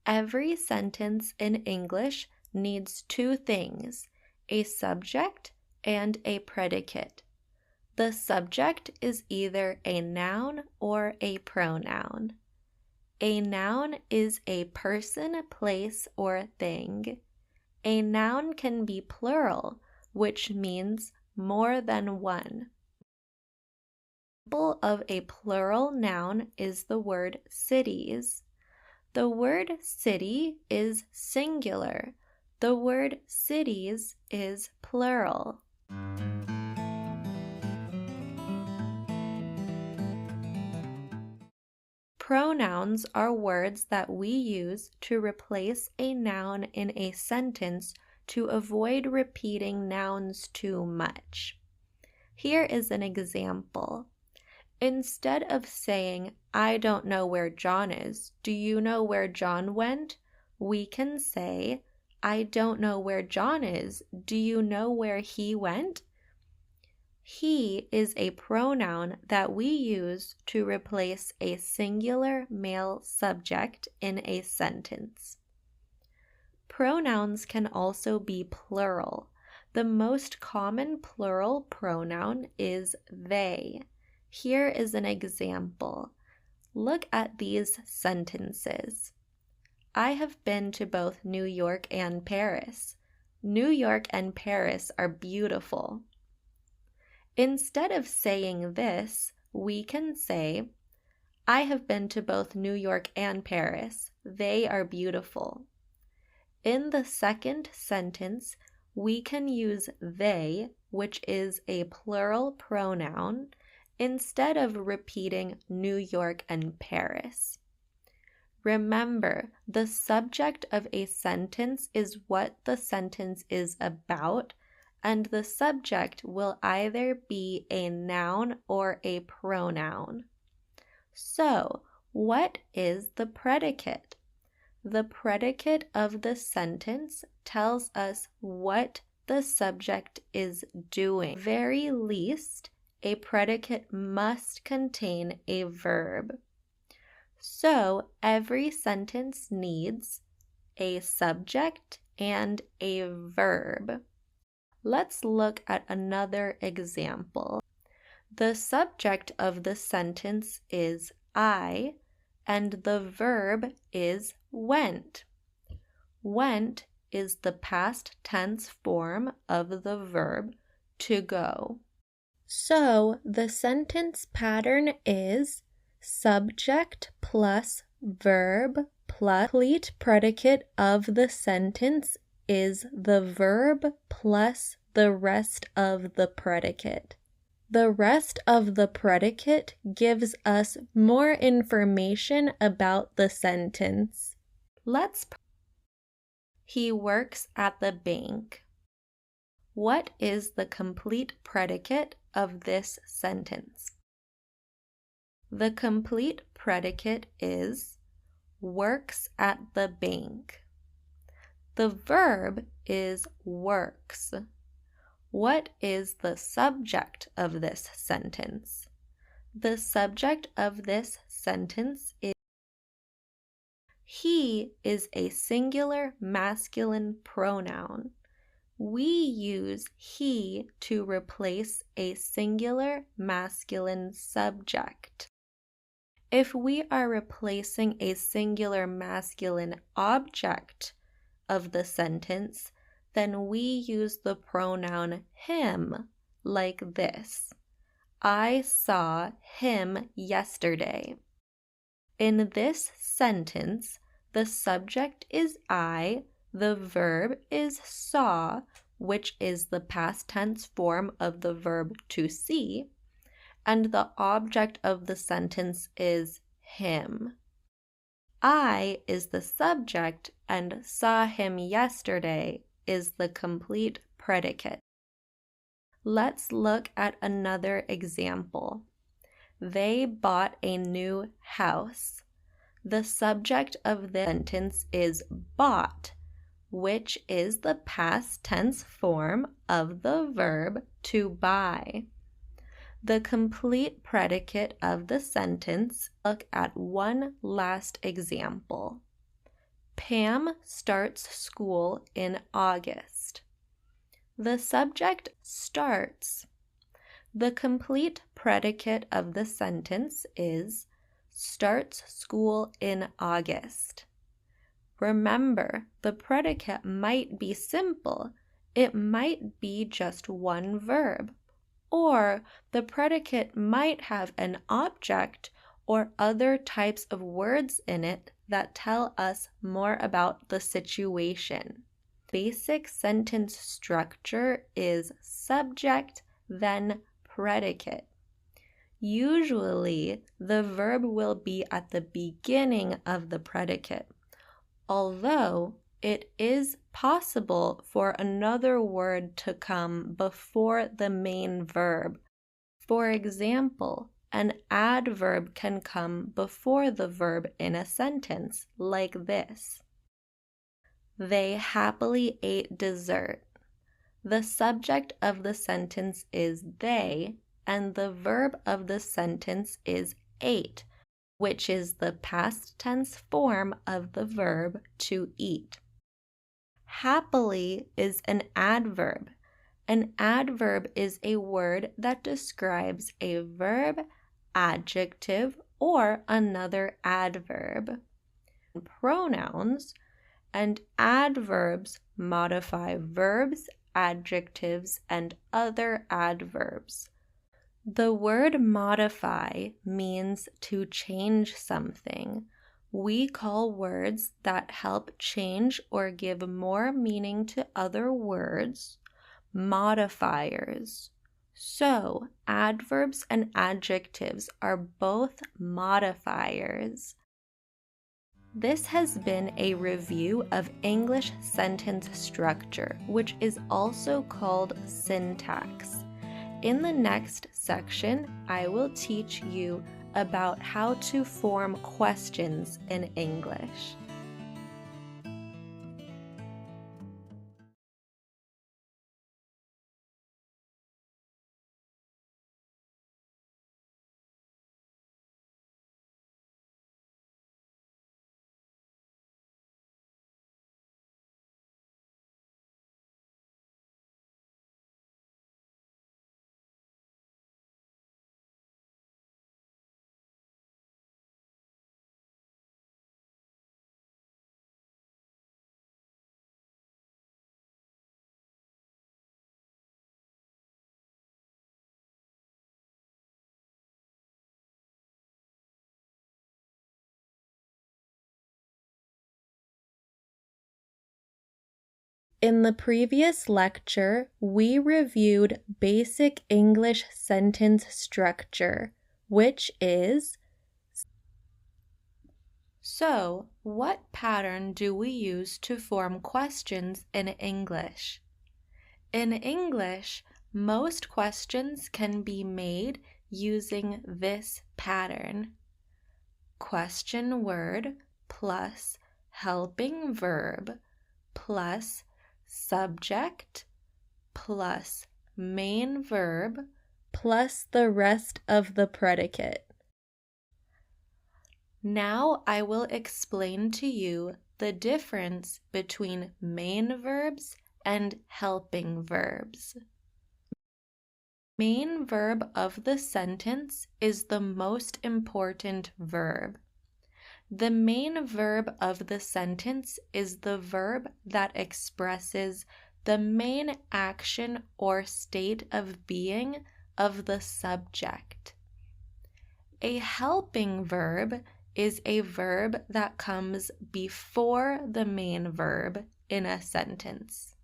Every sentence in English needs two things, a subject and a predicate. The subject is either a noun or a pronoun. A noun is a person, place, or thing. A noun can be plural, which means more than one. An example of a plural noun is the word cities. The word city is singular. The word cities is plural. Pronouns are words that we use to replace a noun in a sentence to avoid repeating nouns too much. Here is an example. Instead of saying, I don't know where John is, do you know where John went? We can say, I don't know where John is, do you know where he went? He is a pronoun that we use to replace a singular male subject in a sentence. Pronouns can also be plural. The most common plural pronoun is they. Here is an example. Look at these sentences. I have been to both New York and Paris. New York and Paris are beautiful. Instead of saying this, we can say, I have been to both New York and Paris. They are beautiful. In the second sentence, we can use they, which is a plural pronoun, instead of repeating New York and Paris. Remember, the subject of a sentence is what the sentence is about, and the subject will either be a noun or a pronoun. So, what is the predicate? The predicate of the sentence tells us what the subject is doing. At the very least, a predicate must contain a verb. So, every sentence needs a subject and a verb. Let's look at another example. The subject of the sentence is I, and the verb is went. Went is the past tense form of the verb to go. So the sentence pattern is subject plus verb plus complete predicate of the sentence is the verb plus the rest of the predicate. The rest of the predicate gives us more information about the sentence. He works at the bank. What is the complete predicate of this sentence? The complete predicate is works at the bank. The verb is works. What is the subject of this sentence? The subject of this sentence is he is a singular masculine pronoun. We use he to replace a singular masculine subject. If we are replacing a singular masculine object of the sentence, then we use the pronoun him, like this. I saw him yesterday. In this sentence, the subject is I, the verb is saw, which is the past tense form of the verb to see, and the object of the sentence is him. I is the subject, and saw him yesterday is the complete predicate. Let's look at another example. They bought a new house. The subject of the sentence is bought, which is the past tense form of the verb to buy. The complete predicate of the sentence, look at one last example. Pam starts school in August. The subject starts. The complete predicate of the sentence is starts school in August. Remember, the predicate might be simple. It might be just one verb. Or the predicate might have an object or other types of words in it that tell us more about the situation. Basic sentence structure is subject, then predicate. Usually, the verb will be at the beginning of the predicate, although it is possible for another word to come before the main verb. For example, an adverb can come before the verb in a sentence, like this. They happily ate dessert. The subject of the sentence is they, and the verb of the sentence is ate, which is the past tense form of the verb to eat. Happily is an adverb. An adverb is a word that describes a verb, adjective, or another adverb. Pronouns and adverbs modify verbs, adjectives, and other adverbs. The word modify means to change something. We call words that help change or give more meaning to other words modifiers. So, adverbs and adjectives are both modifiers. This has been a review of English sentence structure, which is also called syntax. In the next section, I will teach you about how to form questions in English. In the previous lecture, we reviewed basic English sentence structure, which is. So, what pattern do we use to form questions in English? In English, most questions can be made using this pattern. Question word plus helping verb plus subject plus main verb plus the rest of the predicate. Now I will explain to you the difference between main verbs and helping verbs. Main verb of the sentence is the most important verb. The main verb of the sentence is the verb that expresses the main action or state of being of the subject. A helping verb is a verb that comes before the main verb in a sentence.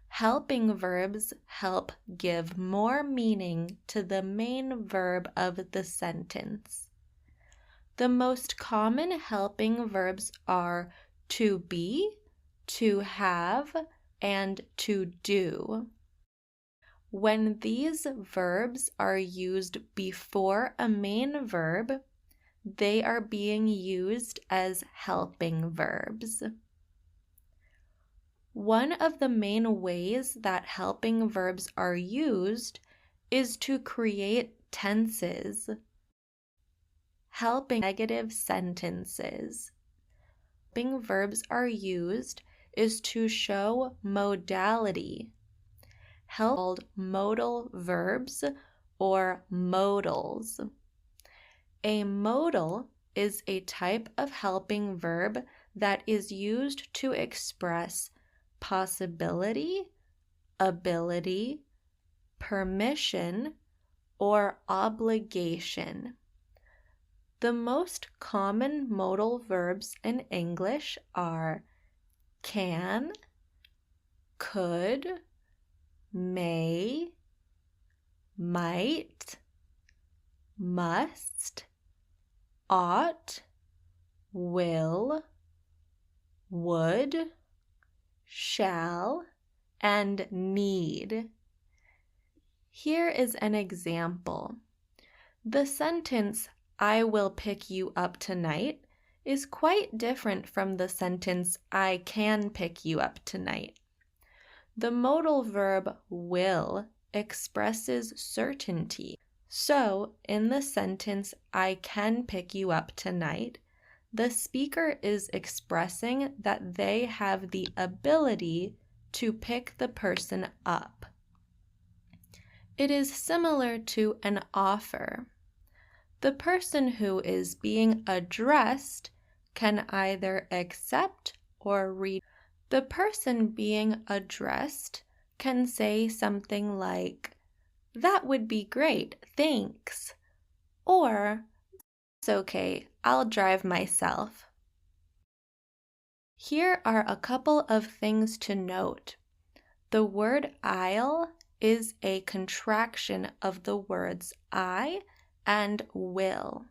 Helping verbs help give more meaning to the main verb of the sentence. The most common helping verbs are to be, to have, and to do. When these verbs are used before a main verb, they are being used as helping verbs. One of the main ways that helping verbs are used is to create tenses. Helping negative sentences. Helping verbs are used is to show modality. Called modal verbs or modals. A modal is a type of helping verb that is used to express possibility, ability, permission, or obligation. The most common modal verbs in English are can, could, may, might, must, ought, will, would, shall, and need. Here is an example. The sentence, "I will pick you up tonight," is quite different from the sentence, "I can pick you up tonight." The modal verb will expresses certainty. So, in the sentence, "I can pick you up tonight," the speaker is expressing that they have the ability to pick the person up. It is similar to an offer. The person who is being addressed can either accept or reject. The person being addressed can say something like, "That would be great, thanks," or "It's okay, I'll drive myself." Here are a couple of things to note. The word I'll is a contraction of the words I and will.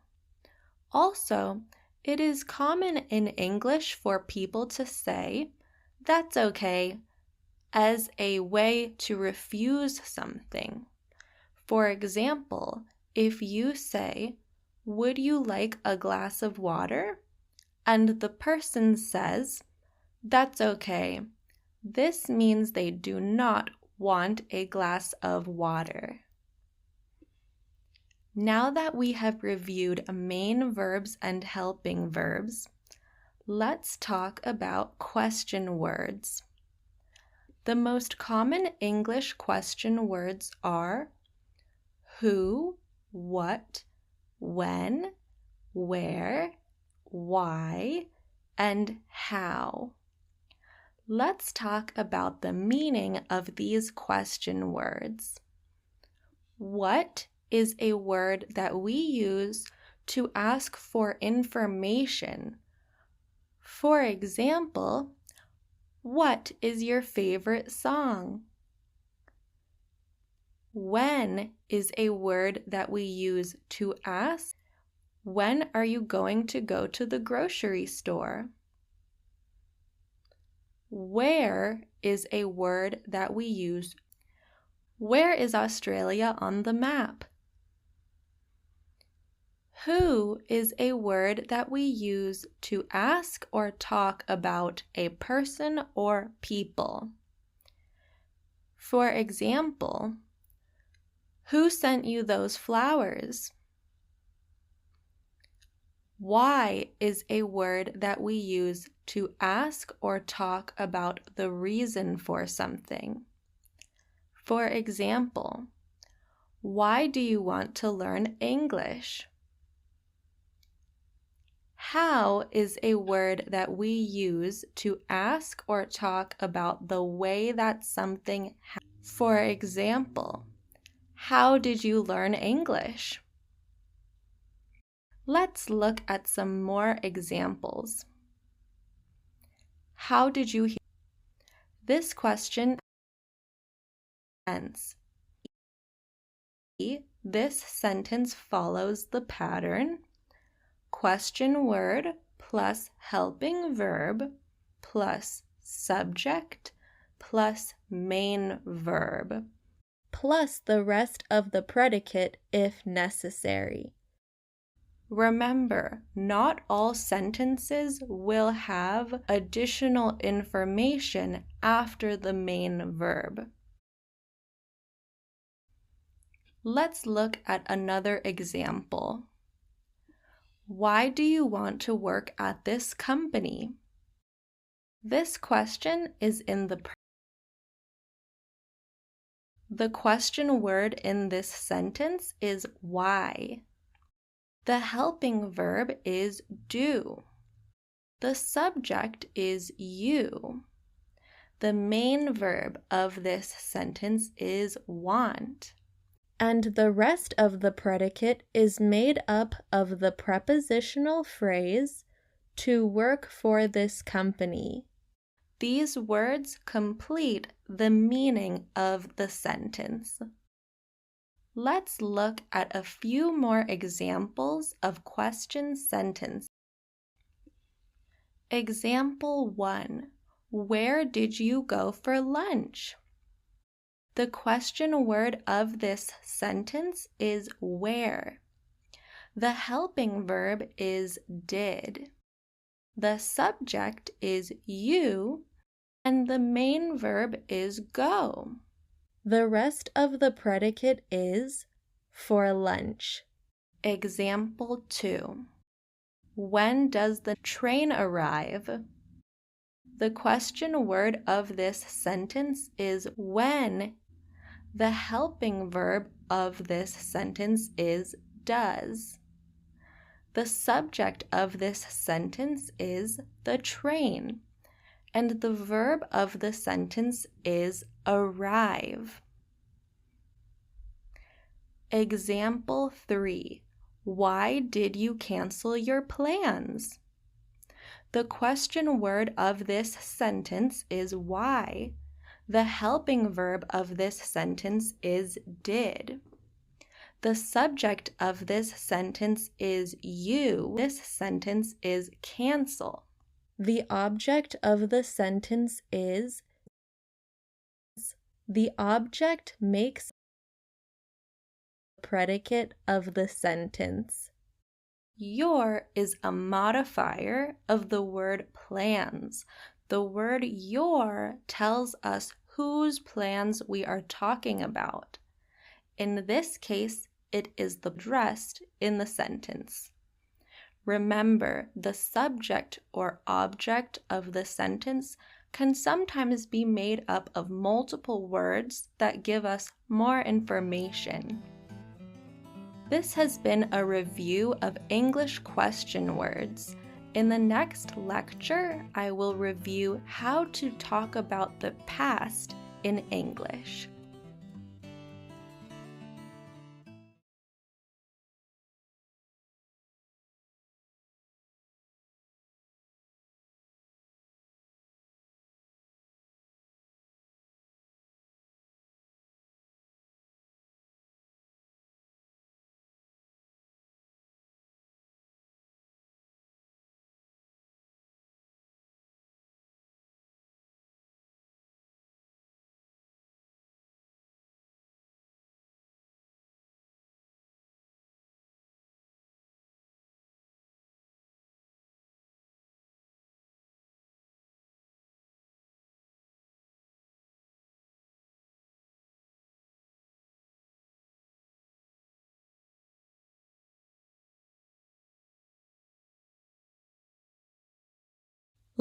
Also, it is common in English for people to say, "That's okay," as a way to refuse something. For example, if you say, "Would you like a glass of water?" and the person says, "That's okay," this means they do not want a glass of water. Now that we have reviewed main verbs and helping verbs, let's talk about question words. The most common English question words are who, what, when, where, why, and how. Let's talk about the meaning of these question words. What is a word that we use to ask for information. For example, what is your favorite song? When is a word that we use to ask, when are you going to go to the grocery store? Where is a word that we use. Where is Australia on the map? Who is a word that we use to ask or talk about a person or people. For example, who sent you those flowers? Why is a word that we use to ask or talk about the reason for something. For example, why do you want to learn English? How is a word that we use to ask or talk about the way that something happens. For example, how did you learn English? Let's look at some more examples. How did you hear? This question ends. This sentence follows the pattern question word plus helping verb plus subject plus main verb plus the rest of the predicate if necessary. Remember, not all sentences will have additional information after the main verb. Let's look at another example. Why do you want to work at this company? This question is in the question word in this sentence is why. The helping verb is do. The subject is you. The main verb of this sentence is want. And the rest of the predicate is made up of the prepositional phrase to work for this company. These words complete the meaning of the sentence. Let's look at a few more examples of question sentences. Example 1. Where did you go for lunch? The question word of this sentence is where. The helping verb is did. The subject is you, and the main verb is go. The rest of the predicate is for lunch. Example 2. When does the train arrive? The question word of this sentence is when. The helping verb of this sentence is does. The subject of this sentence is the train, and the verb of the sentence is arrive. Example 3. Why did you cancel your plans? The question word of this sentence is why. The helping verb of this sentence is did. The subject of this sentence is you. This sentence is cancel. The object of the sentence is. The object makes the predicate of the sentence. Your is a modifier of the word plans. The word your tells us whose plans we are talking about. In this case, it is the addressed in the sentence. Remember, the subject or object of the sentence can sometimes be made up of multiple words that give us more information. This has been a review of English question words. In the next lecture, I will review how to talk about the past in English.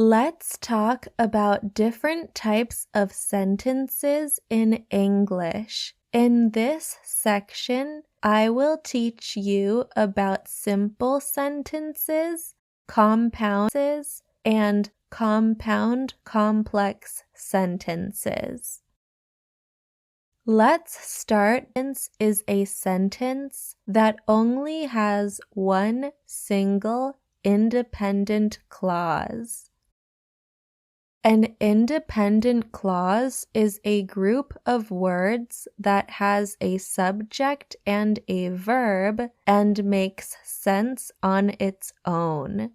Let's talk about different types of sentences in English. In this section, I will teach you about simple sentences, compounds, and compound complex sentences. Let's start. Is a sentence that only has one single independent clause. An independent clause is a group of words that has a subject and a verb and makes sense on its own.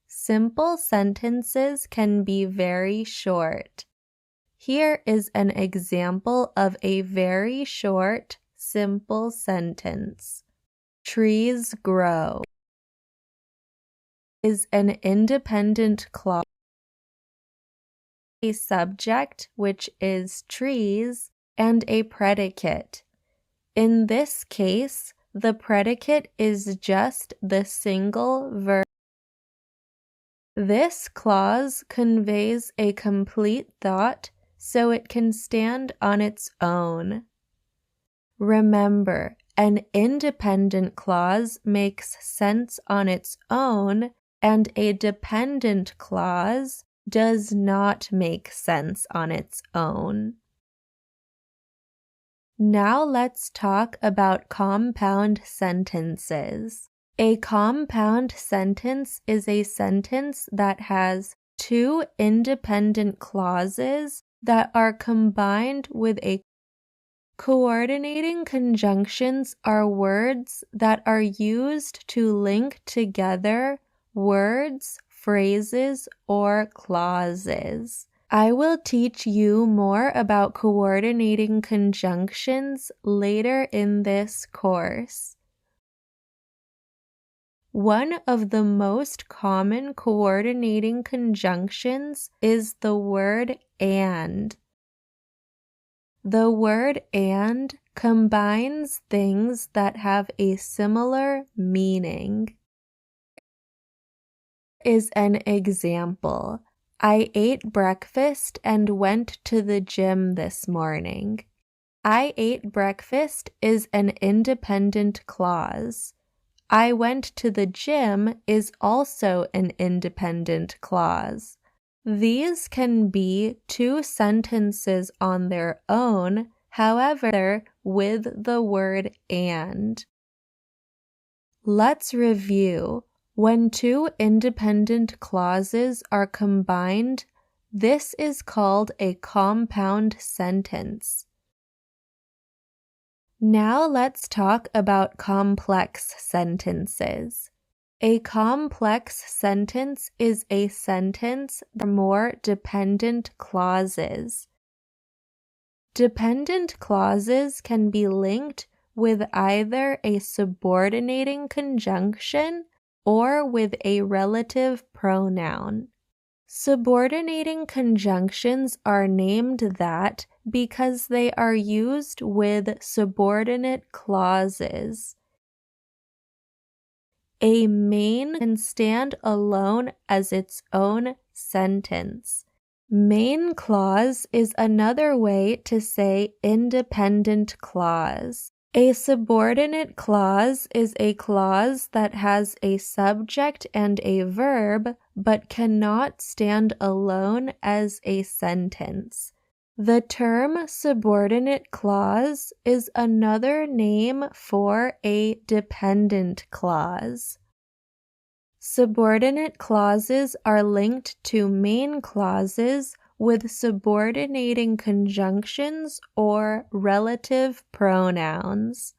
Simple sentences can be very short. Here is an example of a very short, simple sentence. Trees grow is an independent clause. A subject, which is trees, and a predicate. In this case, the predicate is just the single verb This clause conveys a complete thought, so it can stand on its own. Remember, an independent clause makes sense on its own, and a dependent clause does not make sense on its own. Now let's talk about compound sentences. A compound sentence is a sentence that has two independent clauses that are combined with a coordinating conjunctions are words that are used to link together words, phrases, or clauses. I will teach you more about coordinating conjunctions later in this course. One of the most common coordinating conjunctions is the word and. The word and combines things that have a similar meaning. Is an example. I ate breakfast and went to the gym this morning. I ate breakfast is an independent clause. I went to the gym is also an independent clause. These can be two sentences on their own, however, with the word and. Let's review. When two independent clauses are combined, this is called a compound sentence. Now let's talk about complex sentences. A complex sentence is a sentence with more dependent clauses. Dependent clauses can be linked with either a subordinating conjunction or with a relative pronoun. Subordinating conjunctions are named that because they are used with subordinate clauses. A main can stand alone as its own sentence. Main clause is another way to say independent clause. A subordinate clause is a clause that has a subject and a verb but cannot stand alone as a sentence. The term subordinate clause is another name for a dependent clause. Subordinate clauses are linked to main clauses with subordinating conjunctions or relative pronouns.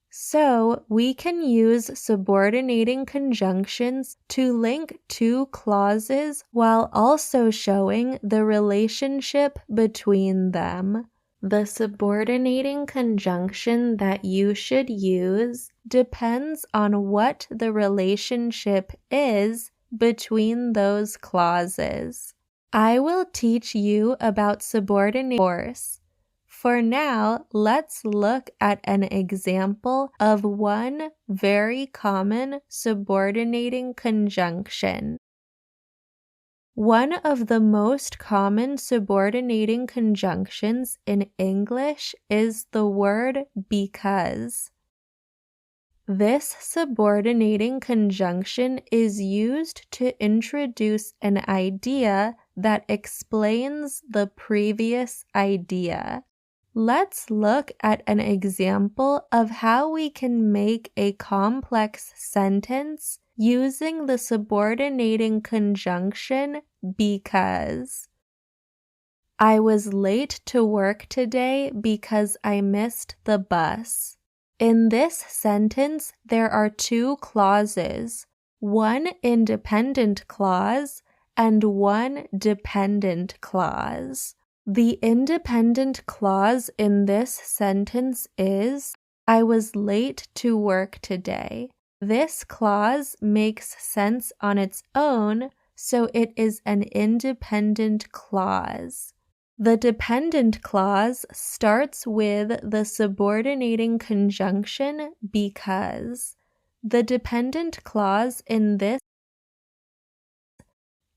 So, we can use subordinating conjunctions to link two clauses while also showing the relationship between them. The subordinating conjunction that you should use depends on what the relationship is between those clauses. I will teach you about subordination. For now, let's look at an example of one very common subordinating conjunction. One of the most common subordinating conjunctions in English is the word because. This subordinating conjunction is used to introduce an idea that explains the previous idea. Let's look at an example of how we can make a complex sentence using the subordinating conjunction because. I was late to work today because I missed the bus. In this sentence, there are two clauses, one independent clause and one dependent clause. The independent clause in this sentence is, I was late to work today. This clause makes sense on its own, so it is an independent clause. The dependent clause starts with the subordinating conjunction because. The dependent clause in this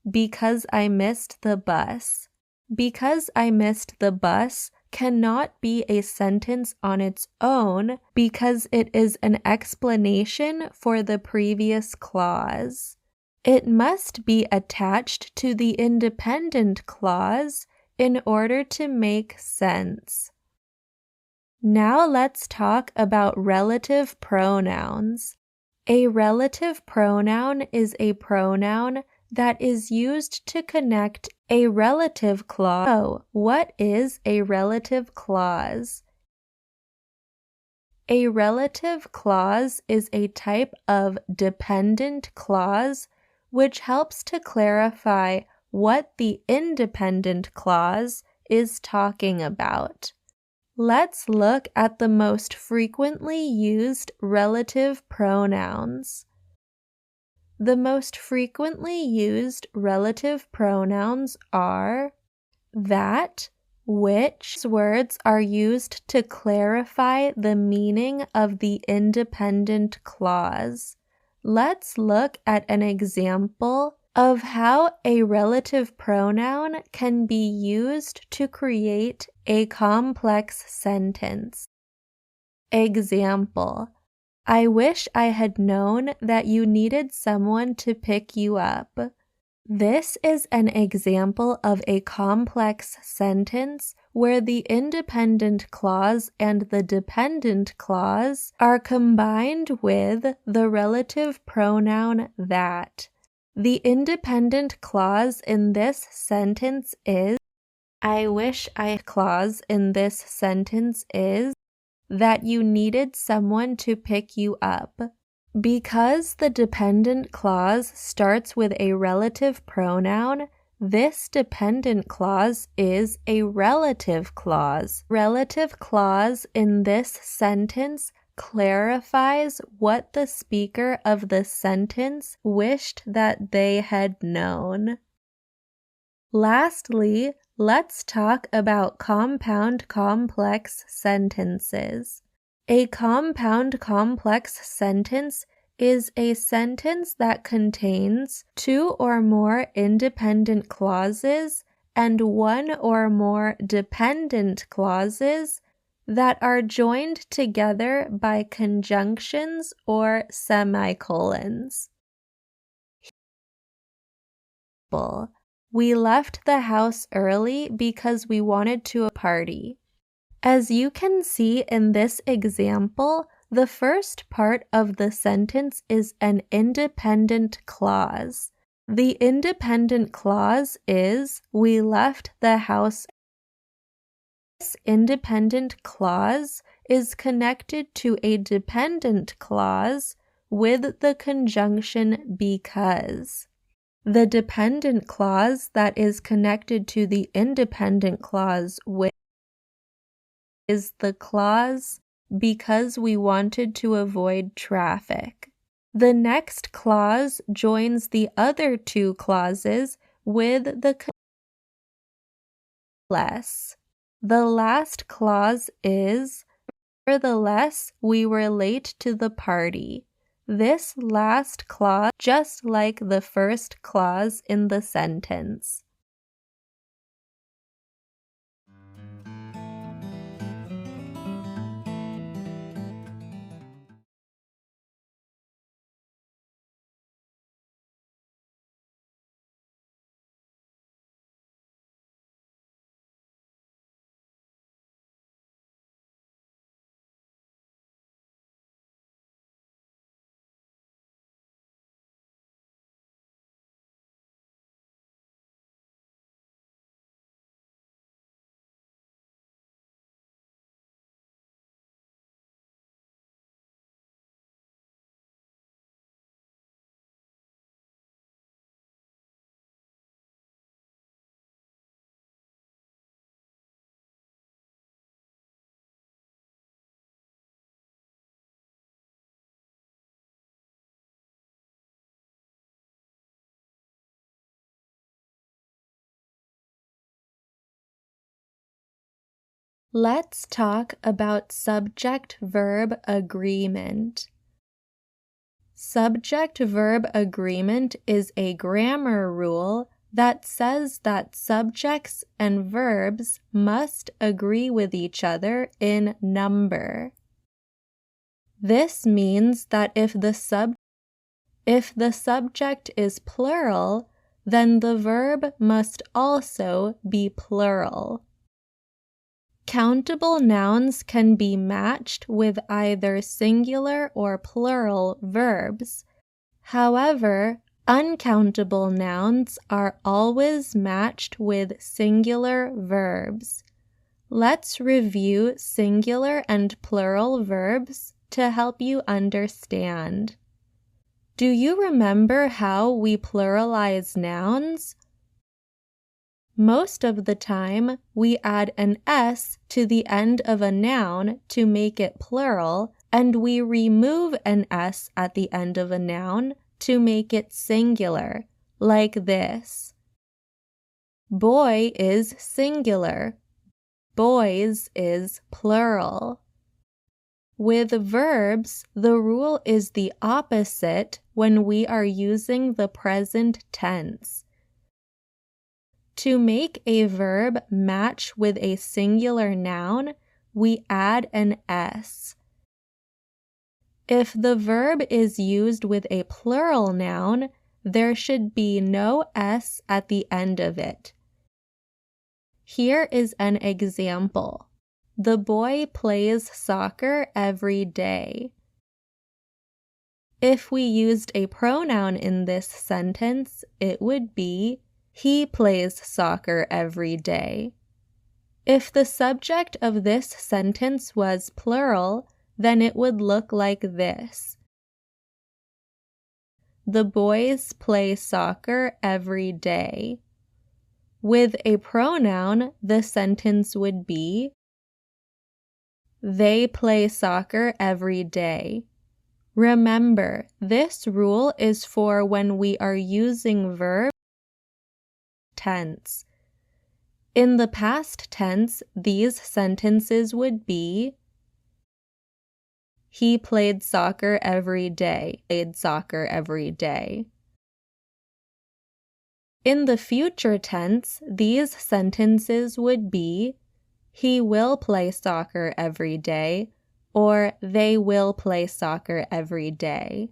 because I missed the bus. Because I missed the bus cannot be a sentence on its own because it is an explanation for the previous clause. It must be attached to the independent clause in order to make sense. Now let's talk about relative pronouns. A relative pronoun is a pronoun that is used to connect a relative clause. So, what is a relative clause? A relative clause is a type of dependent clause which helps to clarify what the independent clause is talking about. Let's look at the most frequently used relative pronouns. The most frequently used relative pronouns are that, which. Words are used to clarify the meaning of the independent clause. Let's look at an example of how a relative pronoun can be used to create a complex sentence. Example: I wish I had known that you needed someone to pick you up. This is an example of a complex sentence where the independent clause and the dependent clause are combined with the relative pronoun that. The independent clause in this sentence is I wish I clause in this sentence is that you needed someone to pick you up. Because the dependent clause starts with a relative pronoun, this dependent clause is a relative clause. Relative clause in this sentence clarifies what the speaker of the sentence wished that they had known. Lastly, let's talk about compound complex sentences. A compound complex sentence is a sentence that contains two or more independent clauses and one or more dependent clauses that are joined together by conjunctions or semicolons. We left the house early because we wanted to party. As you can see in this example, the first part of the sentence is an independent clause. The independent clause is, we left the house. This independent clause is connected to a dependent clause with the conjunction because. The dependent clause that is connected to the independent clause with is the clause because we wanted to avoid traffic. The next clause joins the other two clauses with the less. The last clause is, nevertheless, we were late to the party. This last clause, just like the first clause in the sentence. Let's talk about subject-verb agreement. Subject-verb agreement is a grammar rule that says that subjects and verbs must agree with each other in number. This means that if the subject is plural, then the verb must also be plural. Countable nouns can be matched with either singular or plural verbs. However, uncountable nouns are always matched with singular verbs. Let's review singular and plural verbs to help you understand. Do you remember how we pluralize nouns? Most of the time, we add an S to the end of a noun to make it plural, and we remove an S at the end of a noun to make it singular, like this. Boy is singular. Boys is plural. With verbs, the rule is the opposite when we are using the present tense. To make a verb match with a singular noun, we add an S. If the verb is used with a plural noun, there should be no S at the end of it. Here is an example. The boy plays soccer every day. If we used a pronoun in this sentence, it would be he plays soccer every day. If the subject of this sentence was plural, then it would look like this. The boys play soccer every day. With a pronoun, the sentence would be they play soccer every day. Remember, this rule is for when we are using verb tense. In the past tense, these sentences would be he played soccer every day. Played soccer every day. In the future tense, these sentences would be he will play soccer every day, or they will play soccer every day.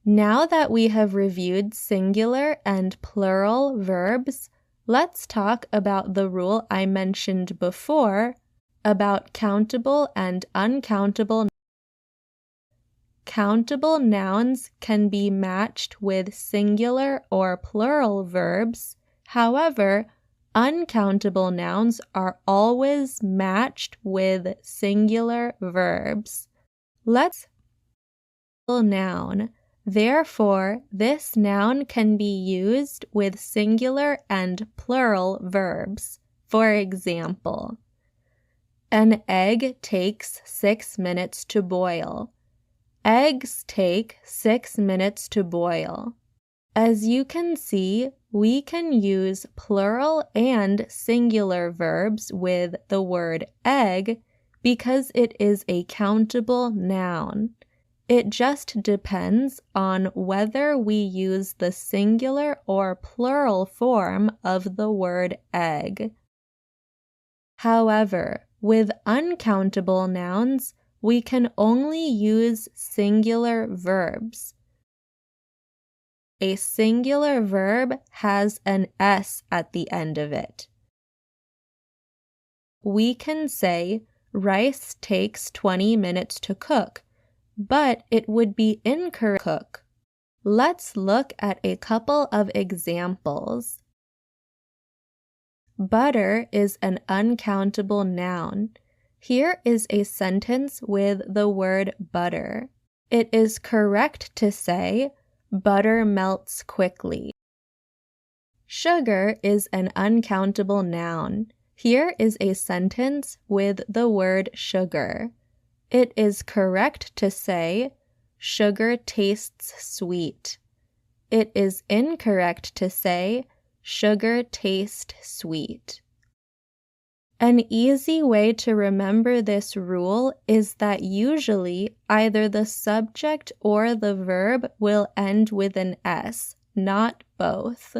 Now that we have reviewed singular and plural verbs, let's talk about the rule I mentioned before about countable and uncountable. Countable nouns can be matched with singular or plural verbs. However, uncountable nouns are always matched with singular verbs. Let's noun. Therefore, this noun can be used with singular and plural verbs. For example, an egg takes 6 minutes to boil. Eggs take 6 minutes to boil. As you can see, we can use plural and singular verbs with the word egg because it is a countable noun. It just depends on whether we use the singular or plural form of the word egg. However, with uncountable nouns, we can only use singular verbs. A singular verb has an S at the end of it. We can say, rice takes 20 minutes to cook, but it would be incorrect to cook. Let's look at a couple of examples. Butter is an uncountable noun. Here is a sentence with the word butter. It is correct to say, butter melts quickly. Sugar is an uncountable noun. Here is a sentence with the word sugar. It is correct to say, sugar tastes sweet. It is incorrect to say, sugar tastes sweet. An easy way to remember this rule is that usually either the subject or the verb will end with an S, not both.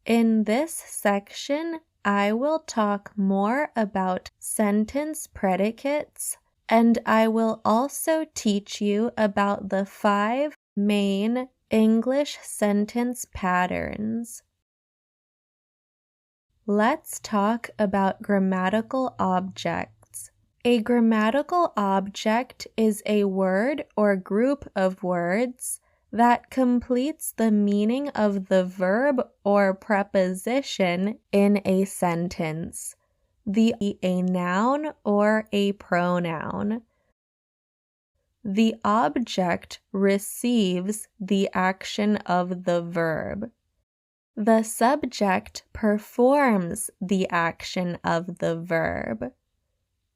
In this section, I will talk more about sentence predicates, and I will also teach you about the 5 main English sentence patterns. Let's talk about grammatical objects. A grammatical object is a word or group of words that completes the meaning of the verb or preposition in a sentence, a noun or a pronoun. The object receives the action of the verb. The subject performs the action of the verb.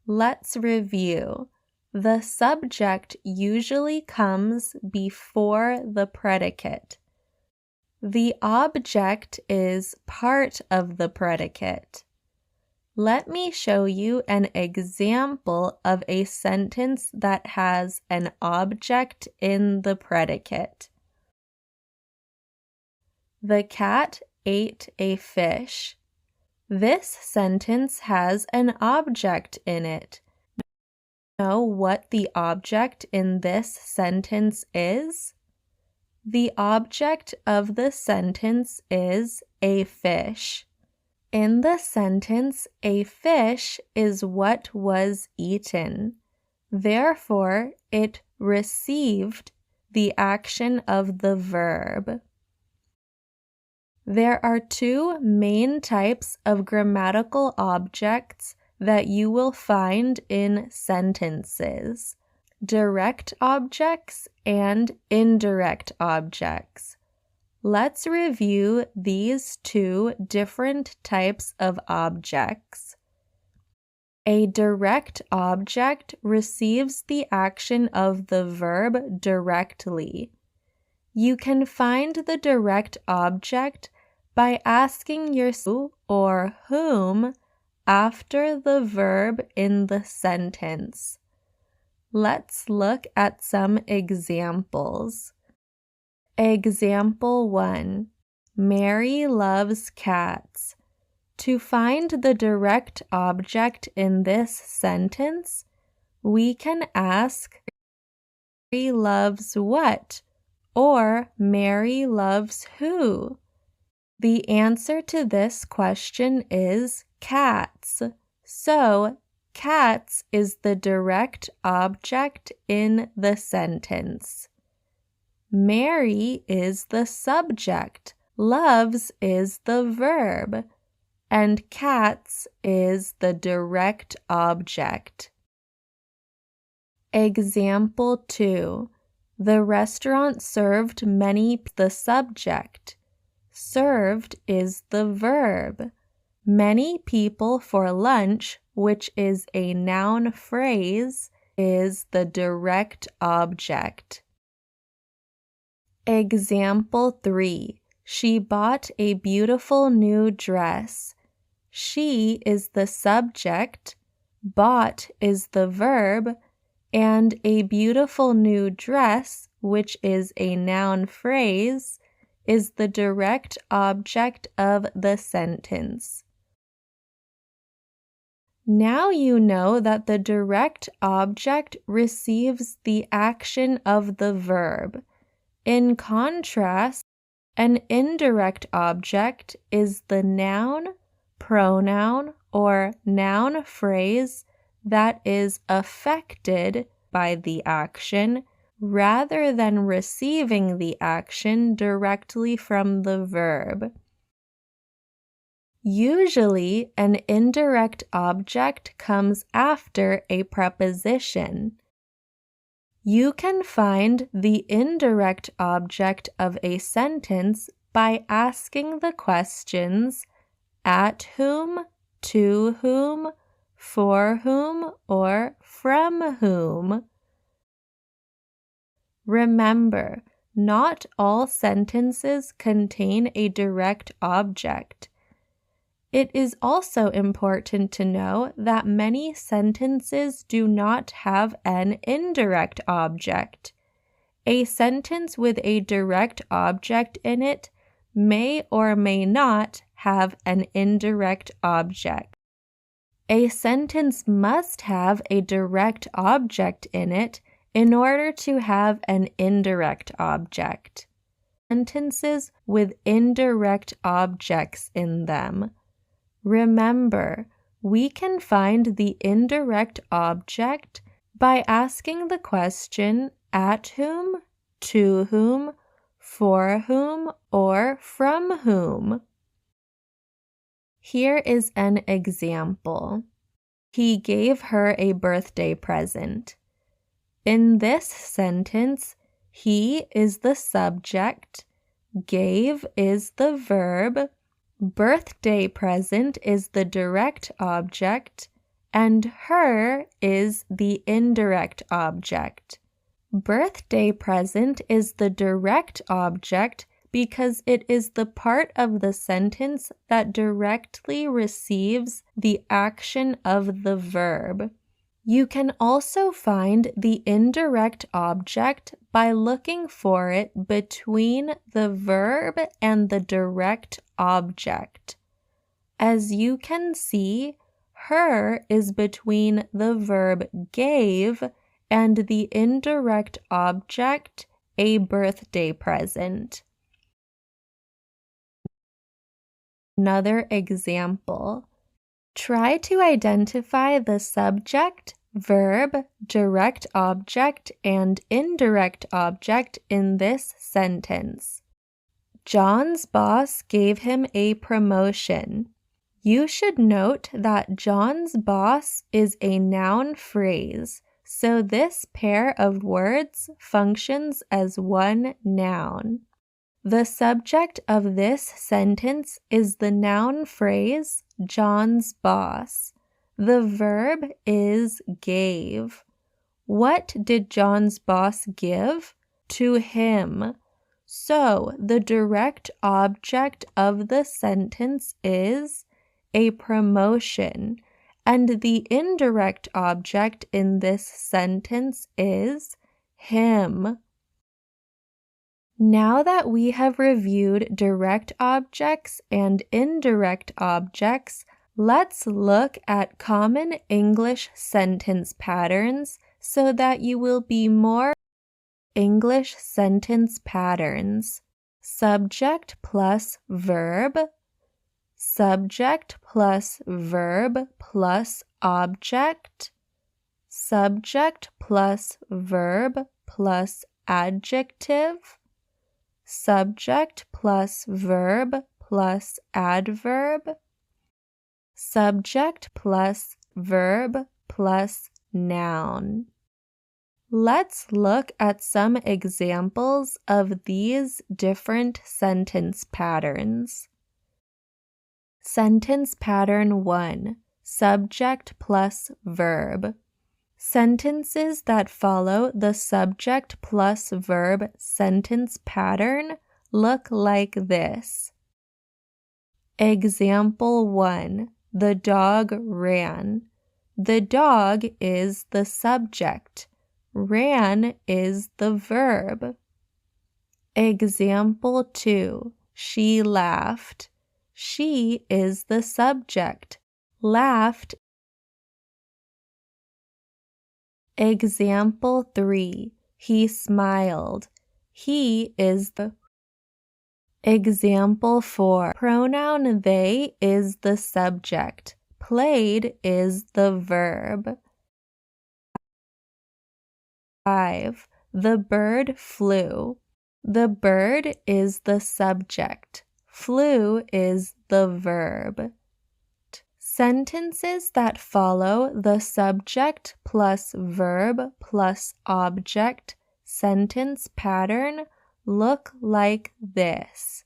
Let's review. The subject usually comes before the predicate. The object is part of the predicate. Let me show you an example of a sentence that has an object in the predicate. The cat ate a fish. This sentence has an object in it. Know what the object in this sentence is? The object of the sentence is a fish. In the sentence, a fish is what was eaten. Therefore, it received the action of the verb. There are 2 main types of grammatical objects that you will find in sentences: direct objects and indirect objects. Let's review these 2 different types of objects. A direct object receives the action of the verb directly. You can find the direct object by asking yourself or whom after the verb in the sentence. Let's look at some examples. Example 1. Mary loves cats. To find the direct object in this sentence, we can ask Mary loves what? Or Mary loves who? The answer to this question is cats. So, cats is the direct object in the sentence. Mary is the subject, loves is the verb, and cats is the direct object. Example 2. The restaurant served many the subject. Served is the verb. Many people for lunch, which is a noun phrase, is the direct object. Example 3. She bought a beautiful new dress. She is the subject, bought is the verb, and a beautiful new dress, which is a noun phrase, is the direct object of the sentence. Now you know that the direct object receives the action of the verb. In contrast, an indirect object is the noun, pronoun, or noun phrase that is affected by the action rather than receiving the action directly from the verb. Usually, an indirect object comes after a preposition. You can find the indirect object of a sentence by asking the questions at whom, to whom, for whom, or from whom. Remember, not all sentences contain a direct object. It is also important to know that many sentences do not have an indirect object. A sentence with a direct object in it may or may not have an indirect object. A sentence must have a direct object in it in order to have an indirect object. Sentences with indirect objects in them. Remember, we can find the indirect object by asking the question at whom, to whom, for whom, or from whom. Here is an example. He gave her a birthday present. In this sentence, he is the subject, gave is the verb, birthday present is the direct object, and her is the indirect object. Birthday present is the direct object because it is the part of the sentence that directly receives the action of the verb. You can also find the indirect object by looking for it between the verb and the direct object. As you can see, her is between the verb gave and the indirect object, a birthday present. Another example. Try to identify the subject, verb, direct object, and indirect object in this sentence. John's boss gave him a promotion. You should note that John's boss is a noun phrase, so this pair of words functions as one noun. The subject of this sentence is the noun phrase John's boss. The verb is gave. What did John's boss give? To him. So the direct object of the sentence is a promotion, and the indirect object in this sentence is him. Now that we have reviewed direct objects and indirect objects, let's look at common English sentence patterns so that you will be more English sentence patterns. Subject plus verb, subject plus verb plus object, subject plus verb plus adjective, subject plus verb plus adverb, subject plus verb plus noun. Let's look at some examples of these different sentence patterns. Sentence pattern 1. Subject plus verb. Sentences that follow the subject plus verb sentence pattern look like this. Example 1. The dog ran. The dog is the subject. Ran is the verb. Example 2. She laughed. She is the subject. Laughed. Example 3. He smiled. He is the. Example 4. Pronoun they is the subject. Played is the verb. 5. The bird flew. The bird is the subject. Flew is the verb. Sentences that follow the subject plus verb plus object sentence pattern look like this.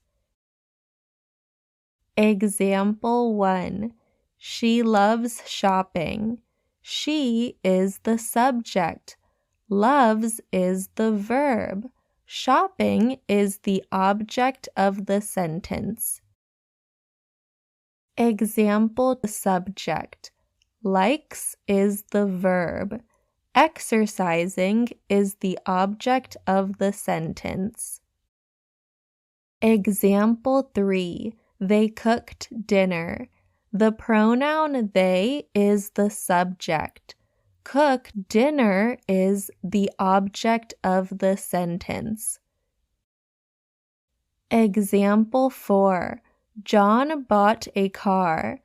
Example 1. She loves shopping. She is the subject. Loves is the verb. Shopping is the object of the sentence. Example subject. Likes is the verb. Exercising is the object of the sentence. Example 3. They cooked dinner. The pronoun they is the subject. Cook dinner is the object of the sentence. Example 4. John bought a car.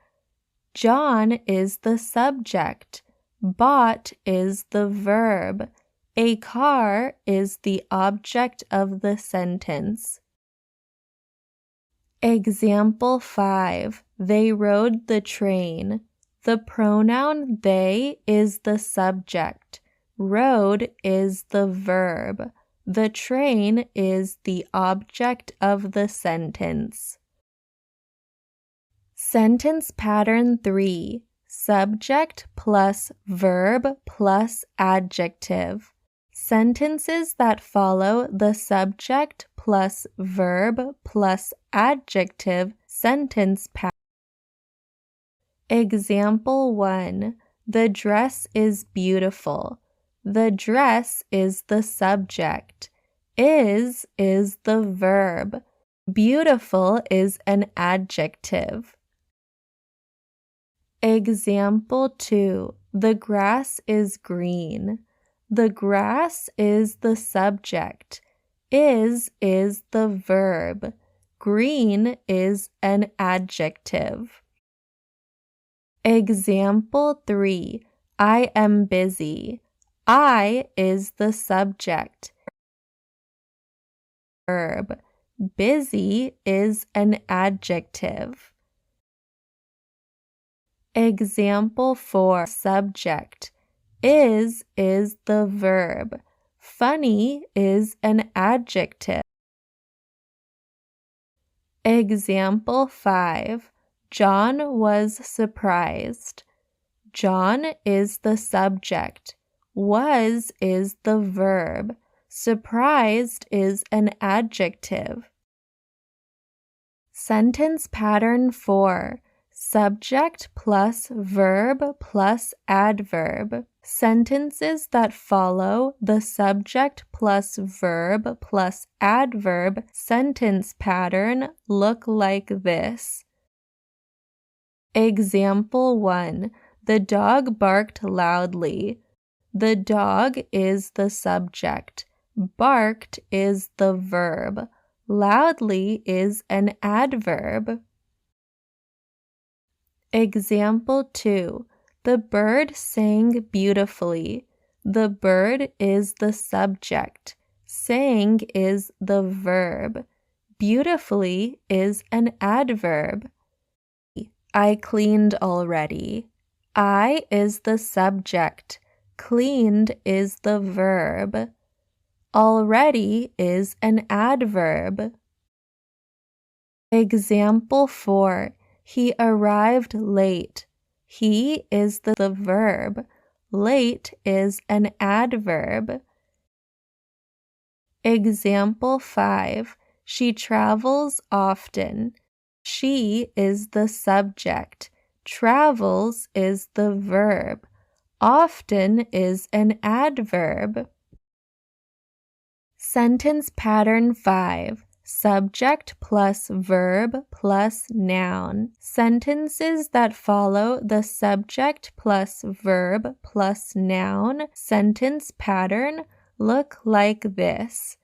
John is the subject. Bought is the verb. A car is the object of the sentence. Example 5. They rode the train. The pronoun they is the subject. Rode is the verb. The train is the object of the sentence. Sentence pattern 3. Subject plus verb plus adjective. Sentences that follow the subject plus verb plus adjective sentence pattern. Example 1. The dress is beautiful. The dress is the subject. Is the verb. Beautiful is an adjective. Example 2. The grass is green. The grass is the subject. Is the verb. Green is an adjective. Example 3. I am busy. I is the subject. Verb. Busy is an adjective. Example 4. Subject. Is the verb. Funny is an adjective. Example 5. John was surprised. John is the subject. Was is the verb. Surprised is an adjective. Sentence pattern 4. Subject plus verb plus adverb. Sentences that follow the subject plus verb plus adverb sentence pattern look like this. Example 1. The dog barked loudly. The dog is the subject. Barked is the verb. Loudly is an adverb. Example 2. The bird sang beautifully. The bird is the subject. Sang is the verb. Beautifully is an adverb. I cleaned already. I is the subject. Cleaned is the verb. Already is an adverb. Example 4. He arrived late. He is the verb. Late is an adverb. Example 5. She travels often. She is the subject. Travels is the verb. Often is an adverb. Sentence pattern 5. Subject plus verb plus noun. Sentences that follow the subject plus verb plus noun sentence pattern look like this.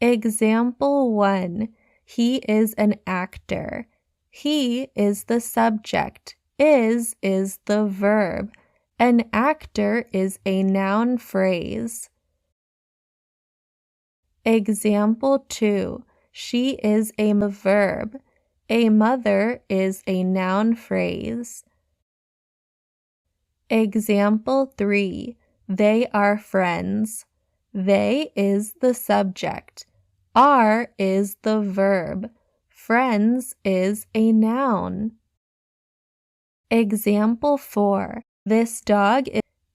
Example 1. He is an actor. He is the subject. Is the verb. An actor is a noun phrase. Example 2. She is a verb. A mother is a noun phrase. Example 3. They are friends. They is the subject. Are is the verb. Friends is a noun. Example 4. This dog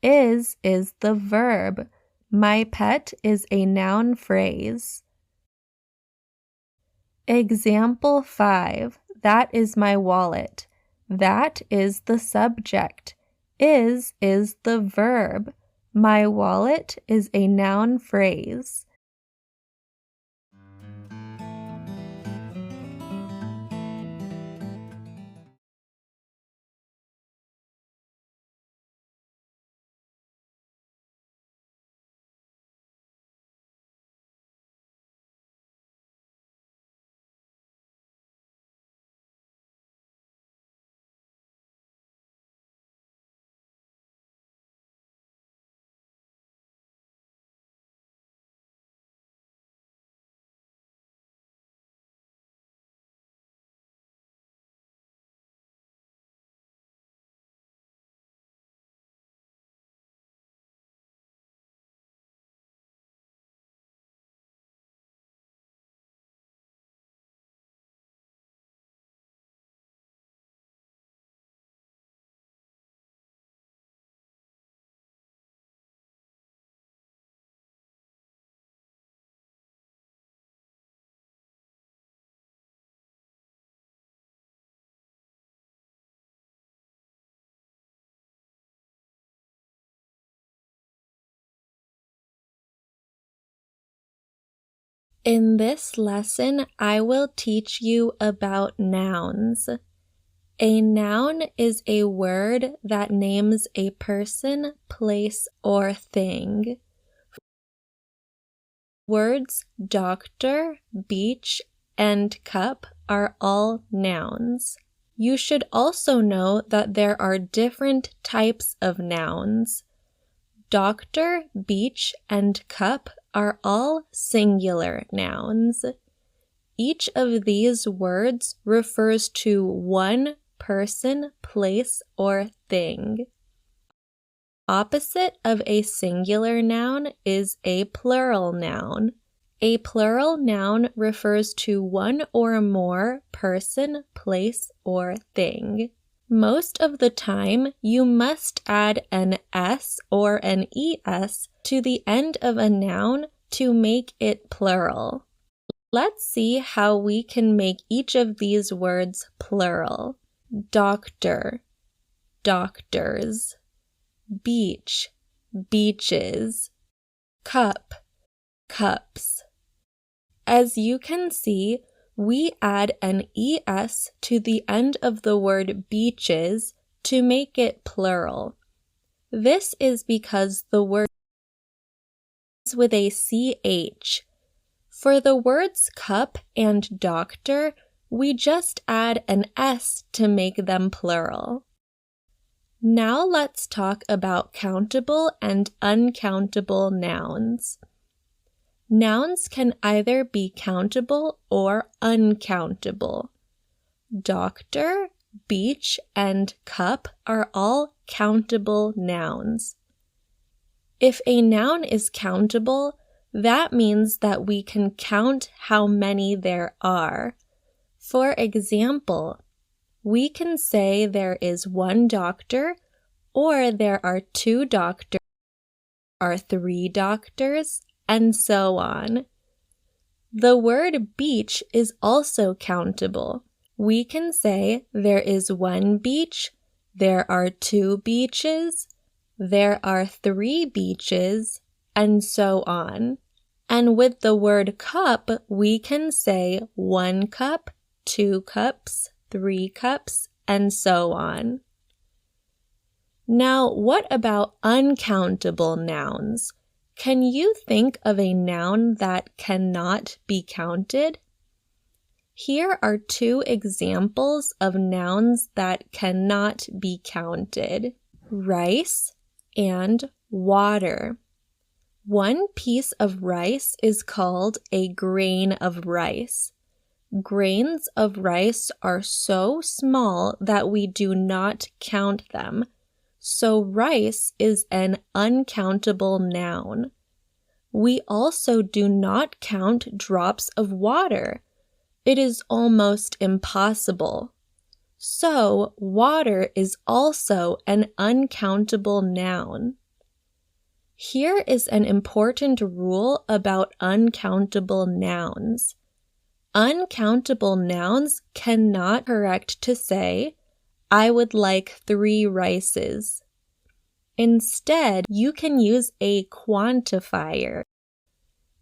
is the verb. My pet is a noun phrase. Example 5. That is my wallet. That is the subject. Is the verb. My wallet is a noun phrase. In this lesson, I will teach you about nouns. A noun is a word that names a person, place, or thing. Words doctor, beach, and cup are all nouns. You should also know that there are different types of nouns. Doctor, beach, and cup are all singular nouns. Each of these words refers to one person, place, or thing. Opposite of a singular noun is a plural noun. A plural noun refers to one or more person, place, or thing. Most of the time, you must add an S or an ES to the end of a noun to make it plural. Let's see how we can make each of these words plural. Doctor, doctors. Beach, beaches. Cup, cups. As you can see, we add an ES to the end of the word beaches to make it plural. This is because the word is with a CH. For the words cup and doctor, we just add an S to make them plural. Now let's talk about countable and uncountable nouns. Nouns can either be countable or uncountable. Doctor, beach, and cup are all countable nouns. If a noun is countable, that means that we can count how many there are. For example, we can say there is one doctor, or there are two doctors, or 3 doctors, and so on. The word beach is also countable. We can say there is one beach, there are 2 beaches, there are 3 beaches, and so on. And with the word cup, we can say 1 cup, 2 cups, 3 cups, and so on. Now, what about uncountable nouns? Can you think of a noun that cannot be counted? Here are 2 examples of nouns that cannot be counted: rice and water. One piece of rice is called a grain of rice. grains of rice are so small that we do not count them, so rice is an uncountable noun. We also do not count drops of water. It is almost impossible. So, water is also an uncountable noun. Here is an important rule about uncountable nouns. Uncountable nouns cannot be correct to say, I would like 3 rices. Instead, you can use a quantifier.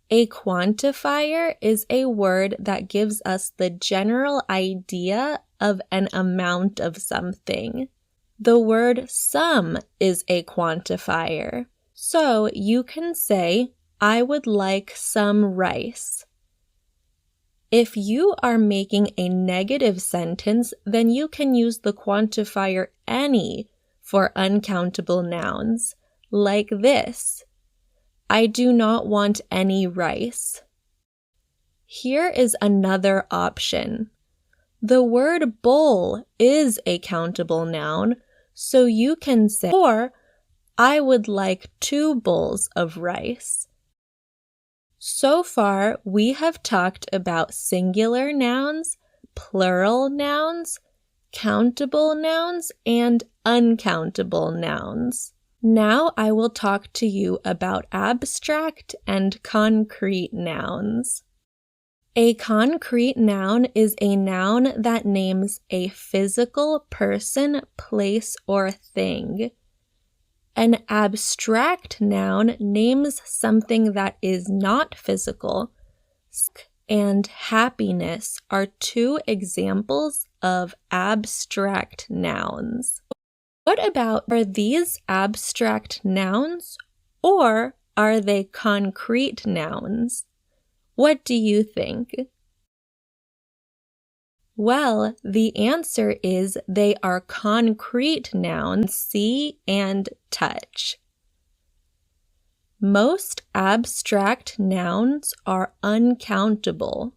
A quantifier is a word that gives us the general idea of an amount of something. The word some is a quantifier. So you can say, I would like some rice. If you are making a negative sentence, then you can use the quantifier any for uncountable nouns, like this. I do not want any rice. Here is another option. The word bowl is a countable noun, so you can say, or I would like 2 bowls of rice. So far, we have talked about singular nouns, plural nouns, countable nouns, and uncountable nouns. Now I will talk to you about abstract and concrete nouns. A concrete noun is a noun that names a physical person, place, or thing. An abstract noun names something that is not physical, and happiness are 2 examples of abstract nouns. What about, are these abstract nouns or are they concrete nouns? What do you think? Well, the answer is they are concrete nouns, see and touch. Most abstract nouns are uncountable.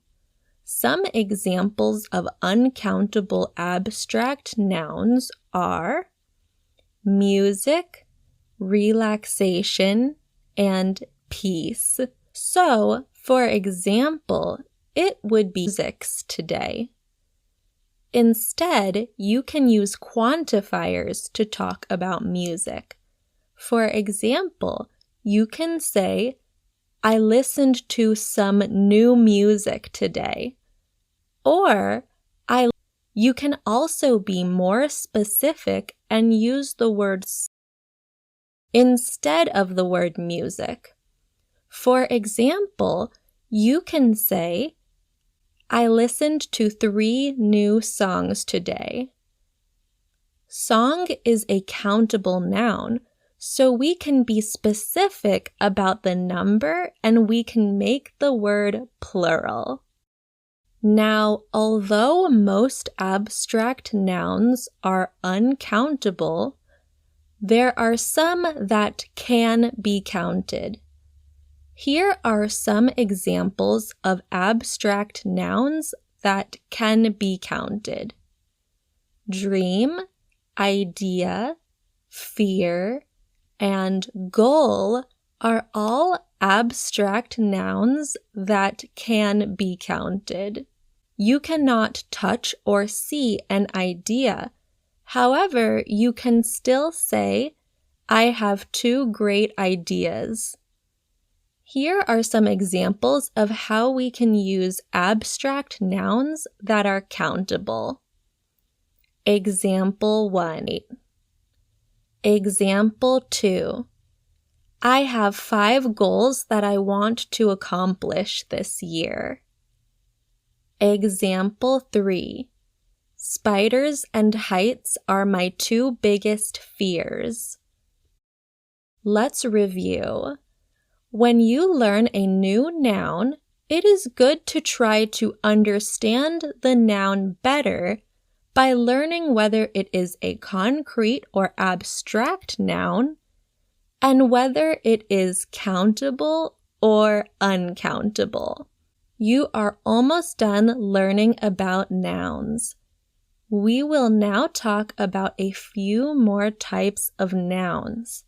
Some examples of uncountable abstract nouns are music, relaxation, and peace. So, for example, it would be musics today. Instead, you can use quantifiers to talk about music. For example, you can say, I listened to some new music today. Or, you can also be more specific and use the word instead of the word music. For example, you can say, I listened to 3 new songs today. Song is a countable noun, so we can be specific about the number and we can make the word plural. Now, although most abstract nouns are uncountable, there are some that can be counted. Here are some examples of abstract nouns that can be counted. Dream, idea, fear, and goal are all abstract nouns that can be counted. You cannot touch or see an idea. However, you can still say, I have 2 great ideas. Here are some examples of how we can use abstract nouns that are countable. Example 1. Example 2. I have 5 goals that I want to accomplish this year. Example 3. Spiders and heights are my 2 biggest fears. Let's review. When you learn a new noun, it is good to try to understand the noun better by learning whether it is a concrete or abstract noun and whether it is countable or uncountable. You are almost done learning about nouns. We will now talk about a few more types of nouns.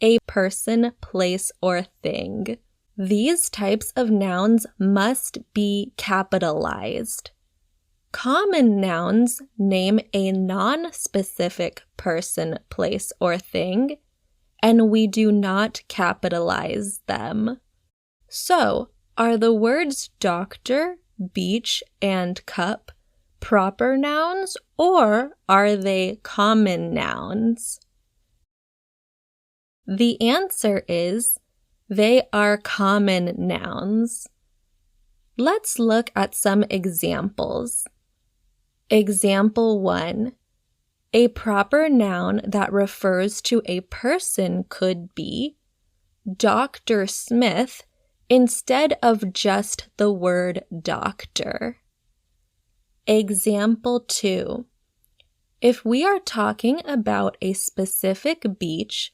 A person, place, or thing. These types of nouns must be capitalized. Common nouns name a non-specific person, place, or thing, and we do not capitalize them. So, are the words doctor, beach, and cup proper nouns, or are they common nouns? The answer is they are common nouns. Let's look at some examples. Example 1. A proper noun that refers to a person could be Dr. Smith instead of just the word doctor. Example 2. If we are talking about a specific beach,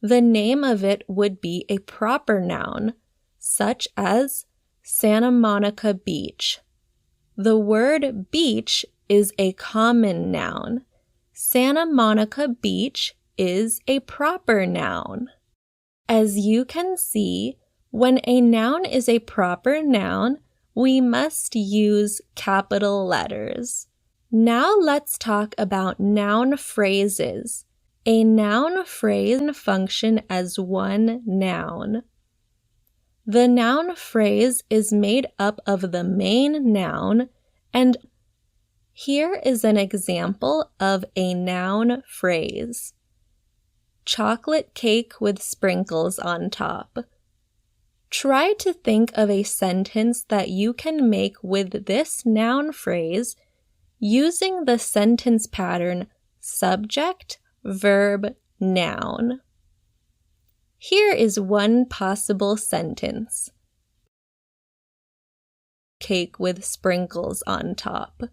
the name of it would be a proper noun, such as Santa Monica Beach. The word beach is a common noun. Santa Monica Beach is a proper noun. As you can see, when a noun is a proper noun, we must use capital letters. Now let's talk about noun phrases. A noun phrase can function as one noun. The noun phrase is made up of the main noun, and here is an example of a noun phrase. Chocolate cake with sprinkles on top. Try to think of a sentence that you can make with this noun phrase using the sentence pattern subject, verb, noun. Here is one possible sentence. Cake with sprinkles on top.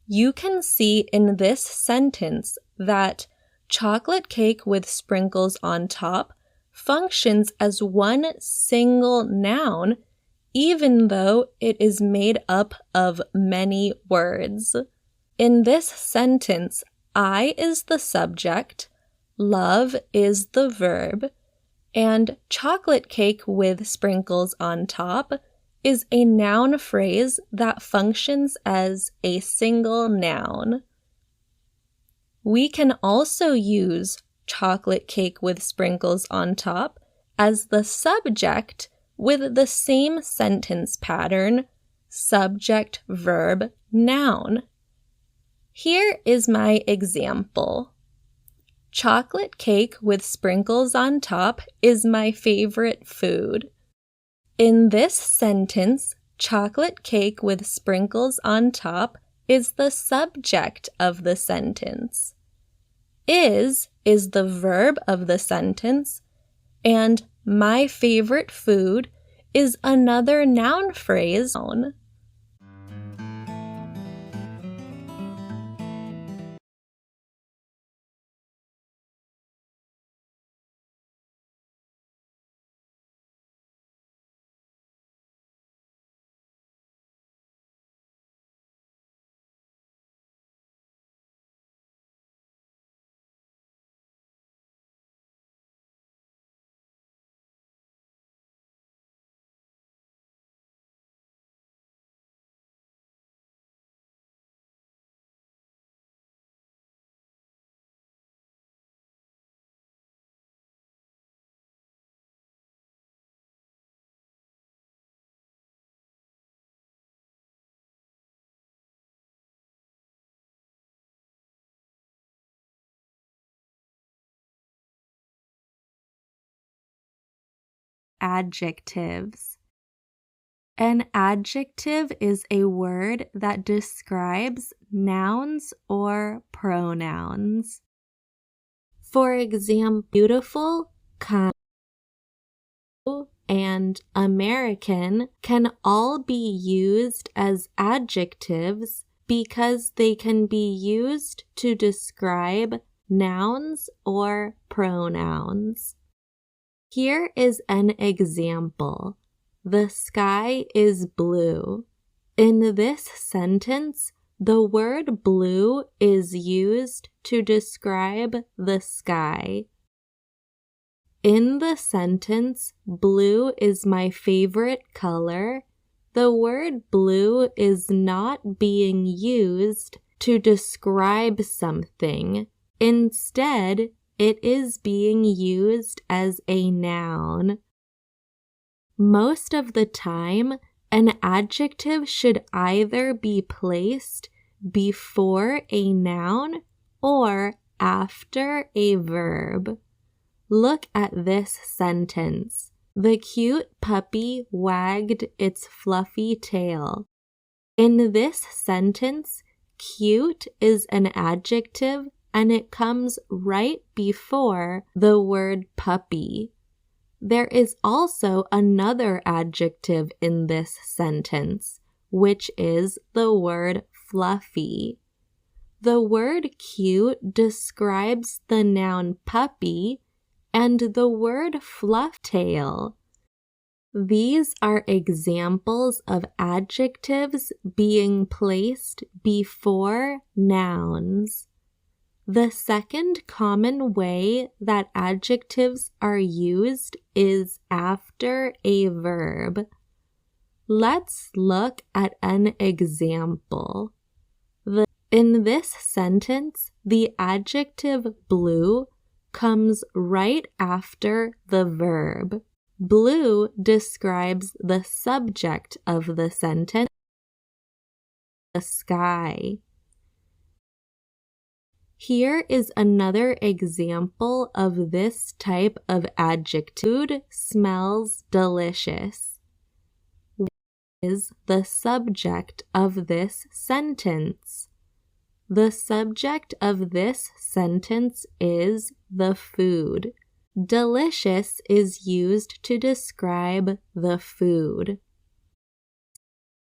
You can see in this sentence that chocolate cake with sprinkles on top functions as one single noun, even though it is made up of many words. In this sentence, I is the subject, love is the verb, and chocolate cake with sprinkles on top is a noun phrase that functions as a single noun. We can also use chocolate cake with sprinkles on top as the subject with the same sentence pattern, subject, verb, noun. Here is my example. Chocolate cake with sprinkles on top is my favorite food. In this sentence, chocolate cake with sprinkles on top is the subject of the sentence. Is the verb of the sentence, and my favorite food is another noun phrase. Adjectives. An adjective is a word that describes nouns or pronouns. For example, beautiful, kind, and American can all be used as adjectives because they can be used to describe nouns or pronouns. Here is an example. The sky is blue. In this sentence, the word blue is used to describe the sky. In the sentence, blue is my favorite color, the word blue is not being used to describe something. Instead, it is being used as a noun. Most of the time, an adjective should either be placed before a noun or after a verb. Look at this sentence. The cute puppy wagged its fluffy tail. In this sentence, cute is an adjective and it comes right before the word puppy. There is also another adjective in this sentence, which is the word fluffy. The word cute describes the noun puppy and the word fluff tail. These are examples of adjectives being placed before nouns. The second common way that adjectives are used is after a verb. Let's look at an example. In this sentence, the adjective blue comes right after the verb. Blue describes the subject of the sentence, the sky. Here is another example of this type of adjective. Food smells delicious. What is the subject of this sentence? The subject of this sentence is the food. Delicious is used to describe the food.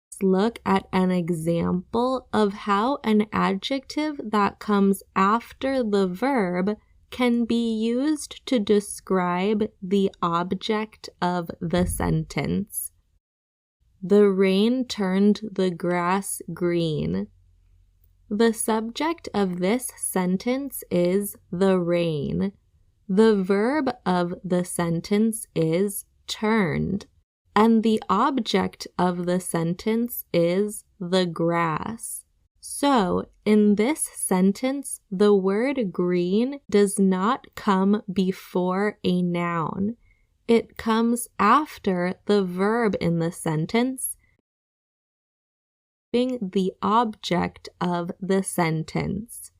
Let's look at an example of how an adjective that comes after the verb can be used to describe the object of the sentence. The rain turned the grass green. The subject of this sentence is the rain. The verb of the sentence is turned, and the object of the sentence is the grass. So, in this sentence, the word green does not come before a noun. It comes after the verb in the sentence, being the object of the sentence.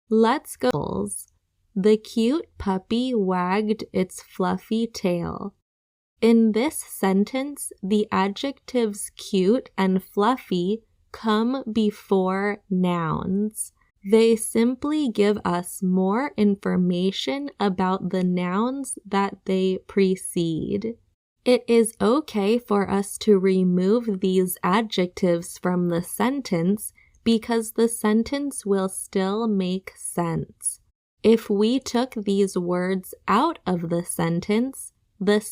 Let's go. The cute puppy wagged its fluffy tail. In this sentence, the adjectives cute and fluffy come before nouns. They simply give us more information about the nouns that they precede. It is okay for us to remove these adjectives from the sentence because the sentence will still make sense. If we took these words out of the sentence, the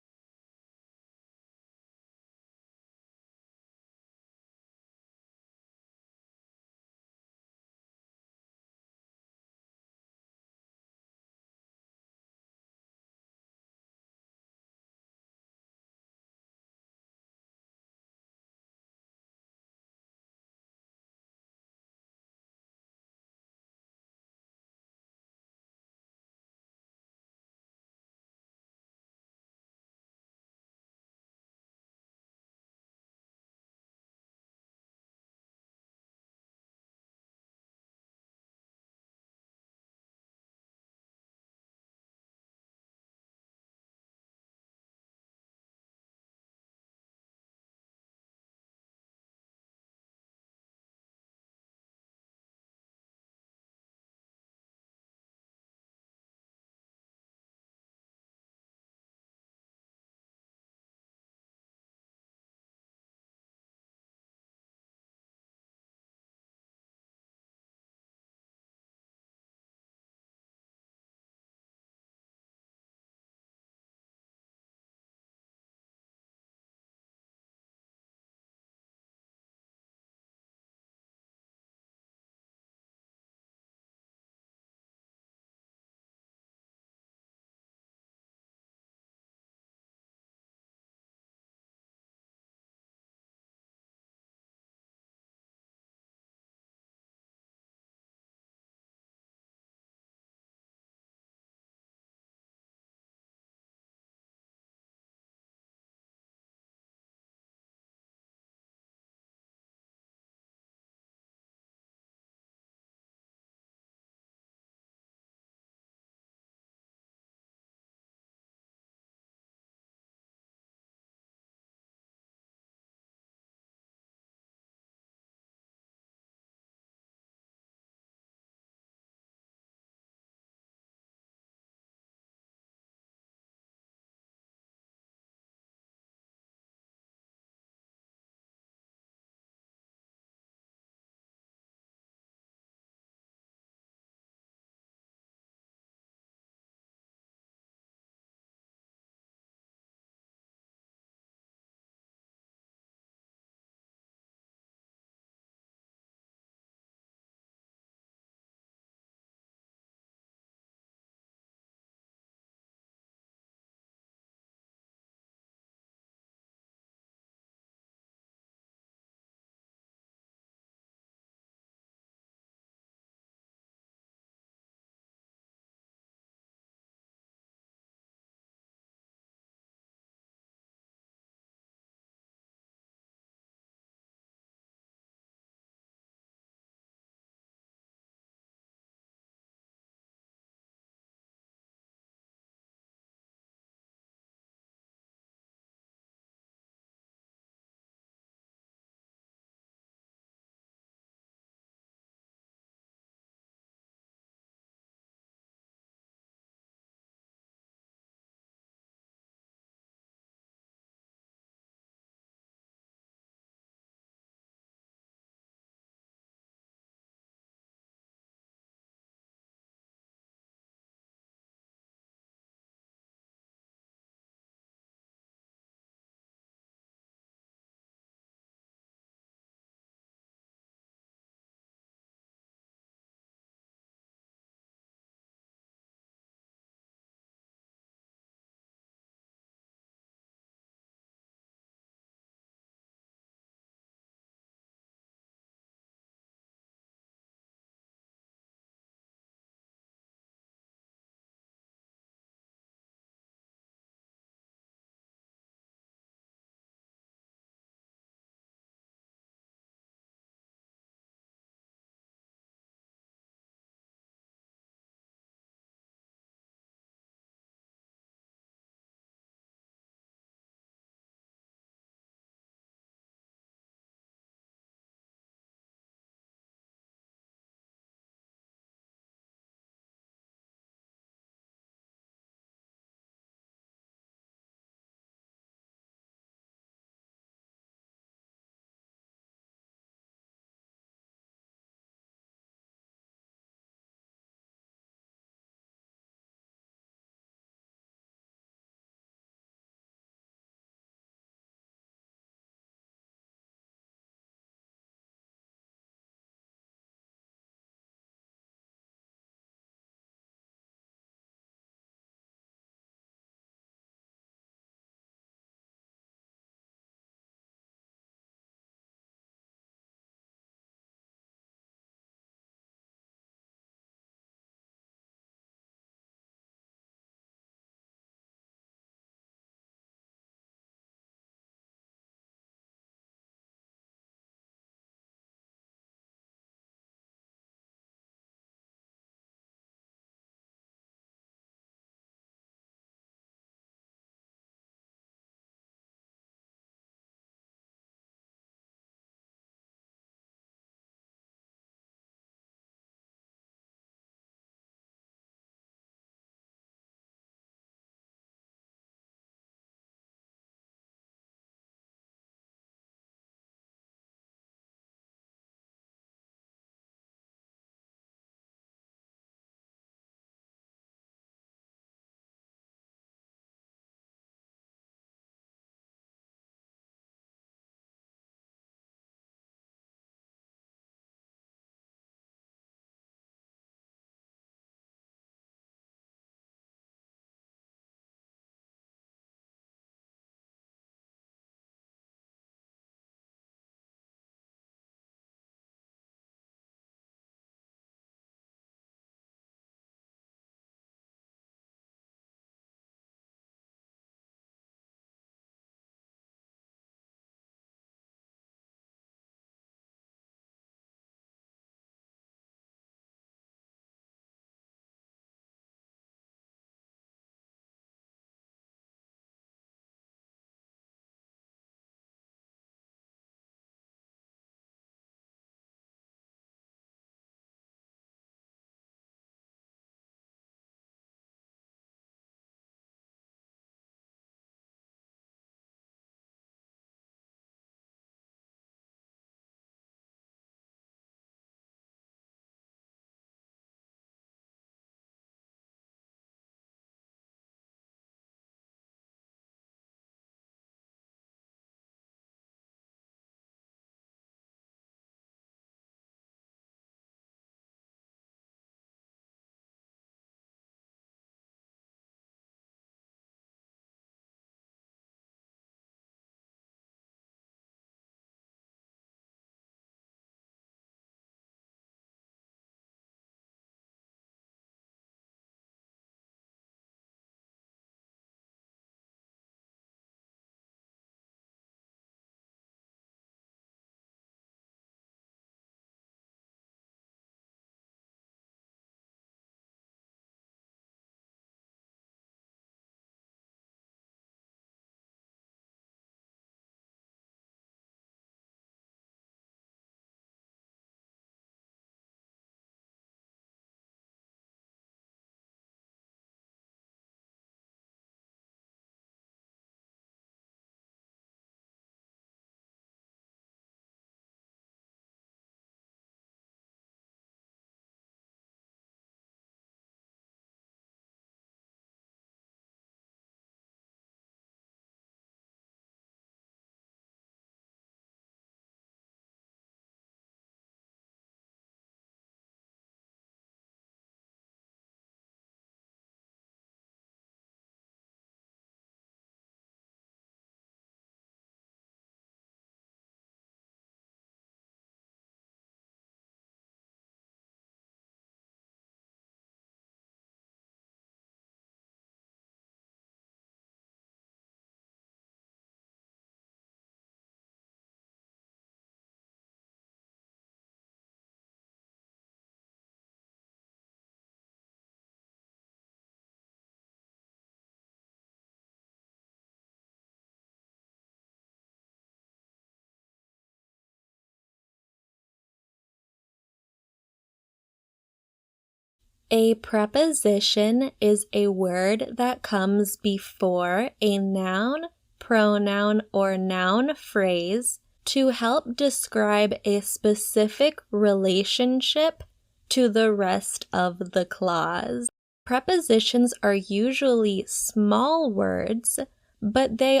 A preposition is a word that comes before a noun, pronoun, or noun phrase to help describe a specific relationship to the rest of the clause. Prepositions are usually small words, but they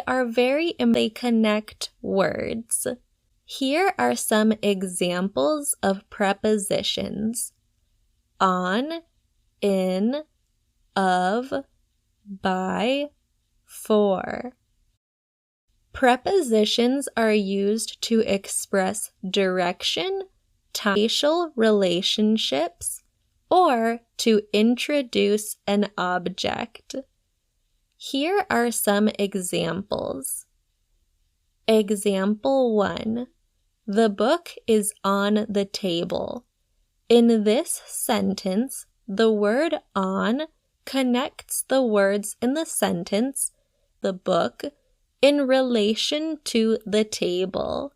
connect words. Here are some examples of prepositions: on, in, of, by, for. Prepositions are used to express direction, spatial relationships, or to introduce an object. Here are some examples. Example 1. The book is on the table. In this sentence, the word on connects the words in the sentence, the book, in relation to the table.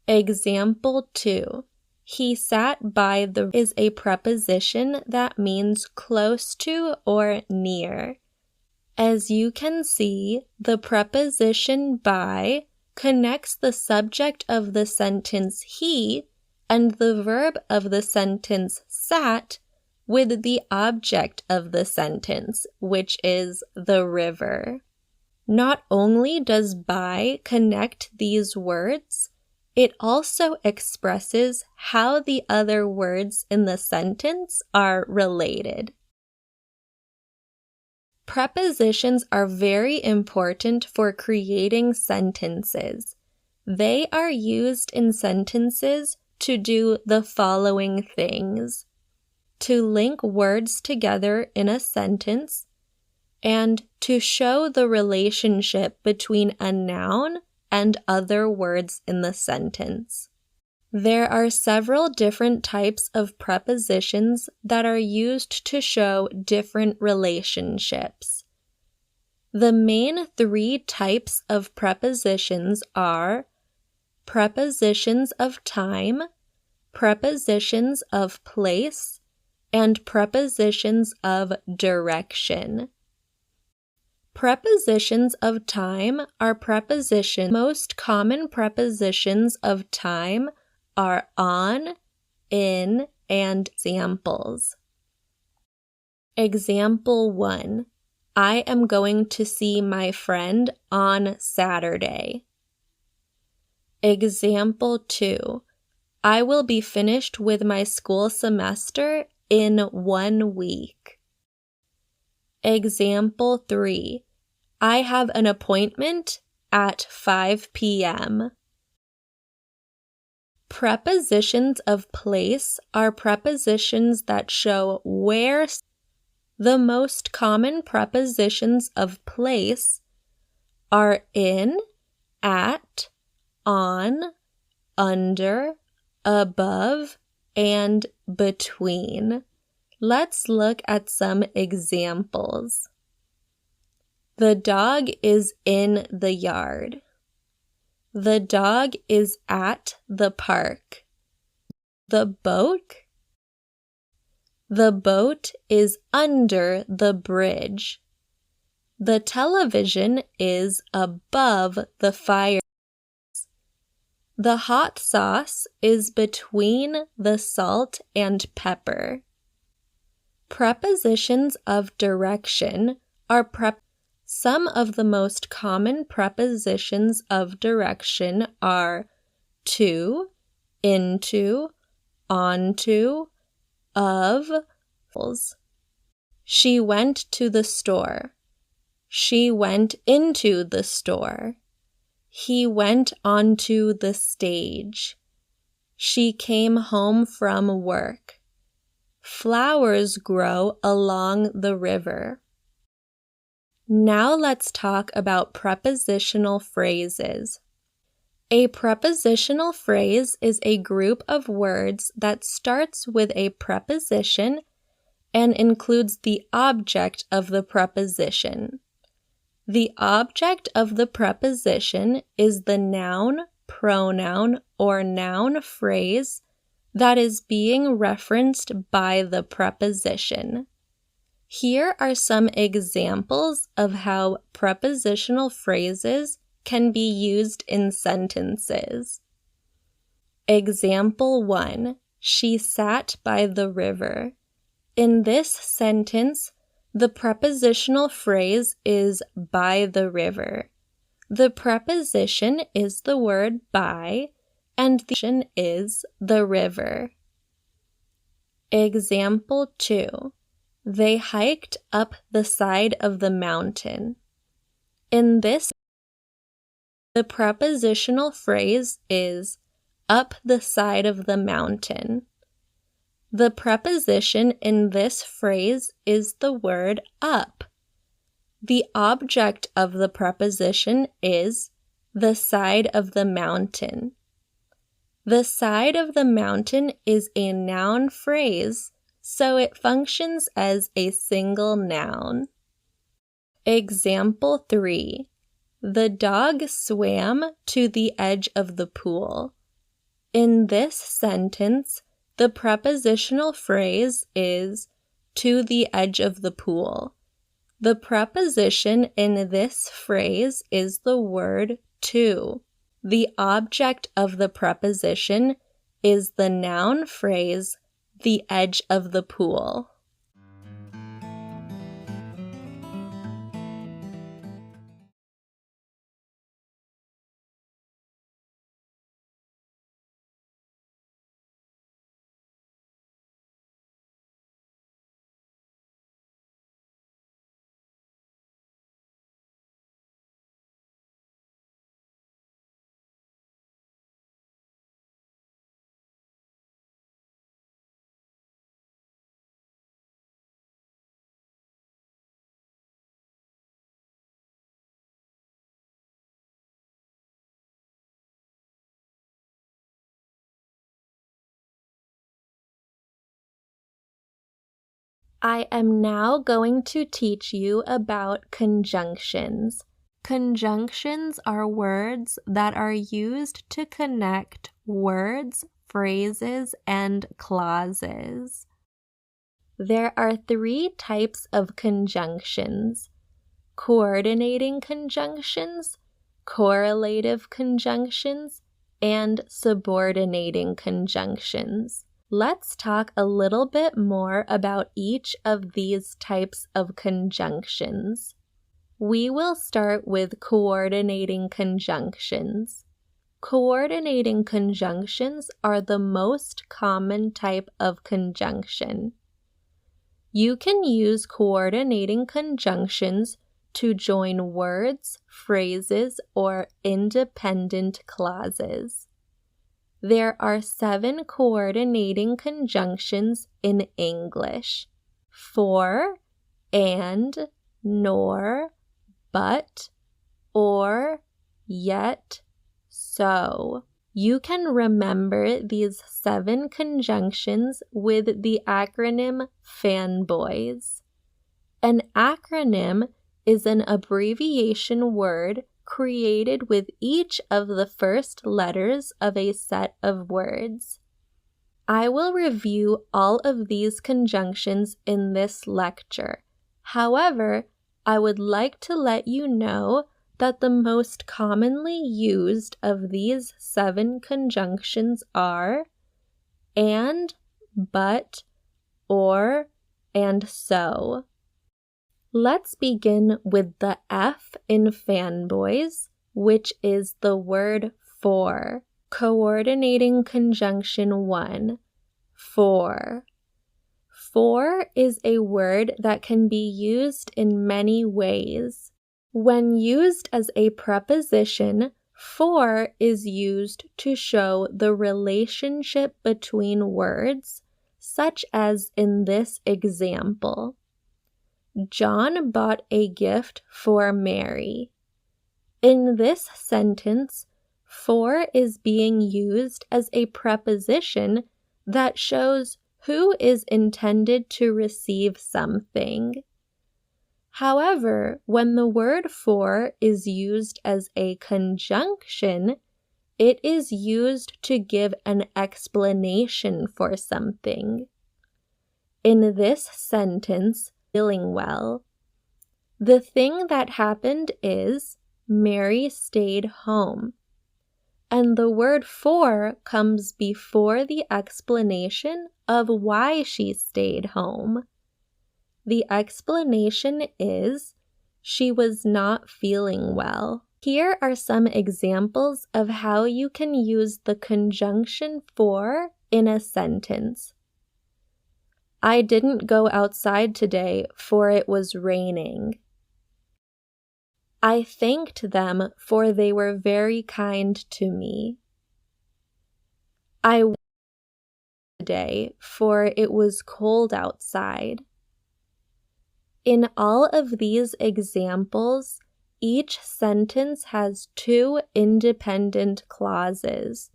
Example 2. He sat by the is a preposition that means close to or near. As you can see, the preposition by connects the subject of the sentence he and the verb of the sentence sat with the object of the sentence, which is the river. Not only does by connect these words, it also expresses how the other words in the sentence are related. Prepositions are very important for creating sentences. They are used in sentences to do the following things: to link words together in a sentence, and to show the relationship between a noun and other words in the sentence. There are several different types of prepositions that are used to show different relationships. The main 3 types of prepositions are prepositions of time, prepositions of place, and prepositions of direction. Prepositions of time are prepositions. Most common prepositions of time are on, in, and examples. Example 1. I am going to see my friend on Saturday. Example 2. I will be finished with my school semester in 1 week. Example 3. I have an appointment at 5 p.m. Prepositions of place are prepositions that show where. The most common prepositions of place are in, at, on, under, above, and between. Let's look at some examples. The dog is in the yard. The dog is at the park. The boat is under the bridge. The television is above the fire. The hot sauce is between the salt and pepper. Prepositions of direction are Some of the most common prepositions of direction are to, into, onto, of. She went to the store. She went into the store. He went onto the stage. She came home from work. Flowers grow along the river. Now let's talk about prepositional phrases. A prepositional phrase is a group of words that starts with a preposition and includes the object of the preposition. The object of the preposition is the noun, pronoun, or noun phrase that is being referenced by the preposition. Here are some examples of how prepositional phrases can be used in sentences. Example 1. She sat by the river. In this sentence, the prepositional phrase is by the river. The preposition is the word by, and the action is the river. Example 2. They hiked up the side of the mountain. In this, the prepositional phrase is up the side of the mountain. The preposition in this phrase is the word up. The object of the preposition is the side of the mountain. The side of the mountain is a noun phrase, so it functions as a single noun. Example 3. The dog swam to the edge of the pool. In this sentence, the prepositional phrase is to the edge of the pool. The preposition in this phrase is the word to. The object of the preposition is the noun phrase, the edge of the pool. I am now going to teach you about conjunctions. Conjunctions are words that are used to connect words, phrases, and clauses. There are 3 types of conjunctions: coordinating conjunctions, correlative conjunctions, and subordinating conjunctions. Let's talk a little bit more about each of these types of conjunctions. We will start with coordinating conjunctions. Coordinating conjunctions are the most common type of conjunction. You can use coordinating conjunctions to join words, phrases, or independent clauses. There are 7 coordinating conjunctions in English: for, and, nor, but, or, yet, so. You can remember these 7 conjunctions with the acronym FANBOYS. An acronym is an abbreviation word created with each of the first letters of a set of words. I will review all of these conjunctions in this lecture. However, I would like to let you know that the most commonly used of these 7 conjunctions are and, but, or, and so. Let's begin with the F in FANBOYS, which is the word for. Coordinating conjunction 1, for. For is a word that can be used in many ways. When used as a preposition, for is used to show the relationship between words, such as in this example. John bought a gift for Mary. In this sentence, for is being used as a preposition that shows who is intended to receive something. However, when the word for is used as a conjunction, It is used to give an explanation for something. In this sentence, feeling well, the thing that happened is Mary stayed home. And the word for comes before the explanation of why she stayed home. The explanation is she was not feeling well. Here are some examples of how you can use the conjunction for in a sentence. I didn't go outside today, for it was raining. I thanked them, for they were very kind to me. I went today, for it was cold outside. In all of these examples, each sentence has two independent clauses.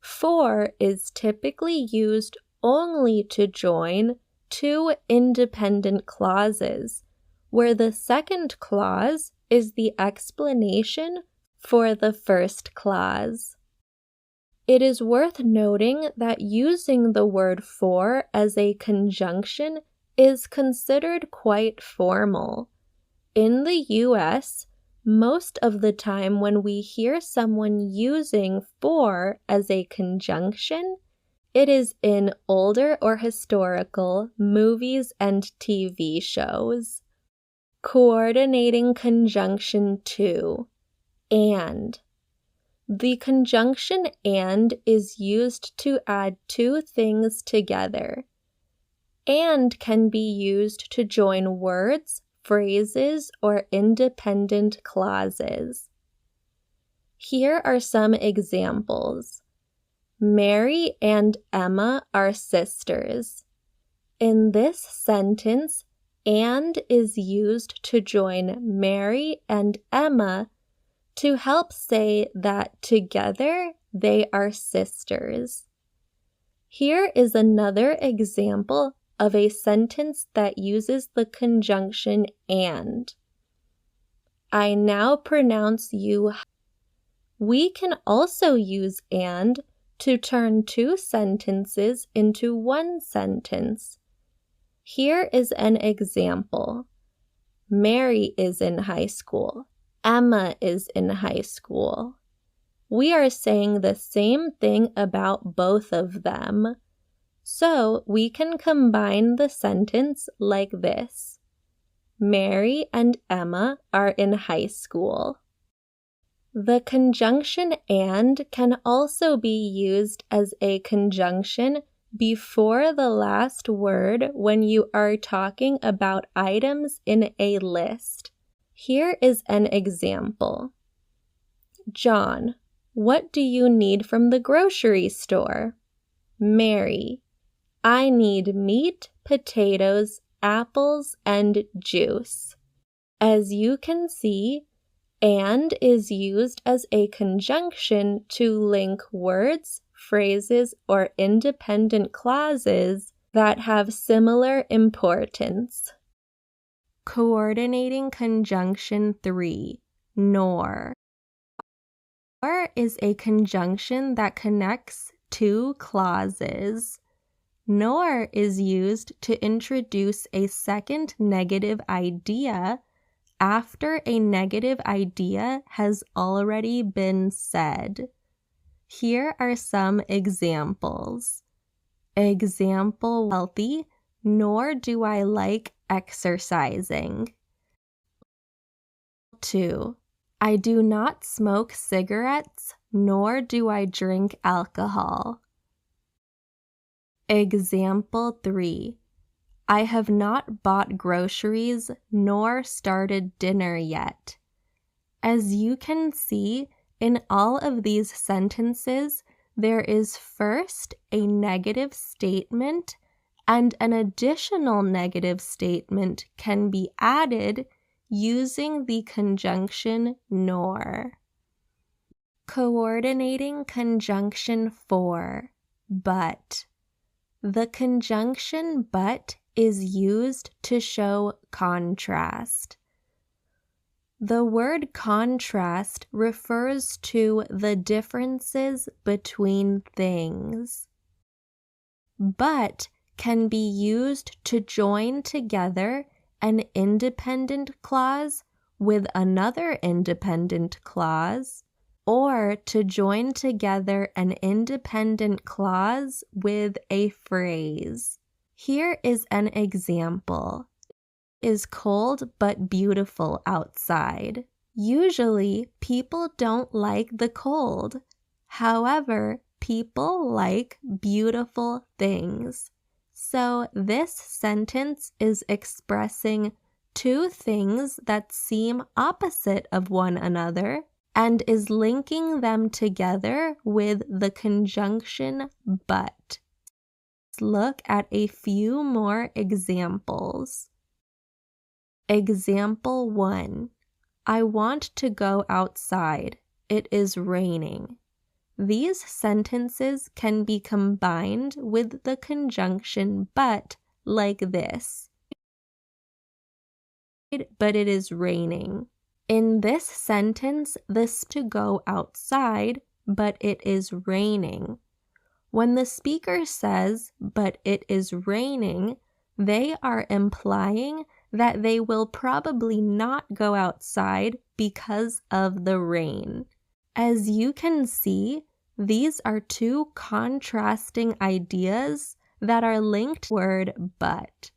For is typically used only to join two independent clauses, where the second clause is the explanation for the first clause. It is worth noting that using the word for as a conjunction is considered quite formal. In the US, most of the time when we hear someone using for as a conjunction, it is in older or historical movies and TV shows. Coordinating conjunction 2, and. The conjunction and is used to add two things together, and can be used to join words, phrases, or independent clauses. Here are some examples. Mary and Emma are sisters. In this sentence, and is used to join Mary and Emma to help say that together they are sisters. Here is another example of a sentence that uses the conjunction and. I now pronounce you. We can also use and to turn two sentences into one sentence. Here is an example. Mary is in high school. Emma is in high school. We are saying the same thing about both of them. So we can combine the sentence like this. Mary and Emma are in high school. The conjunction and can also be used as a conjunction before the last word when you are talking about items in a list. Here is an example. John, what do you need from the grocery store? Mary, I need meat, potatoes, apples, and juice. As you can see, and is used as a conjunction to link words, phrases, or independent clauses that have similar importance. Coordinating conjunction 3, nor. Nor is a conjunction that connects two clauses. Nor is used to introduce a second negative idea after a negative idea has already been said. Here are some examples. Example, healthy, nor do I like exercising. 2. I do not smoke cigarettes, nor do I drink alcohol. Example 3. I have not bought groceries nor started dinner yet. As you can see, in all of these sentences, there is first a negative statement, and an additional negative statement can be added using the conjunction nor. Coordinating conjunction 4, but. The conjunction but is used to show contrast. The word contrast refers to the differences between things, but can be used to join together an independent clause with another independent clause, or to join together an independent clause with a phrase. Here is an example. It is cold but beautiful outside. Usually, people don't like the cold. However, people like beautiful things. So this sentence is expressing two things that seem opposite of one another and is linking them together with the conjunction but. Let's look at a few more examples. Example 1. I want to go outside. It is raining. These sentences can be combined with the conjunction but like this. But it is raining. In this sentence, this to go outside, but it is raining. When the speaker says, but it is raining, they are implying that they will probably not go outside because of the rain. As you can see, these are two contrasting ideas that are linked to the word but.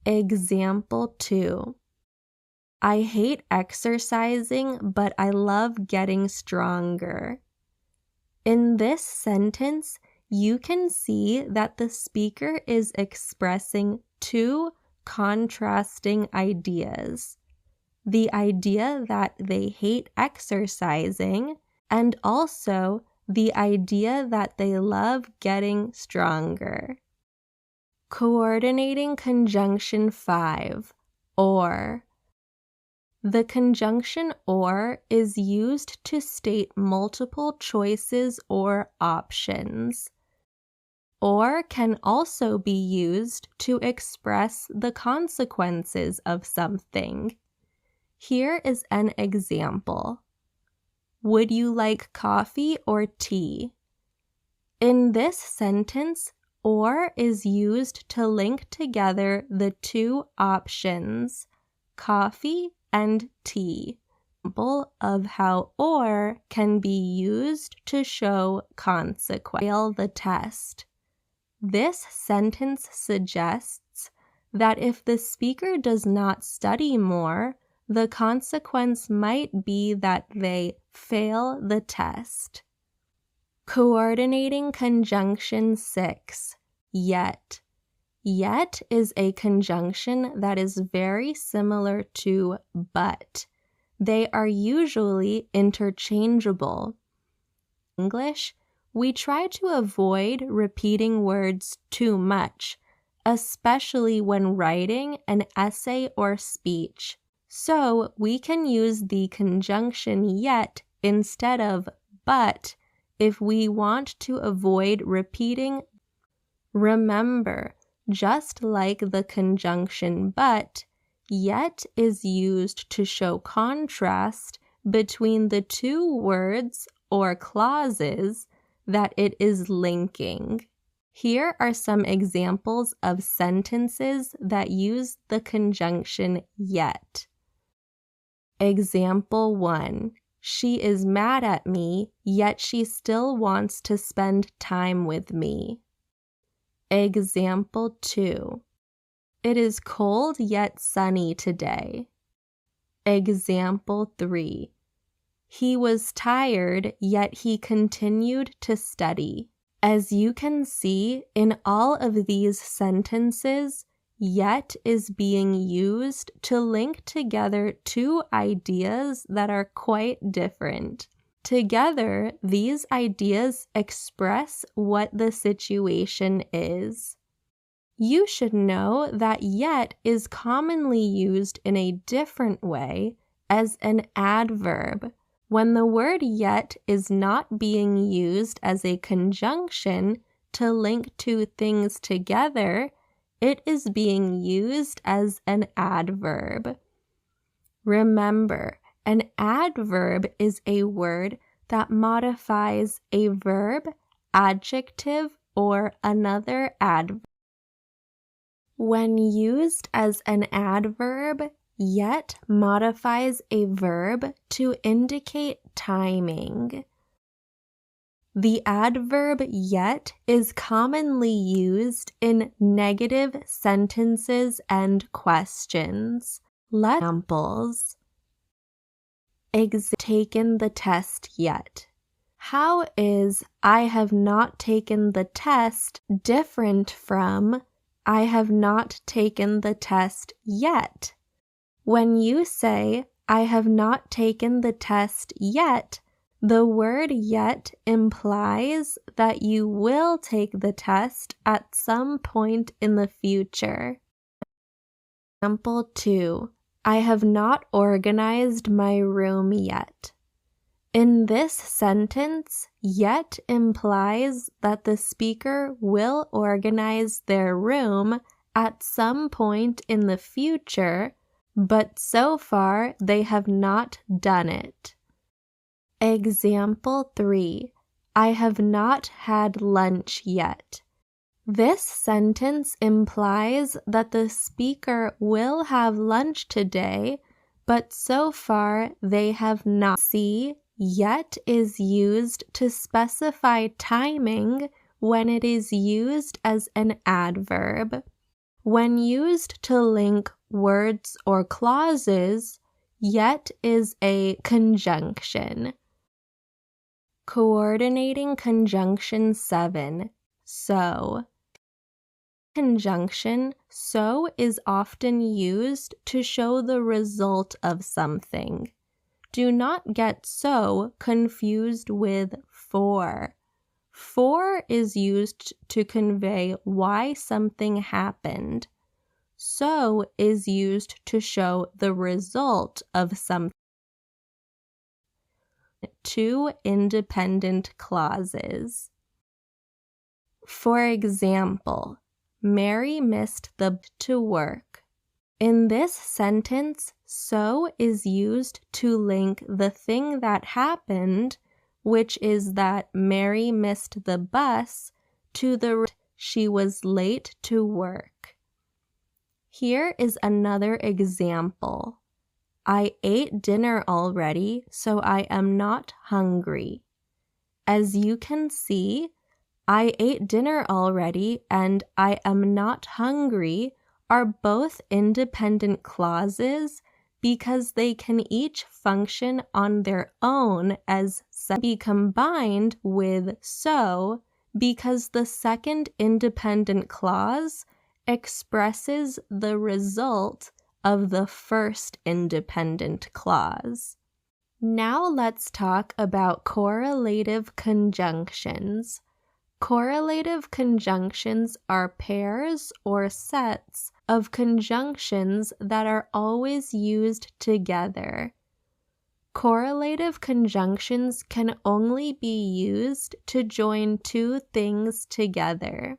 Example 2. I hate exercising, but I love getting stronger. In this sentence, you can see that the speaker is expressing two contrasting ideas. The idea that they hate exercising and also the idea that they love getting stronger. Coordinating conjunction 5, or. The conjunction or is used to state multiple choices or options. Or can also be used to express the consequences of something. Here is an example. Would you like coffee or tea? In this sentence, or is used to link together the two options, coffee and tea. Example of how or can be used to show consequence. Fail the test. This sentence suggests that if the speaker does not study more, the consequence might be that they fail the test. Coordinating conjunction 6, yet. Yet is a conjunction that is very similar to but. They are usually interchangeable. In English, we try to avoid repeating words too much, especially when writing an essay or speech. So we can use the conjunction yet instead of but if we want to avoid repeating. Remember, just like the conjunction but, yet is used to show contrast between the two words or clauses that it is linking. Here are some examples of sentences that use the conjunction yet. Example 1. She is mad at me, yet she still wants to spend time with me. Example 2. It is cold yet sunny today. Example 3. He was tired, yet he continued to study. As you can see, in all of these sentences, yet is being used to link together two ideas that are quite different. Together, these ideas express what the situation is. You should know that yet is commonly used in a different way as an adverb. When the word yet is not being used as a conjunction to link two things together, it is being used as an adverb. Remember, an adverb is a word that modifies a verb, adjective, or another adverb. When used as an adverb, yet modifies a verb to indicate timing. The adverb yet is commonly used in negative sentences and questions. Examples. Taken the test yet. How is I have not taken the test different from I have not taken the test yet? When you say I have not taken the test yet, the word yet implies that you will take the test at some point in the future. Example 2. I have not organized my room yet. In this sentence, yet implies that the speaker will organize their room at some point in the future, but so far they have not done it. Example 3. I have not had lunch yet. This sentence implies that the speaker will have lunch today, but so far they have not. See, yet is used to specify timing when it is used as an adverb. When used to link words or clauses, yet is a conjunction. Coordinating conjunction 7. So. Conjunction so is often used to show the result of something. Do not get so confused with for. For is used to convey why something happened. So is used to show the result of something. 2 independent clauses. For example, Mary missed the to work. In this sentence, so is used to link the thing that happened, which is that Mary missed the bus, to the she was late to work. Here is another example. I ate dinner already, so I am not hungry. As you can see, I ate dinner already and I am not hungry are both independent clauses because they can each function on their own as be combined with so because the second independent clause expresses the result of the first independent clause. Now let's talk about correlative conjunctions. Correlative conjunctions are pairs or sets of conjunctions that are always used together. Correlative conjunctions can only be used to join two things together.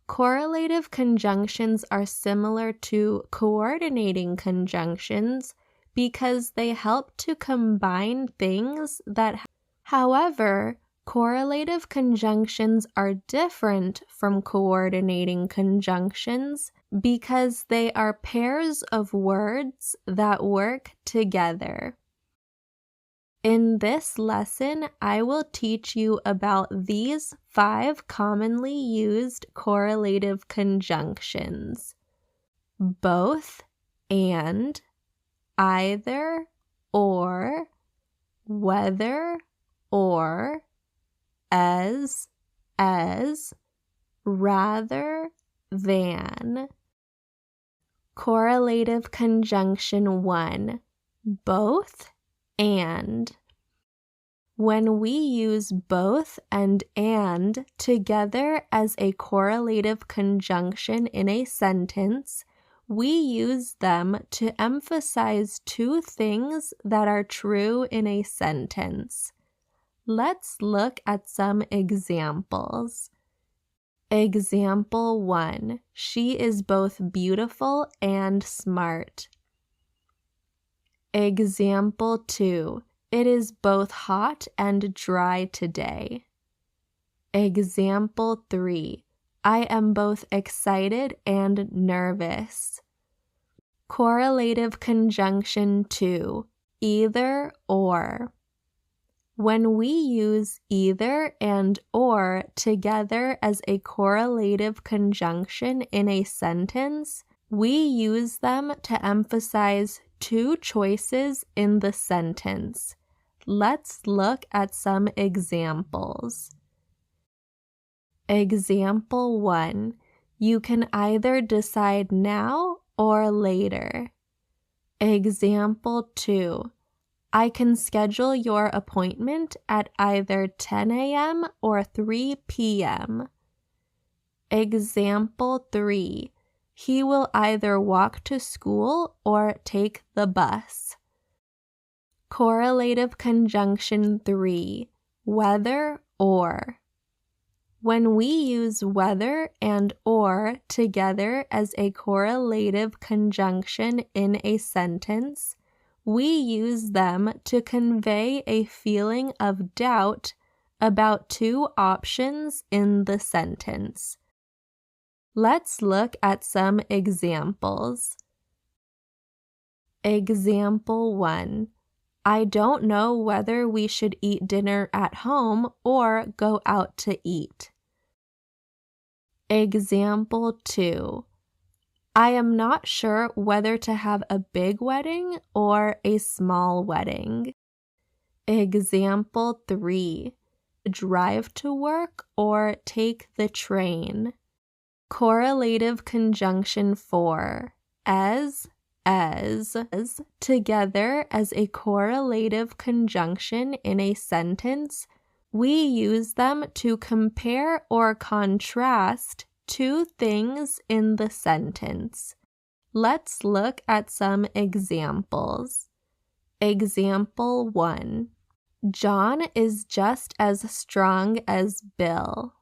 Correlative conjunctions are similar to coordinating conjunctions because they help to combine things that, however, correlative conjunctions are different from coordinating conjunctions because they are pairs of words that work together. In this lesson, I will teach you about these 5 commonly used correlative conjunctions: both, and, either, or, whether, or, as, rather, than. Correlative conjunction 1. Both, and. When we use both and together as a correlative conjunction in a sentence, we use them to emphasize two things that are true in a sentence. Let's look at some examples. Example 1. She is both beautiful and smart. Example 2. It is both hot and dry today. Example 3. I am both excited and nervous. Correlative conjunction 2. Either or. When we use either and or together as a correlative conjunction in a sentence, we use them to emphasize two choices in the sentence. Let's look at some examples. Example 1. You can either decide now or later. Example 2. I can schedule your appointment at either 10 a.m. or 3 p.m. Example 3. He will either walk to school or take the bus. Correlative conjunction 3. Whether or. When we use whether and or together as a correlative conjunction in a sentence, we use them to convey a feeling of doubt about two options in the sentence. Let's look at some examples. Example 1. I don't know whether we should eat dinner at home or go out to eat. Example 2. I am not sure whether to have a big wedding or a small wedding. Example 3. Drive to work or take the train. Correlative conjunction 4. As, together as a correlative conjunction in a sentence, we use them to compare or contrast two things in the sentence. Let's look at some examples. Example 1. John is just as strong as Bill.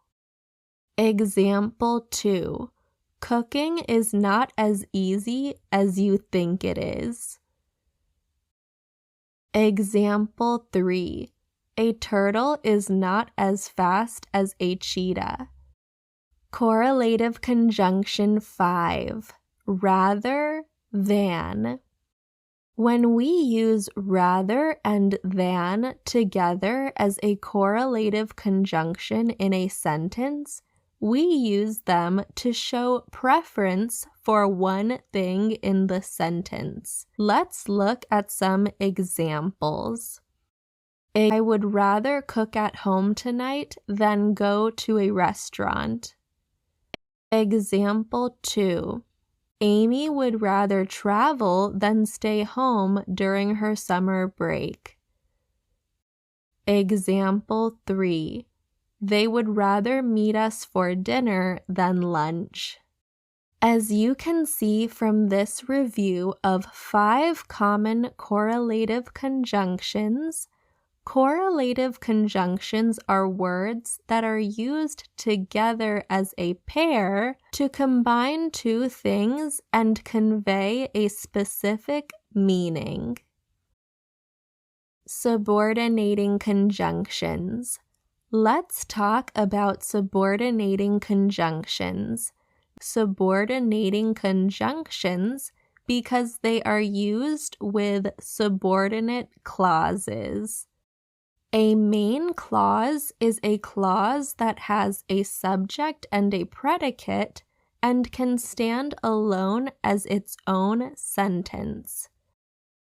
Example 2. Cooking is not as easy as you think it is. Example 3. A turtle is not as fast as a cheetah. Correlative conjunction 5. Rather than. When we use rather and than together as a correlative conjunction in a sentence, we use them to show preference for one thing in the sentence. Let's look at some examples. I would rather cook at home tonight than go to a restaurant. Example 2. Amy would rather travel than stay home during her summer break. Example 3. They would rather meet us for dinner than lunch. As you can see from this review of 5 common correlative conjunctions, correlative conjunctions are words that are used together as a pair to combine two things and convey a specific meaning. Subordinating conjunctions. Let's talk about subordinating conjunctions. Subordinating conjunctions because they are used with subordinate clauses. A main clause is a clause that has a subject and a predicate and can stand alone as its own sentence.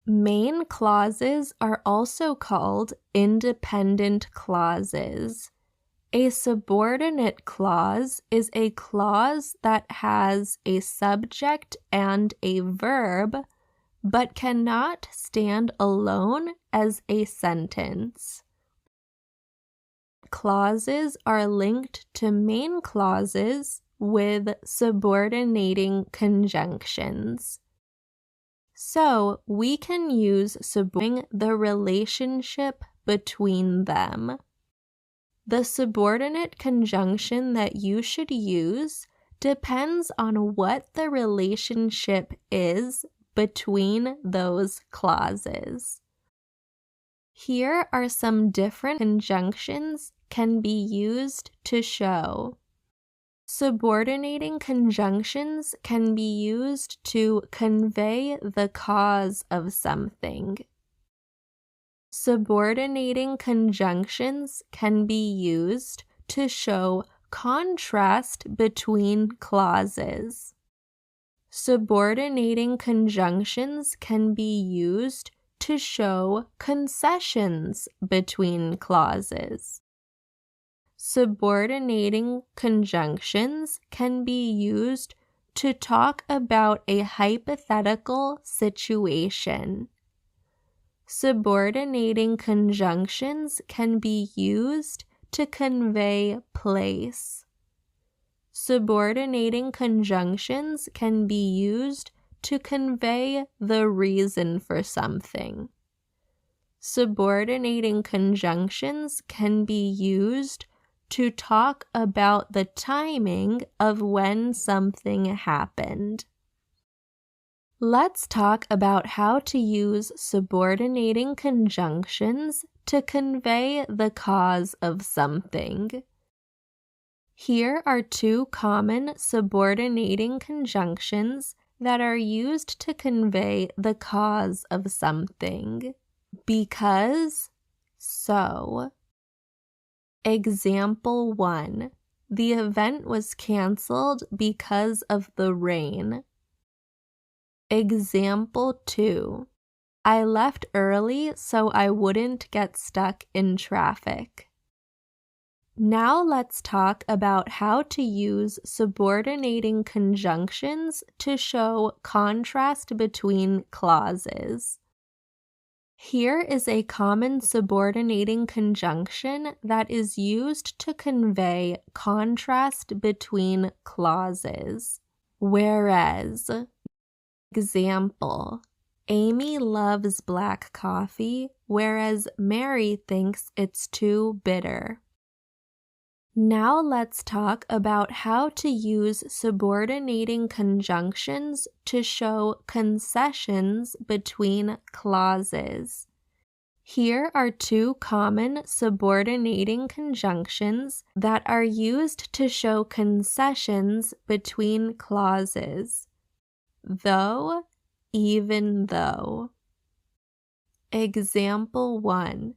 Main clauses are also called independent clauses. A subordinate clause is a clause that has a subject and a verb, but cannot stand alone as a sentence. Clauses are linked to main clauses with subordinating conjunctions. So we can use subordinating the relationship between them. The subordinate conjunction that you should use depends on what the relationship is between those clauses. Here are some different conjunctions can be used to show. Subordinating conjunctions can be used to convey the cause of something. Subordinating conjunctions can be used to show contrast between clauses. Subordinating conjunctions can be used to show concessions between clauses. Subordinating conjunctions can be used to talk about a hypothetical situation. Subordinating conjunctions can be used to convey place. Subordinating conjunctions can be used to convey the reason for something. Subordinating conjunctions can be used to talk about the timing of when something happened. Let's talk about how to use subordinating conjunctions to convey the cause of something. Here are two common subordinating conjunctions that are used to convey the cause of something. Because, so. Example 1. The event was canceled because of the rain. Example 2. I left early so I wouldn't get stuck in traffic. Now let's talk about how to use subordinating conjunctions to show contrast between clauses. Here is a common subordinating conjunction that is used to convey contrast between clauses. Whereas, example, Amy loves black coffee, whereas Mary thinks it's too bitter. Now let's talk about how to use subordinating conjunctions to show concessions between clauses. Here are two common subordinating conjunctions that are used to show concessions between clauses. Though, even though. Example 1.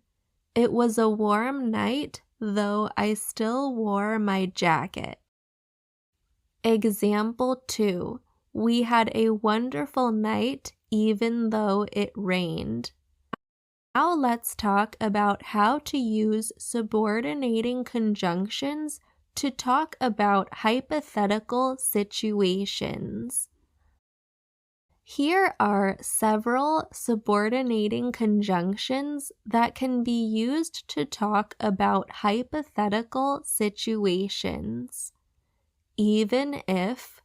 It was a warm night, though I still wore my jacket. Example 2. We had a wonderful night even though it rained. Now let's talk about how to use subordinating conjunctions to talk about hypothetical situations. Here are several subordinating conjunctions that can be used to talk about hypothetical situations. Even if,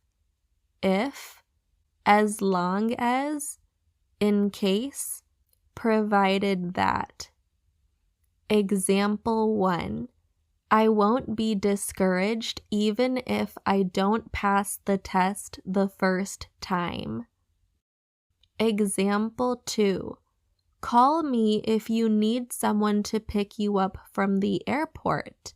as long as, in case, provided that. Example 1. I won't be discouraged even if I don't pass the test the first time. Example 2. Call me if you need someone to pick you up from the airport.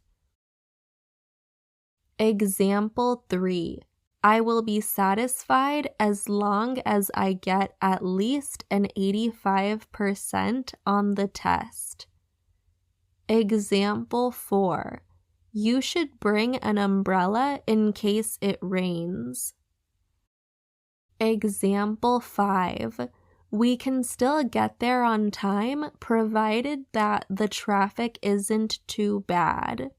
Example 3. I will be satisfied as long as I get at least an 85% on the test. Example 4. You should bring an umbrella in case it rains. Example 5. We can still get there on time provided that the traffic isn't too bad.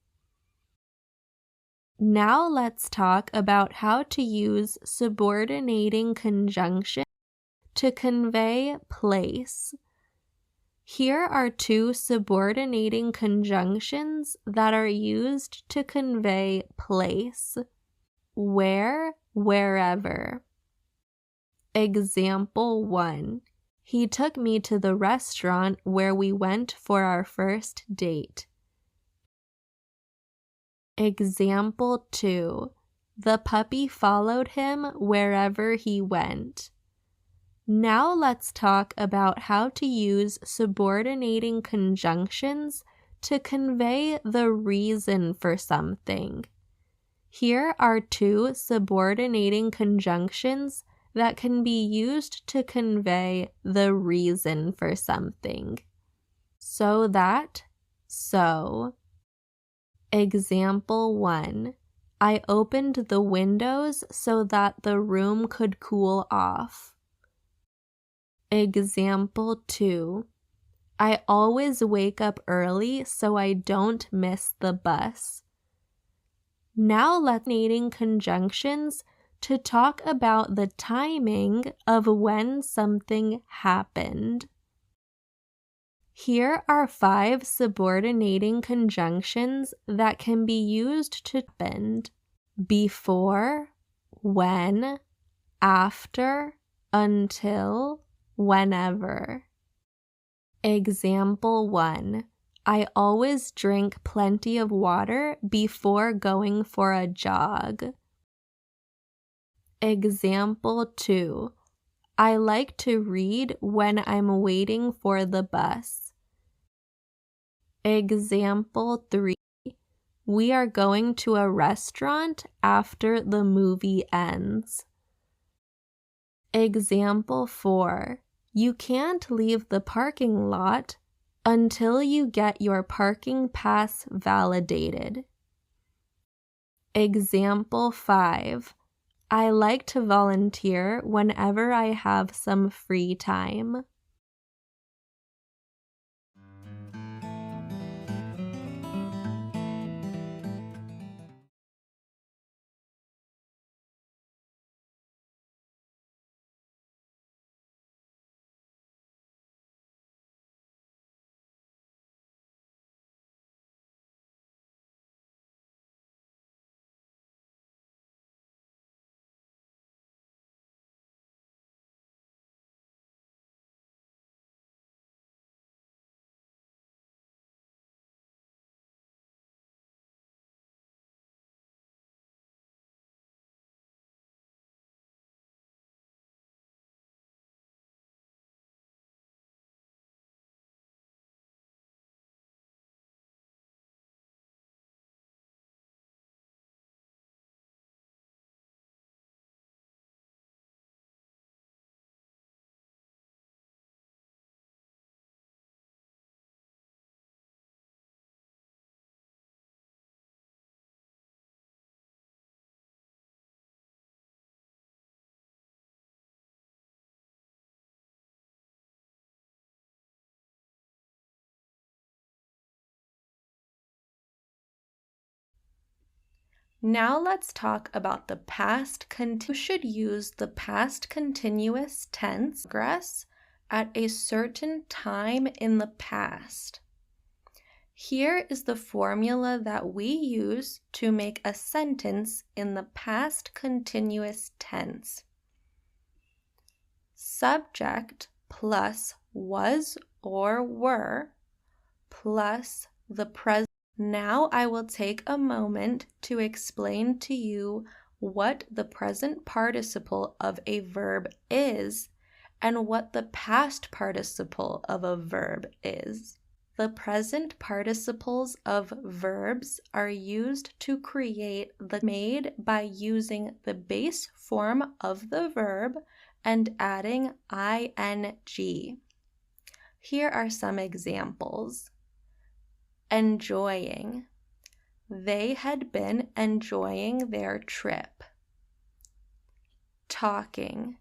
Now let's talk about how to use subordinating conjunction to convey place. Here are two subordinating conjunctions that are used to convey place. Where, wherever. Example 1. He took me to the restaurant where we went for our first date. Example 2. The puppy followed him wherever he went. Now let's talk about how to use subordinating conjunctions to convey the reason for something. Here are two subordinating conjunctions that can be used to convey the reason for something. So that, so. Example 1. I opened the windows so that the room could cool off. Example 2. I always wake up early so I don't miss the bus. Now let's nating conjunctions to talk about the timing of when something happened. Here are 5 subordinating conjunctions that can be used to happen: before, when, after, until, whenever. Example 1. I always drink plenty of water before going for a jog. Example 2. I like to read when I'm waiting for the bus. Example 3. We are going to a restaurant after the movie ends. Example 4. You can't leave the parking lot until you get your parking pass validated. Example 5. I like to volunteer whenever I have some free time. Now let's talk about the past continuous. You should use the past continuous tense progress at a certain time in the past. Here is the formula that we use to make a sentence in the past continuous tense. Subject plus was or were plus the present. Now I will take a moment to explain to you what the present participle of a verb is and what the past participle of a verb is. The present participles of verbs are used to create the made by using the base form of the verb and adding ing. Here are some examples. Enjoying. They had been enjoying their trip. Talking.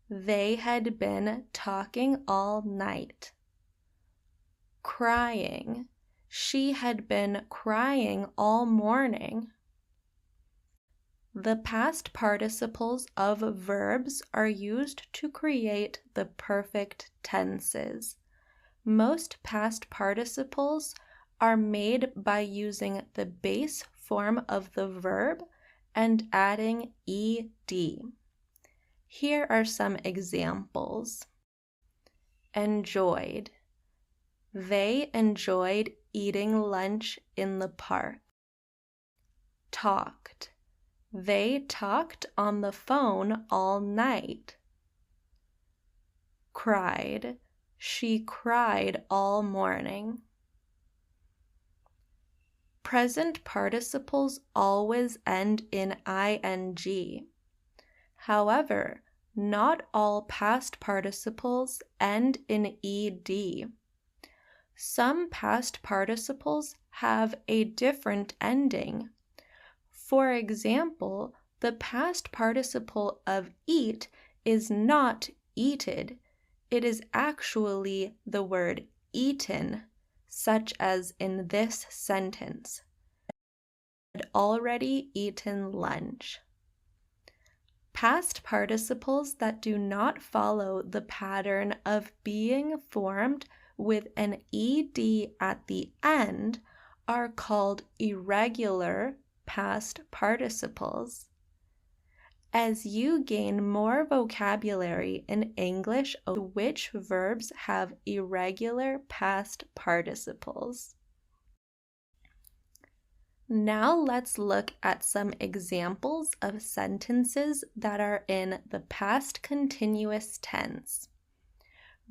They had been talking all night. Crying. She had been crying all morning. The past participles of verbs are used to create the perfect tenses. Most past participles are made by using the base form of the verb and adding ed. Here are some examples. Enjoyed. They enjoyed eating lunch in the park. Talked. They talked on the phone all night. cried. She cried all morning. Present participles always end in ing. However, not all past participles end in ed. Some past participles have a different ending. For example, the past participle of eat is not eated. It is actually the word eaten, such as in this sentence. Had already eaten lunch. Past participles that do not follow the pattern of being formed with an ed at the end are called irregular past participles. As you gain more vocabulary in English, which verbs have irregular past participles. Now let's look at some examples of sentences that are in the past continuous tense.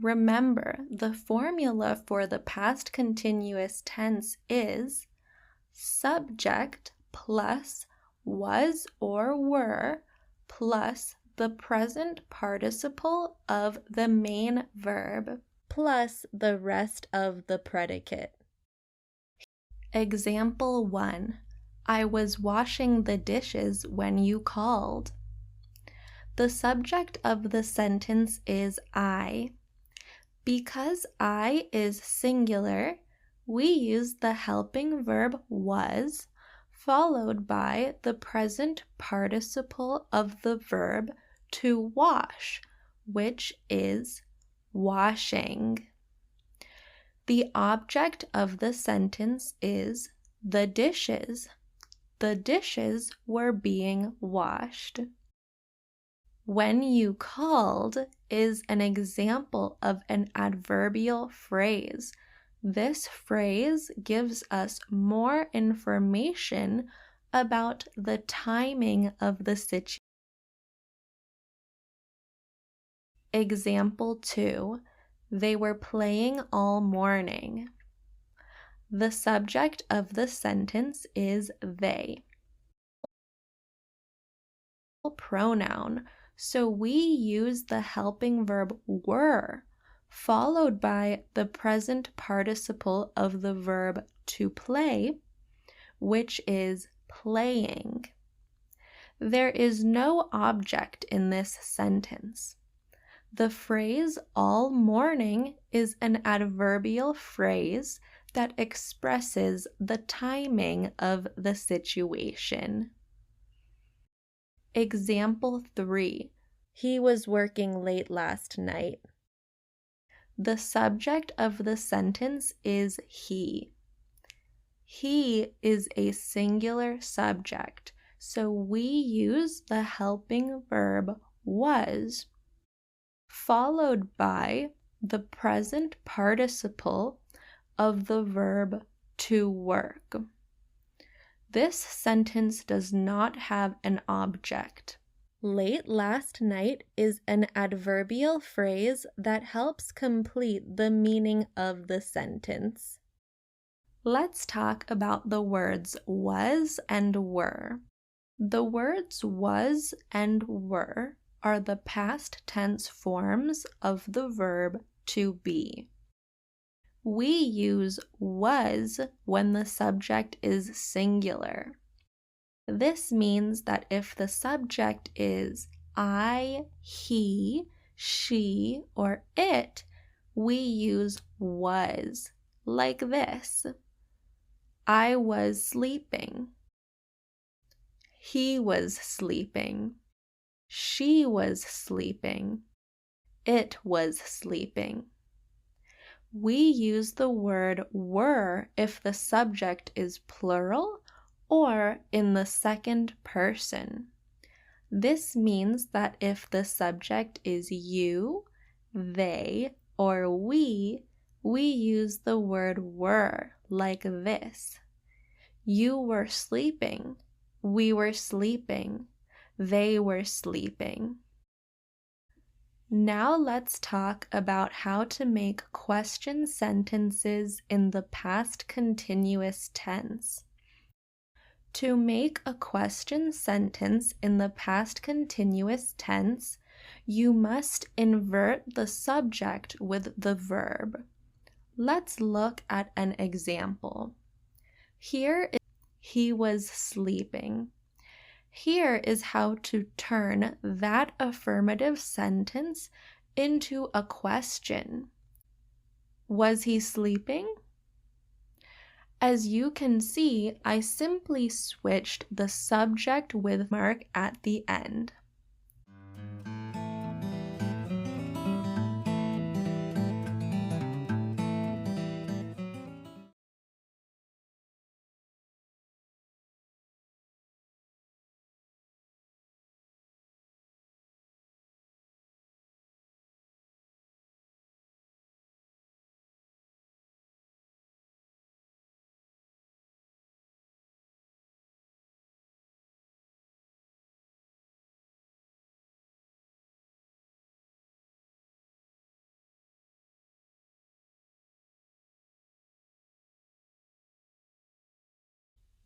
Remember, the formula for the past continuous tense is subject plus was or were plus the present participle of the main verb plus the rest of the predicate. Example 1. I was washing the dishes when you called. The subject of the sentence is I. Because I is singular, we use the helping verb was followed by the present participle of the verb to wash, which is washing. The object of the sentence is the dishes. The dishes were being washed. When you called is an example of an adverbial phrase. This phrase gives us more information about the timing of the situation. Example 2. They were playing all morning. The subject of the sentence is they. Pronoun, so we use the helping verb were followed by the present participle of the verb to play, which is playing. There is no object in this sentence. The phrase all morning is an adverbial phrase that expresses the timing of the situation. Example 3. He was working late last night. The subject of the sentence is he. He is a singular subject, so we use the helping verb was followed by the present participle of the verb to work. This sentence does not have an object. Late last night is an adverbial phrase that helps complete the meaning of the sentence. Let's talk about the words was and were. The words was and were are the past tense forms of the verb to be. We use was when the subject is singular. This means that if the subject is I, he, she, or it, we use was, like this. I was sleeping. He was sleeping. She was sleeping. It was sleeping. We use the word were if the subject is plural or in the second person. This means that if the subject is you, they, or we use the word were like this. You were sleeping. We were sleeping. They were sleeping. Now let's talk about how to make question sentences in the past continuous tense. To make a question sentence in the past continuous tense, you must invert the subject with the verb. Let's look at an example. Here is he was sleeping. Here is how to turn that affirmative sentence into a question. Was he sleeping? As you can see, I simply switched the subject with mark at the end.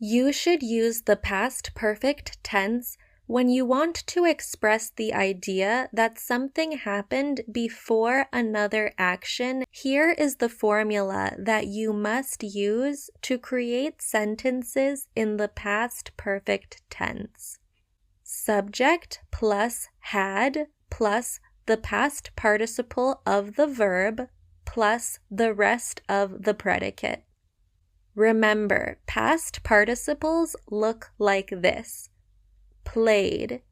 You should use the past perfect tense when you want to express the idea that something happened before another action. Here is the formula that you must use to create sentences in the past perfect tense. Subject plus had plus the past participle of the verb plus the rest of the predicate. Remember, past participles look like this: played,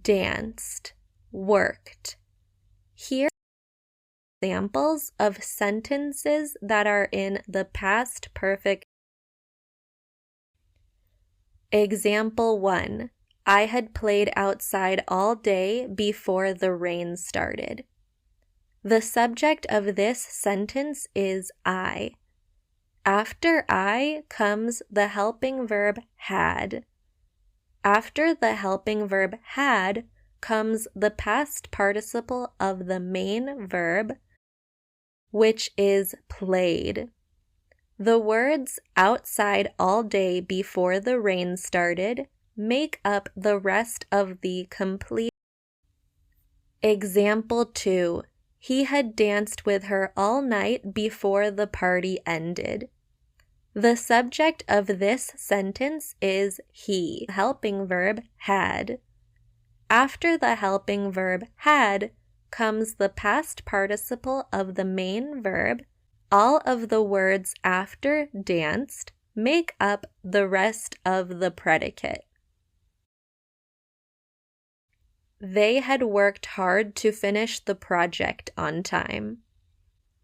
danced, worked. Here are examples of sentences that are in the past perfect. Example 1. I had played outside all day before the rain started. The subject of this sentence is I. After I comes the helping verb had. After the helping verb had comes the past participle of the main verb, which is played. The words outside all day before the rain started make up the rest of the complete. Example 2. He had danced with her all night before the party ended. The subject of this sentence is he. Helping verb had. After the helping verb had comes the past participle of the main verb. All of the words after danced make up the rest of the predicate. They had worked hard to finish the project on time.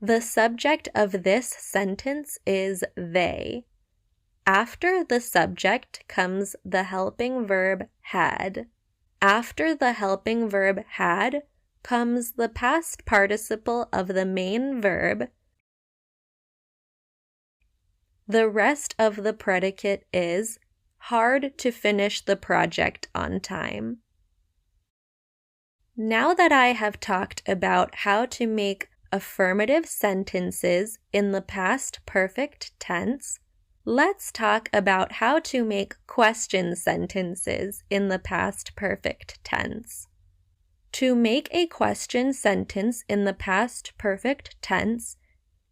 The subject of this sentence is they. After the subject comes the helping verb had. After the helping verb had comes the past participle of the main verb. The rest of the predicate is hard to finish the project on time. Now that I have talked about how to make affirmative sentences in the past perfect tense, let's talk about how to make question sentences in the past perfect tense. To make a question sentence in the past perfect tense,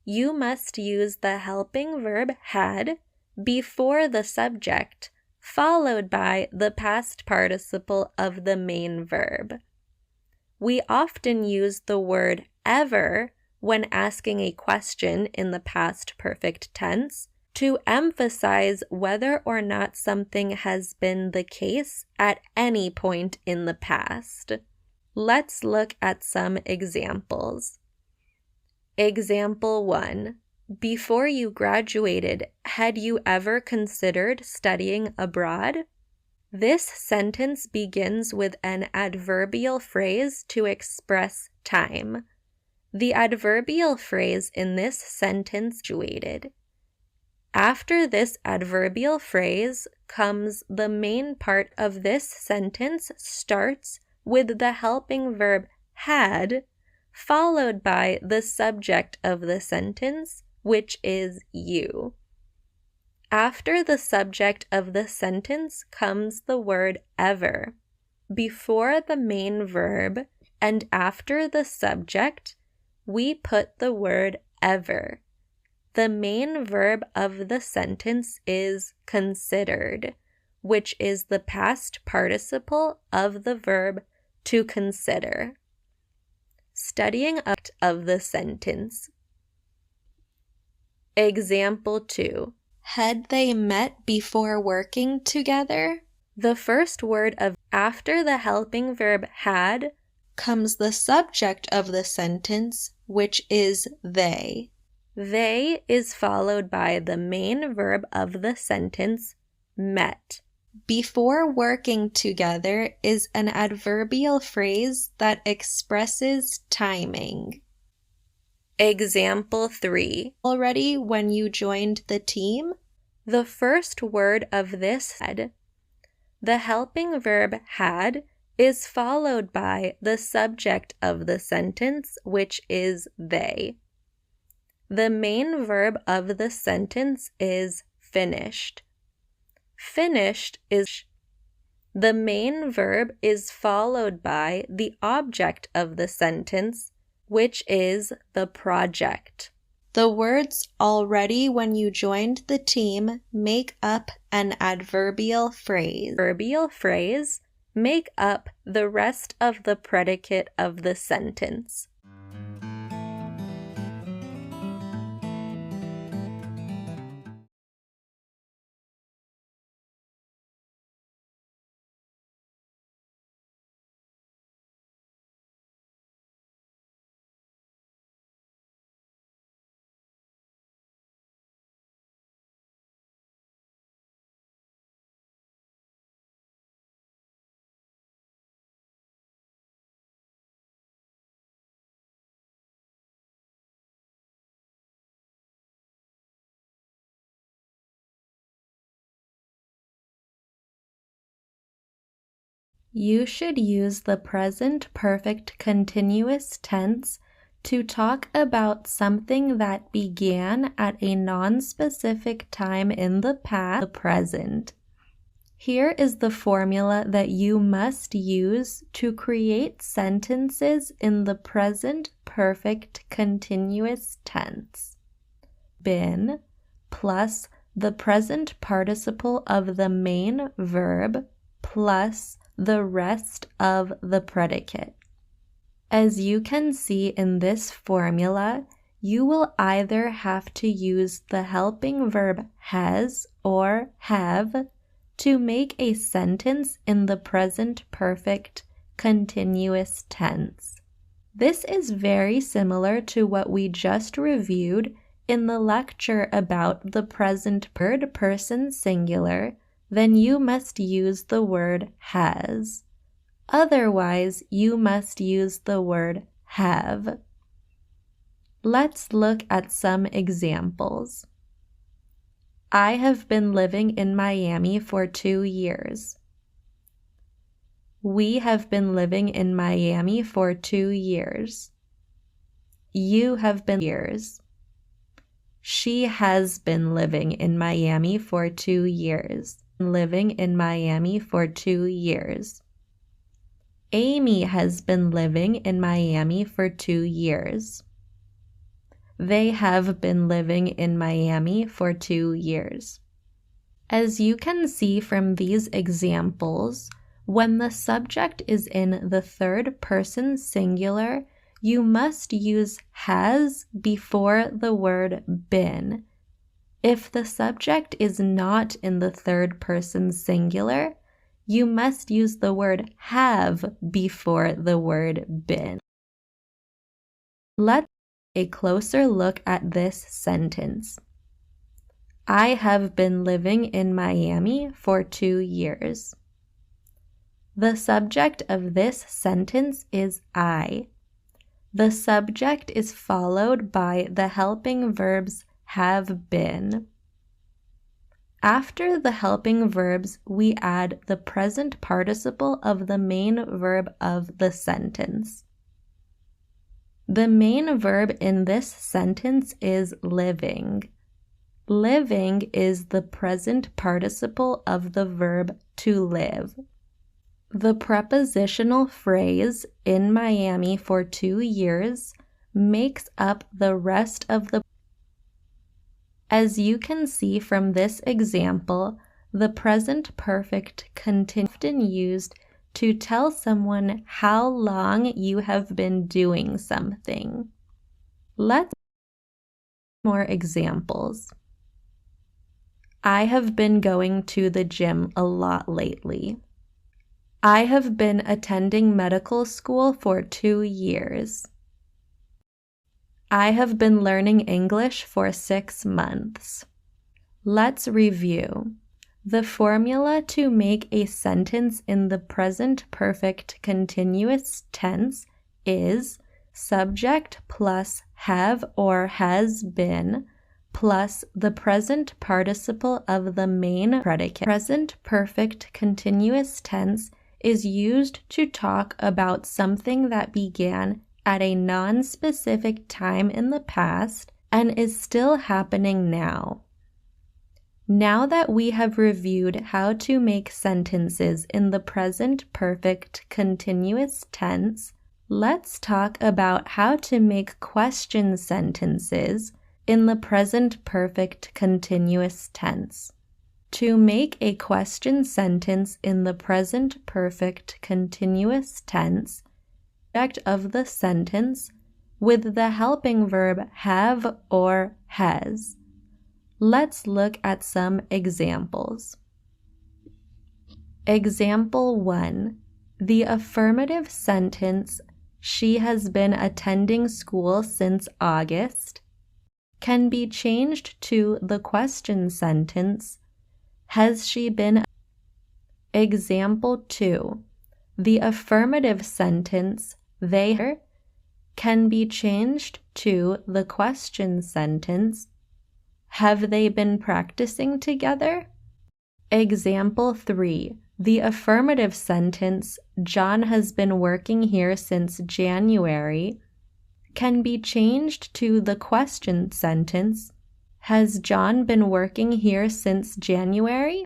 you must use the helping verb had before the subject, followed by the past participle of the main verb. We often use the word ever when asking a question in the past perfect tense to emphasize whether or not something has been the case at any point in the past. Let's look at some examples. Example 1. Before you graduated, had you ever considered studying abroad? This sentence begins with an adverbial phrase to express time. The adverbial phrase in this sentence is situated. After this adverbial phrase comes the main part of this sentence starts with the helping verb had followed by the subject of the sentence, which is you. After the subject of the sentence comes the word ever. Before the main verb and after the subject, we put the word ever. The main verb of the sentence is considered, which is the past participle of the verb to consider. Studying up of the sentence. Example 2. Had they met before working together? The first word of after the helping verb had comes the subject of the sentence, which is they. They is followed by the main verb of the sentence, met. Before working together is an adverbial phrase that expresses timing. Example 3. Already when you joined the team? The first word of this had, the helping verb had, is followed by the subject of the sentence, which is they. The main verb of the sentence is finished. Finished is the main verb is followed by the object of the sentence, which is the project. The words already when you joined the team make up an adverbial phrase. Adverbial phrase make up the rest of the predicate of the sentence. You should use the present perfect continuous tense to talk about something that began at a non-specific time in the past, the present. Here is the formula that you must use to create sentences in the present perfect continuous tense. Been plus the present participle of the main verb plus the rest of the predicate. As you can see in this formula, you will either have to use the helping verb has or have to make a sentence in the present perfect continuous tense. This is very similar to what we just reviewed in the lecture about the present third person singular. Then you must use the word has. Otherwise, you must use the word have. Let's look at some examples. I have been living in Miami for 2 years. We have been living in Miami for 2 years. You have been years. She has been living in Miami for 2 years. Living in Miami for 2 years. Amy has been living in Miami for 2 years. They have been living in Miami for 2 years. As you can see from these examples, when the subject is in the third person singular, you must use has before the word been. If the subject is not in the third person singular, you must use the word have before the word been. Let's take a closer look at this sentence. I have been living in Miami for 2 years. The subject of this sentence is I. The subject is followed by the helping verbs have been. After the helping verbs, we add the present participle of the main verb of the sentence. The main verb in this sentence is living. Living is the present participle of the verb to live. The prepositional phrase "in Miami for 2 years" makes up the rest of the. As you can see from this example, the present perfect continuous is often used to tell someone how long you have been doing something. Let's see more examples. I have been going to the gym a lot lately. I have been attending medical school for 2 years. I have been learning English for 6 months. Let's review. The formula to make a sentence in the present perfect continuous tense is subject plus have or has been plus the present participle of the main predicate. Present perfect continuous tense is used to talk about something that began at a non-specific time in the past and is still happening now. Now that we have reviewed how to make sentences in the present perfect continuous tense, let's talk about how to make question sentences in the present perfect continuous tense. To make a question sentence in the present perfect continuous tense, subject of the sentence with the helping verb have or has. Let's look at some examples. Example 1. The affirmative sentence, "She has been attending school since August," can be changed to the question sentence, "Has she been?" Example 2. The affirmative sentence, "They," can be changed to the question sentence, "Have they been practicing together?" Example 3. The affirmative sentence, "John has been working here since January," can be changed to the question sentence, "Has John been working here since January?"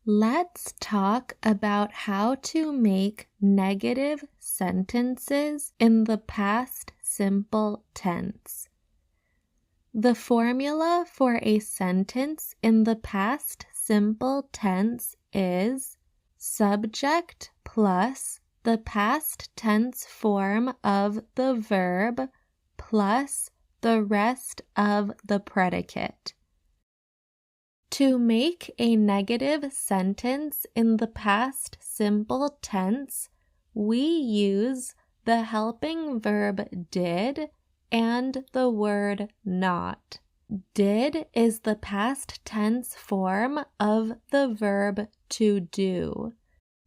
Let's talk about how to make negative sentences in the past simple tense. The formula for a sentence in the past simple tense is subject plus the past tense form of the verb plus the rest of the predicate. To make a negative sentence in the past simple tense, we use the helping verb did and the word not. Did is the past tense form of the verb to do.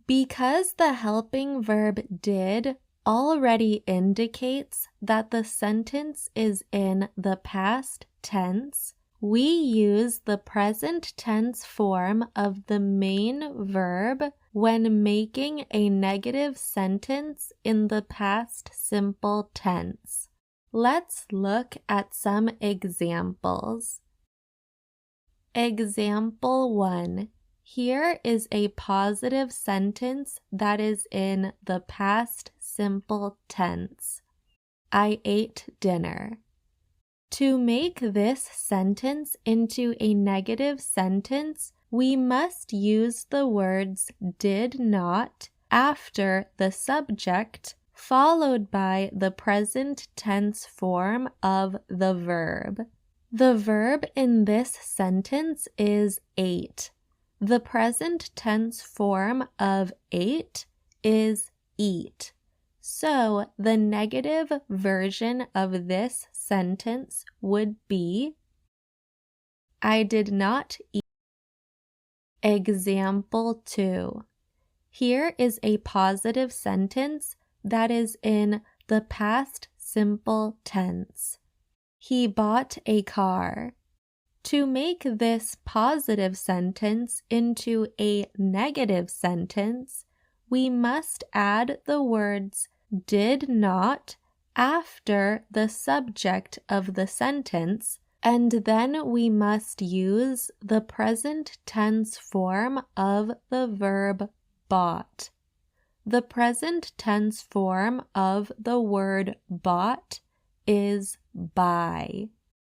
Because the helping verb did already indicates that the sentence is in the past tense, we use the present tense form of the main verb when making a negative sentence in the past simple tense. Let's look at some examples. Example 1. Here is a positive sentence that is in the past simple tense. I ate dinner. To make this sentence into a negative sentence, we must use the words did not after the subject, followed by the present tense form of the verb. The verb in this sentence is ate. The present tense form of ate is eat. So the negative version of this sentence would be, I did not eat. Example 2. Here is a positive sentence that is in the past simple tense. He bought a car. To make this positive sentence into a negative sentence, we must add the words did not after the subject of the sentence, and then we must use the present tense form of the verb bought. The present tense form of the word bought is buy.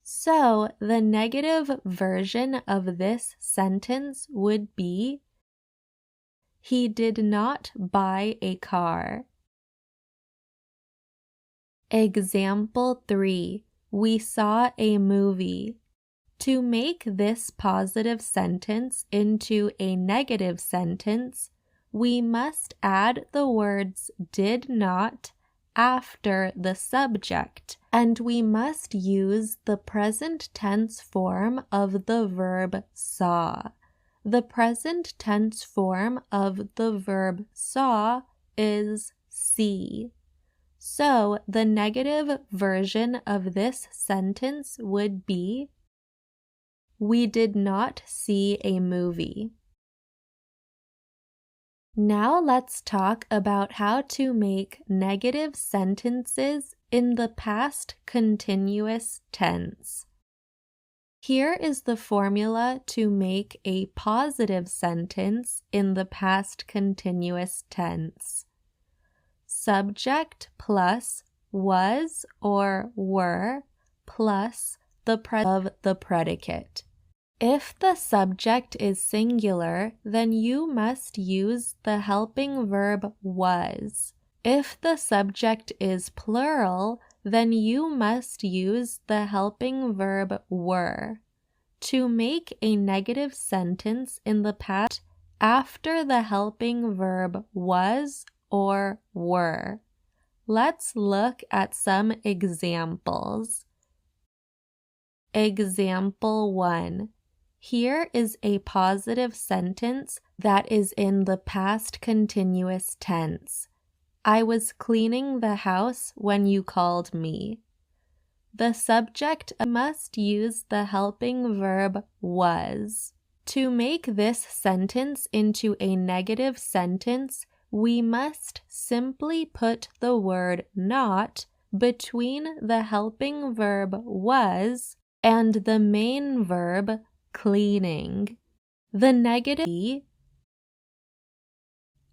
So the negative version of this sentence would be, he did not buy a car. Example 3. We saw a movie. To make this positive sentence into a negative sentence, we must add the words did not after the subject, and we must use the present tense form of the verb saw. The present tense form of the verb saw is see. So the negative version of this sentence would be, we did not see a movie. Now let's talk about how to make negative sentences in the past continuous tense. Here is the formula to make a positive sentence in the past continuous tense. Subject plus was or were plus the of the predicate. If the subject is singular, then you must use the helping verb was. If the subject is plural, then you must use the helping verb were. To make a negative sentence in the past after the helping verb was or were. Let's look at some examples. Example 1. Here is a positive sentence that is in the past continuous tense. I was cleaning the house when you called me. The subject must use the helping verb was. To make this sentence into a negative sentence, we must simply put the word not between the helping verb was and the main verb cleaning. The negative,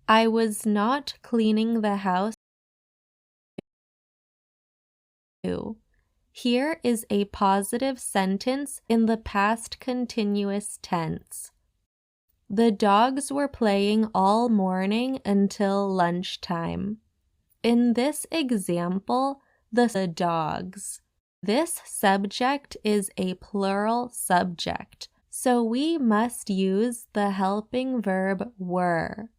I was not cleaning the house. Here is a positive sentence in the past continuous tense. The dogs were playing all morning until lunchtime. In this example, the dogs. This subject is a plural subject, so we must use the helping verb were.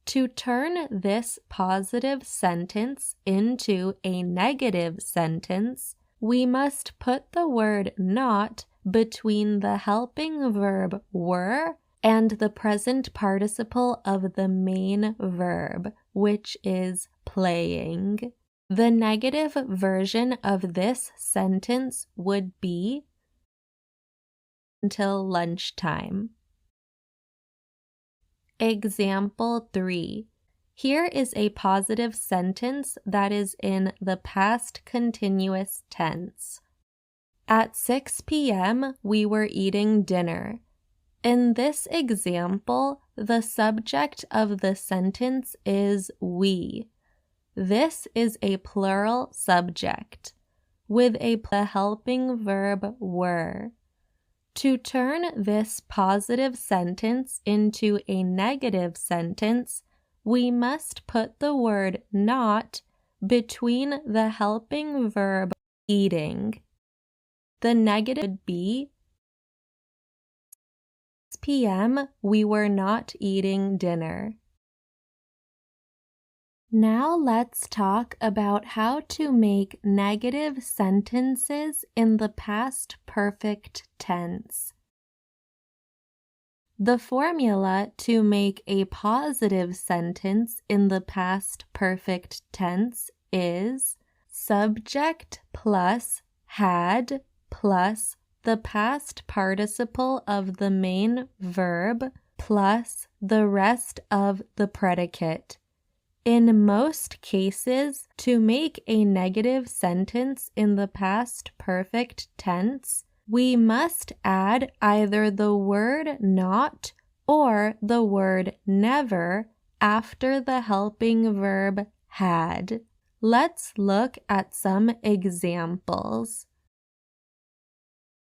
To turn this positive sentence into a negative sentence, we must put the word not between the helping verb were and the present participle of the main verb, which is playing. The negative version of this sentence would be until lunchtime. Example 3. Here is a positive sentence that is in the past continuous tense. At 6 p.m., we were eating dinner. In this example, the subject of the sentence is we. This is a plural subject, with a helping verb were. To turn this positive sentence into a negative sentence, we must put the word not between the helping verb eating. The negative would be p.m. we were not eating dinner. Now let's talk about how to make negative sentences in the past perfect tense. The formula to make a positive sentence in the past perfect tense is subject plus had plus the past participle of the main verb plus the rest of the predicate. In most cases, to make a negative sentence in the past perfect tense, we must add either the word not or the word never after the helping verb had. Let's look at some examples.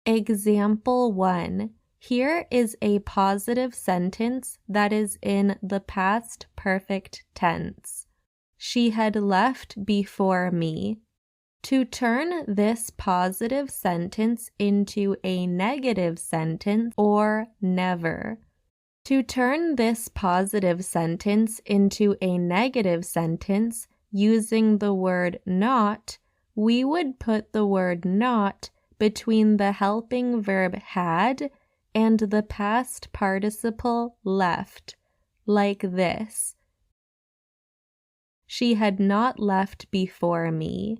Example 1. Here is a positive sentence that is in the past perfect tense. She had left before me. To turn this positive sentence into a negative sentence or never. To turn this positive sentence into a negative sentence using the word not, we would put the word not between the helping verb had and the past participle left, like this. She had not left before me.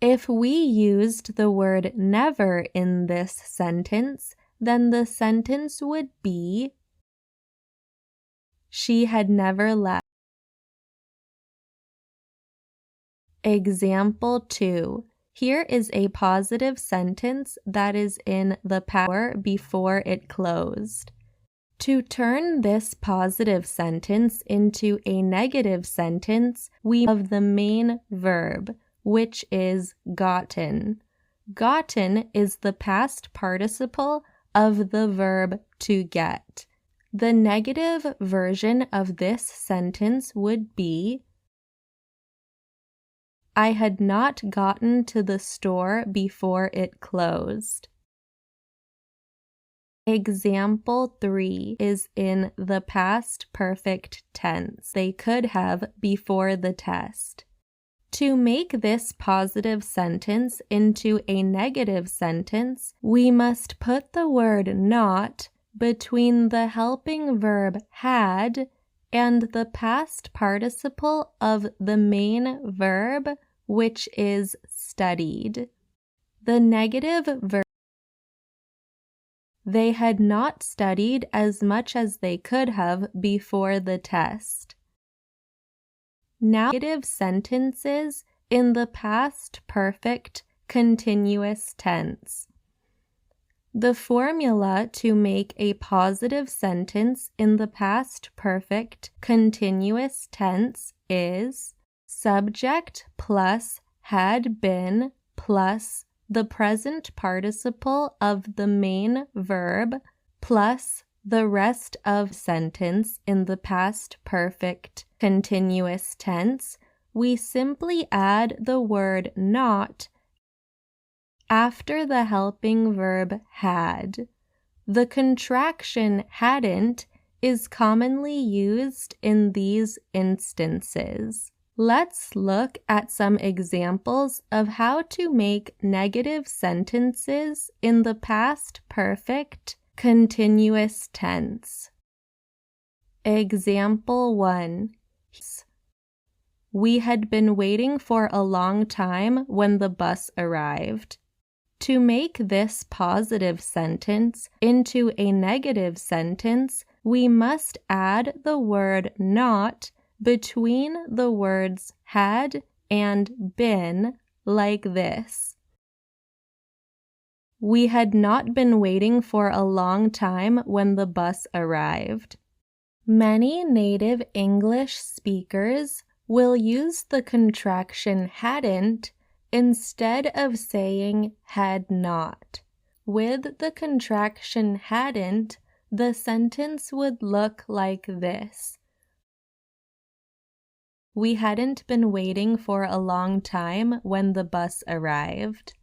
If we used the word never in this sentence, then the sentence would be, she had never left. Example 2. Here is a positive sentence that is in the past before it closed. To turn this positive sentence into a negative sentence, we have the main verb, which is gotten. Gotten is the past participle of the verb to get. The negative version of this sentence would be, I had not gotten to the store before it closed. Example 3 is in the past perfect tense. They could have before the test. To make this positive sentence into a negative sentence, we must put the word not between the helping verb had and the past participle of the main verb, which is studied. The negative verb, they had not studied as much as they could have before the test. Now, negative sentences in the past perfect continuous tense. The formula to make a positive sentence in the past perfect continuous tense is subject plus had been plus the present participle of the main verb plus the rest of sentence in the past perfect continuous tense. We simply add the word not after the helping verb had. The contraction hadn't is commonly used in these instances. Let's look at some examples of how to make negative sentences in the past perfect continuous tense. Example 1. We had been waiting for a long time when the bus arrived. To make this positive sentence into a negative sentence, we must add the word not between the words had and been, like this. We had not been waiting for a long time when the bus arrived. Many native English speakers will use the contraction hadn't instead of saying had not. With the contraction hadn't, the sentence would look like this. We hadn't been waiting for a long time when the bus arrived.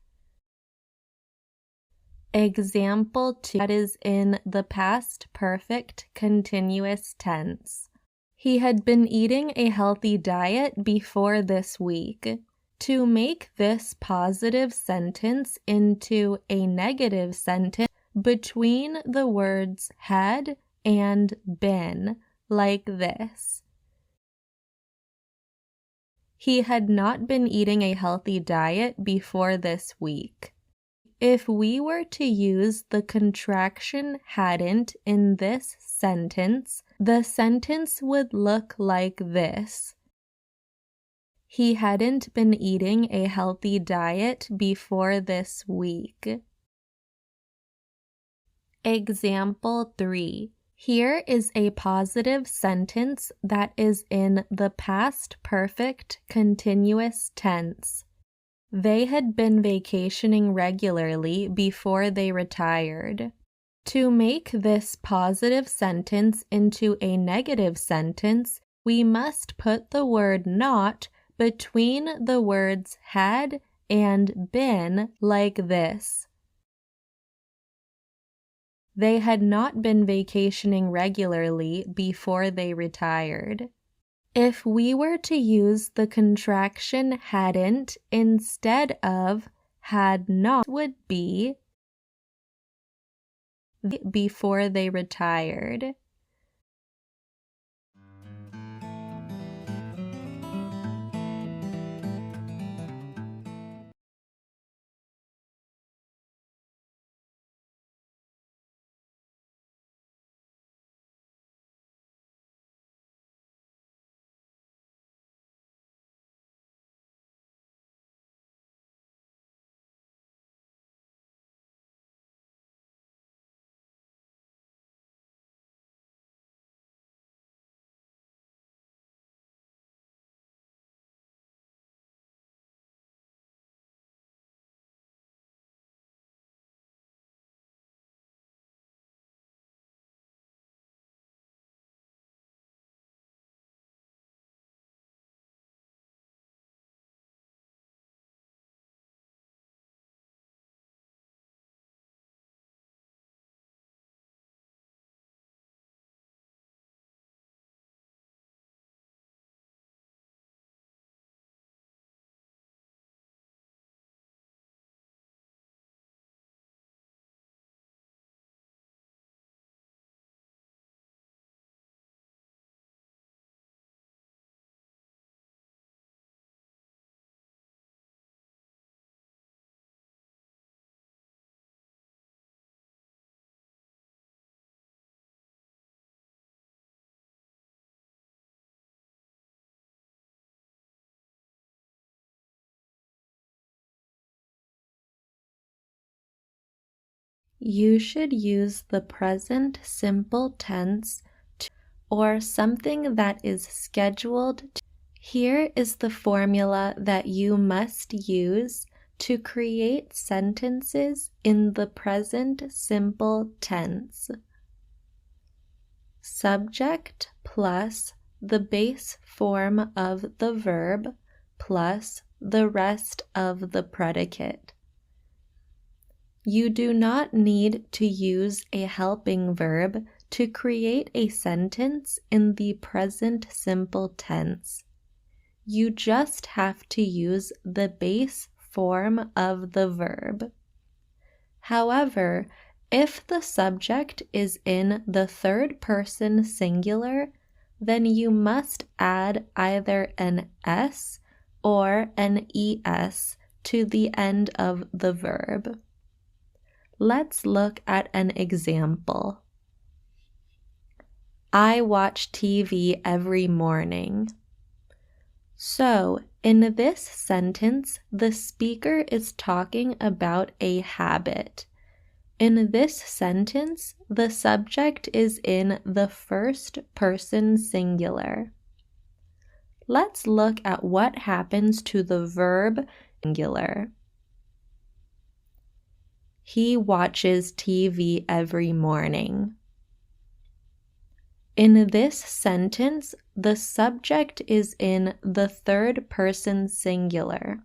Example 2, that is in the past perfect continuous tense. He had been eating a healthy diet before this week. To make this positive sentence into a negative sentence between the words had and been, like this. He had not been eating a healthy diet before this week. If we were to use the contraction hadn't in this sentence, the sentence would look like this. He hadn't been eating a healthy diet before this week. Example 3. Here is a positive sentence that is in the past perfect continuous tense. They had been vacationing regularly before they retired. To make this positive sentence into a negative sentence, we must put the word not between the words had and been, like this. They had not been vacationing regularly before they retired. If we were to use the contraction hadn't instead of had not, would be before they retired. You should use the present simple tense or something that is scheduled. Here is the formula that you must use to create sentences in the present simple tense. Subject plus the base form of the verb plus the rest of the predicate. You do not need to use a helping verb to create a sentence in the present simple tense. You just have to use the base form of the verb. However, if the subject is in the third person singular, then you must add either an S or an ES to the end of the verb. Let's look at an example. I watch TV every morning. So, in this sentence, the speaker is talking about a habit. In this sentence, the subject is in the first person singular. Let's look at what happens to the verb singular. He watches TV every morning. In this sentence, the subject is in the third person singular.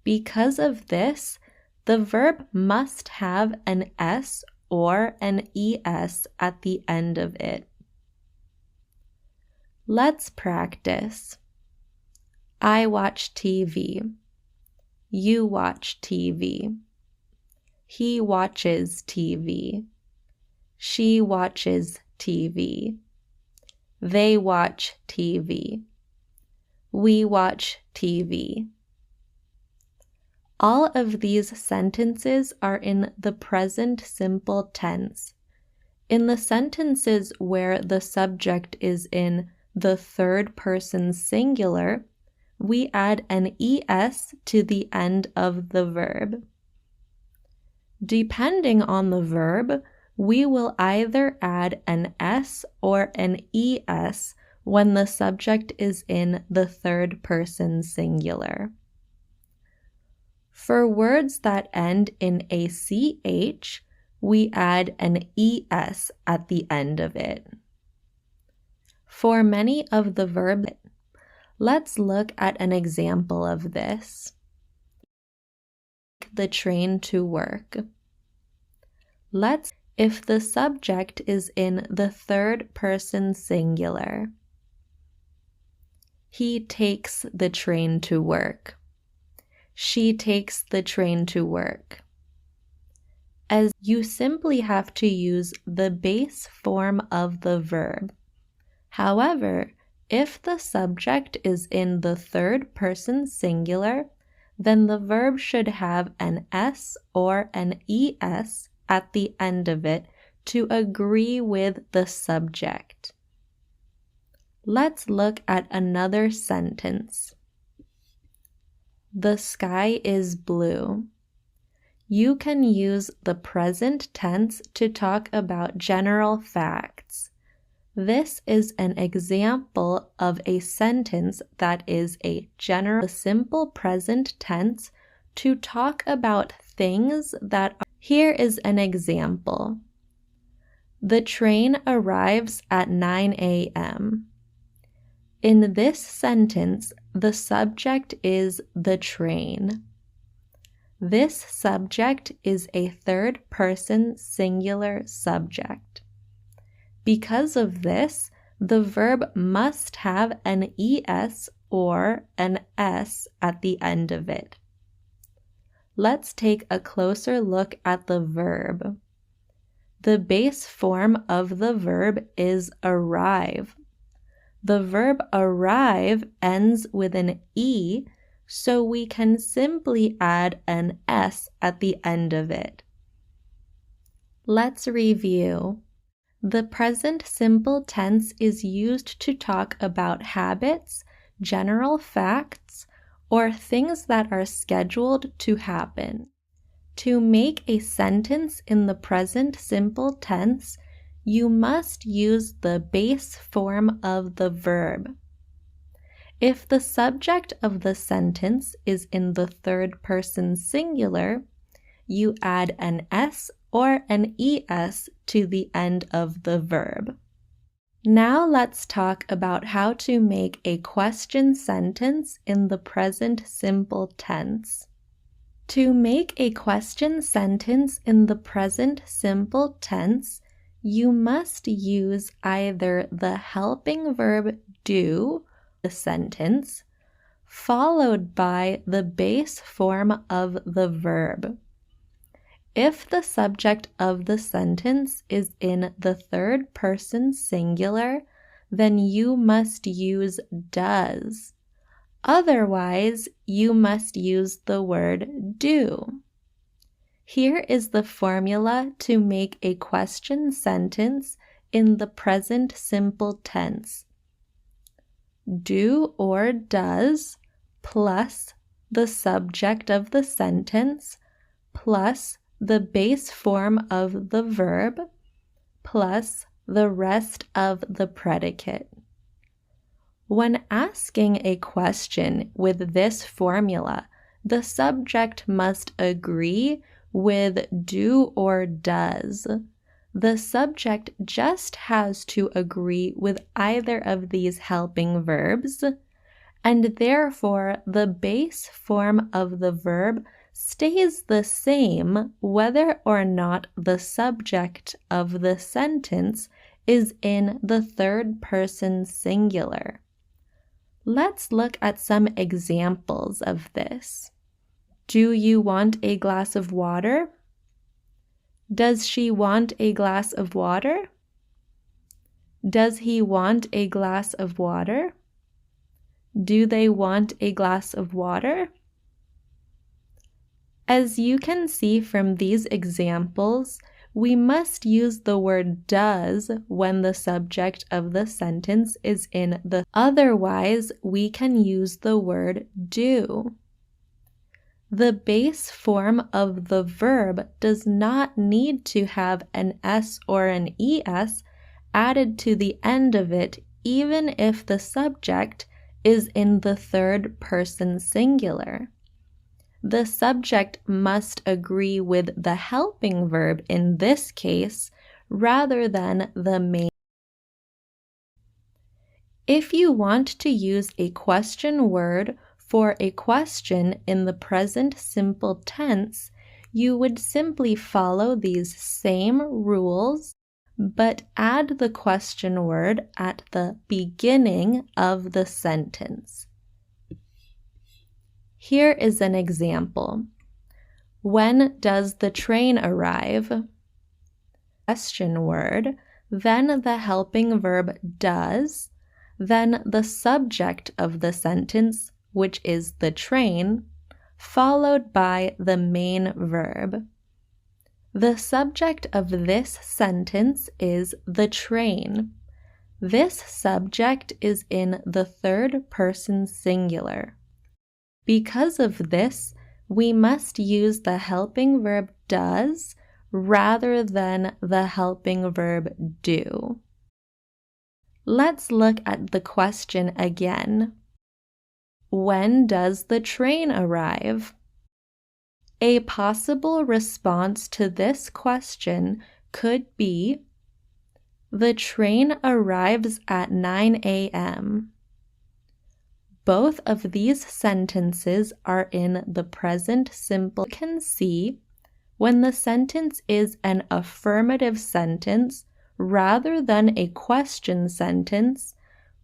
Because of this, the verb must have an S or an ES at the end of it. Let's practice. I watch TV. You watch TV. He watches TV. She watches TV. They watch TV. We watch TV. All of these sentences are in the present simple tense. In the sentences where the subject is in the third person singular, we add an ES to the end of the verb. Depending on the verb, we will either add an S or an ES when the subject is in the third person singular. For words that end in a CH, we add an ES at the end of it. For many of the verbs, let's look at an example of this. The train to work. If the subject is in the third person singular. He takes the train to work. She takes the train to work. As you simply have to use the base form of the verb. However, if the subject is in the third person singular, then the verb should have an S or an ES at the end of it to agree with the subject. Let's look at another sentence. The sky is blue. You can use the present tense to talk about general facts. This is an example of a sentence that is a general simple present tense to talk about things that are. Here is an example. The train arrives at 9 a.m. In this sentence, the subject is the train. This subject is a third person singular subject. Because of this, the verb must have an ES or an S at the end of it. Let's take a closer look at the verb. The base form of the verb is arrive. The verb arrive ends with an E, so we can simply add an S at the end of it. Let's review. The present simple tense is used to talk about habits, general facts, or things that are scheduled to happen. To make a sentence in the present simple tense, you must use the base form of the verb. If the subject of the sentence is in the third person singular, you add an S or an ES to the end of the verb. Now let's talk about how to make a question sentence in the present simple tense. To make a question sentence in the present simple tense, you must use either the helping verb do, the sentence, followed by the base form of the verb. If the subject of the sentence is in the third person singular, then you must use does. Otherwise, you must use the word do. Here is the formula to make a question sentence in the present simple tense. Do or does plus the subject of the sentence plus the base form of the verb plus the rest of the predicate. When asking a question with this formula, the subject must agree with do or does. The subject just has to agree with either of these helping verbs, and therefore the base form of the verb stays the same whether or not the subject of the sentence is in the third person singular. Let's look at some examples of this. Do you want a glass of water? Does she want a glass of water? Does he want a glass of water? Do they want a glass of water? As you can see from these examples, we must use the word does when the subject of the sentence is in the otherwise we can use the word do. The base form of the verb does not need to have an S or an ES added to the end of it, even if the subject is in the third person singular. The subject must agree with the helping verb in this case rather than the main. If you want to use a question word for a question in the present simple tense, you would simply follow these same rules, but add the question word at the beginning of the sentence. Here is an example. When does the train arrive? Question word, then the helping verb does, then the subject of the sentence, which is the train, followed by the main verb. The subject of this sentence is the train. This subject is in the third person singular. Because of this, we must use the helping verb does rather than the helping verb do. Let's look at the question again. When does the train arrive? A possible response to this question could be, the train arrives at 9 a.m. Both of these sentences are in the present simple. You can see when the sentence is an affirmative sentence rather than a question sentence,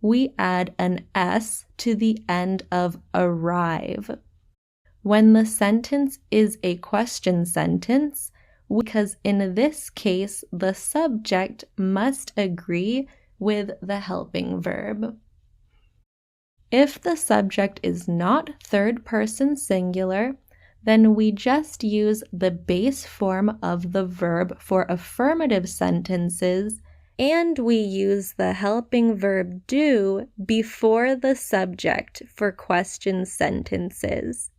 we add an S to the end of arrive. When the sentence is a question sentence, because in this case the subject must agree with the helping verb. If the subject is not third person singular, then we just use the base form of the verb for affirmative sentences, and we use the helping verb do before the subject for question sentences.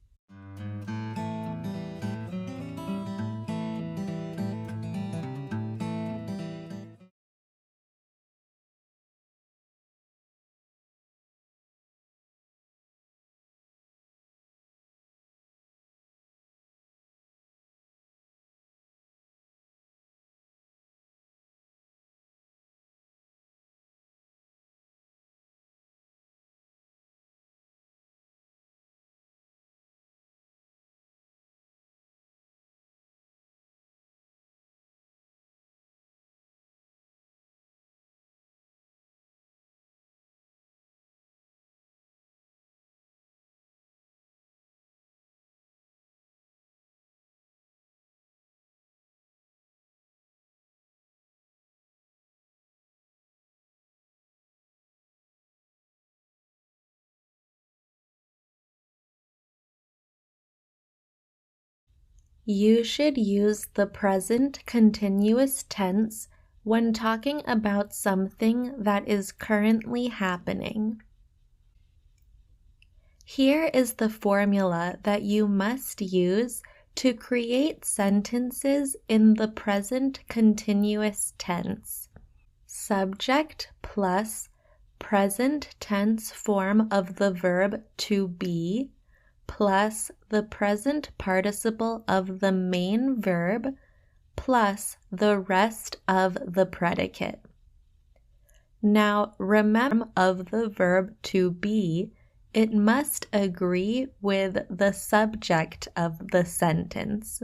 You should use the present continuous tense when talking about something that is currently happening. Here is the formula that you must use to create sentences in the present continuous tense. Subject plus present tense form of the verb to be plus the present participle of the main verb plus the rest of the predicate. Now remember of the verb to be It must agree with the subject of the sentence.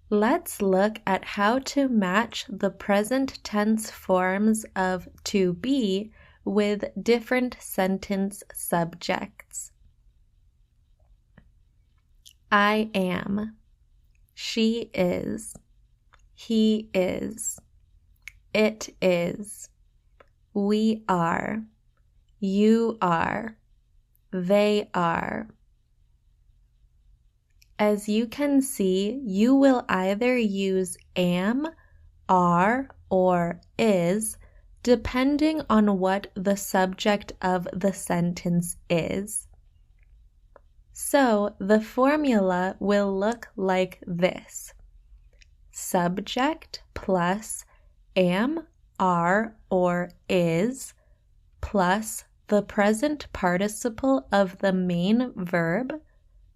Let's look at how to match the present tense forms of to be with different sentence subjects. I am, she is, he is, it is, we are, you are, they are. As you can see, you will either use am, are, or is, depending on what the subject of the sentence is. So the formula will look like this: subject plus am, are, or is plus the present participle of the main verb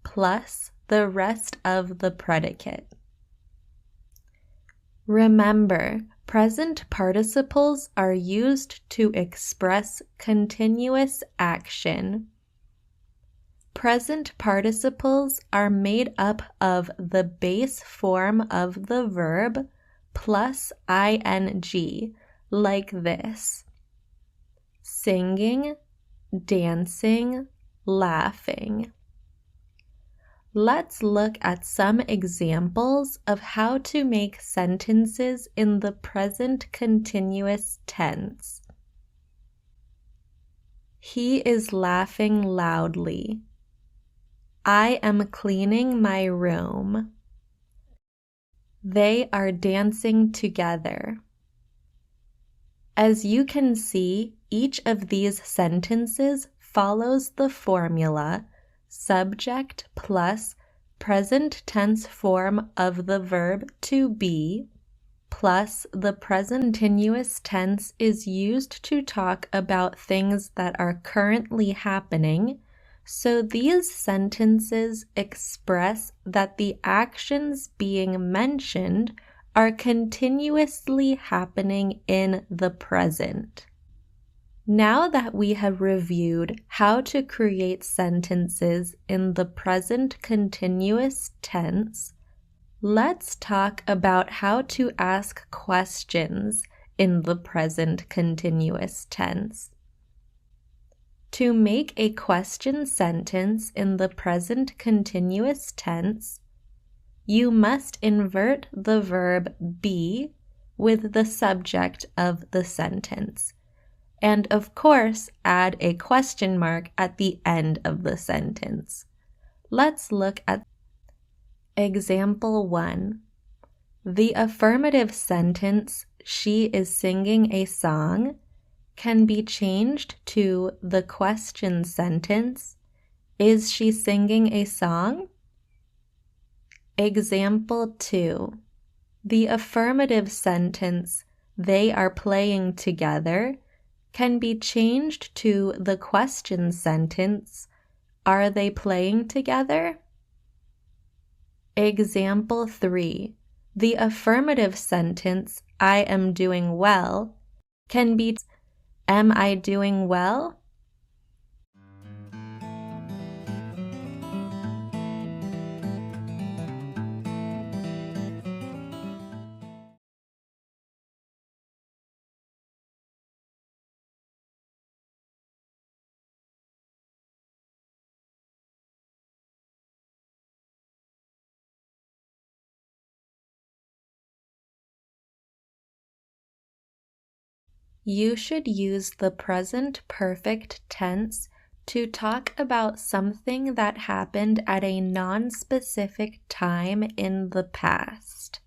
plus the rest of the predicate. Remember, present participles are used to express continuous action. Present participles are made up of the base form of the verb plus ing, like this: singing, dancing, laughing. Let's look at some examples of how to make sentences in the present continuous tense. He is laughing loudly. I am cleaning my room. They are dancing together. As you can see, each of these sentences follows the formula subject plus present tense form of the verb to be plus the present continuous tense is used to talk about things that are currently happening, so these sentences express that the actions being mentioned are continuously happening in the present. Now that we have reviewed how to create sentences in the present continuous tense, let's talk about how to ask questions in the present continuous tense. To make a question sentence in the present continuous tense, you must invert the verb be with the subject of the sentence, and of course add a question mark at the end of the sentence. Let's look at example 1. The affirmative sentence, she is singing a song, can be changed to the question sentence, is she singing a song? Example 2. The affirmative sentence, they are playing together, can be changed to the question sentence, are they playing together? Example 3. The affirmative sentence, I am doing well, can be, am I doing well? You should use the present perfect tense to talk about something that happened at a non-specific time in the past.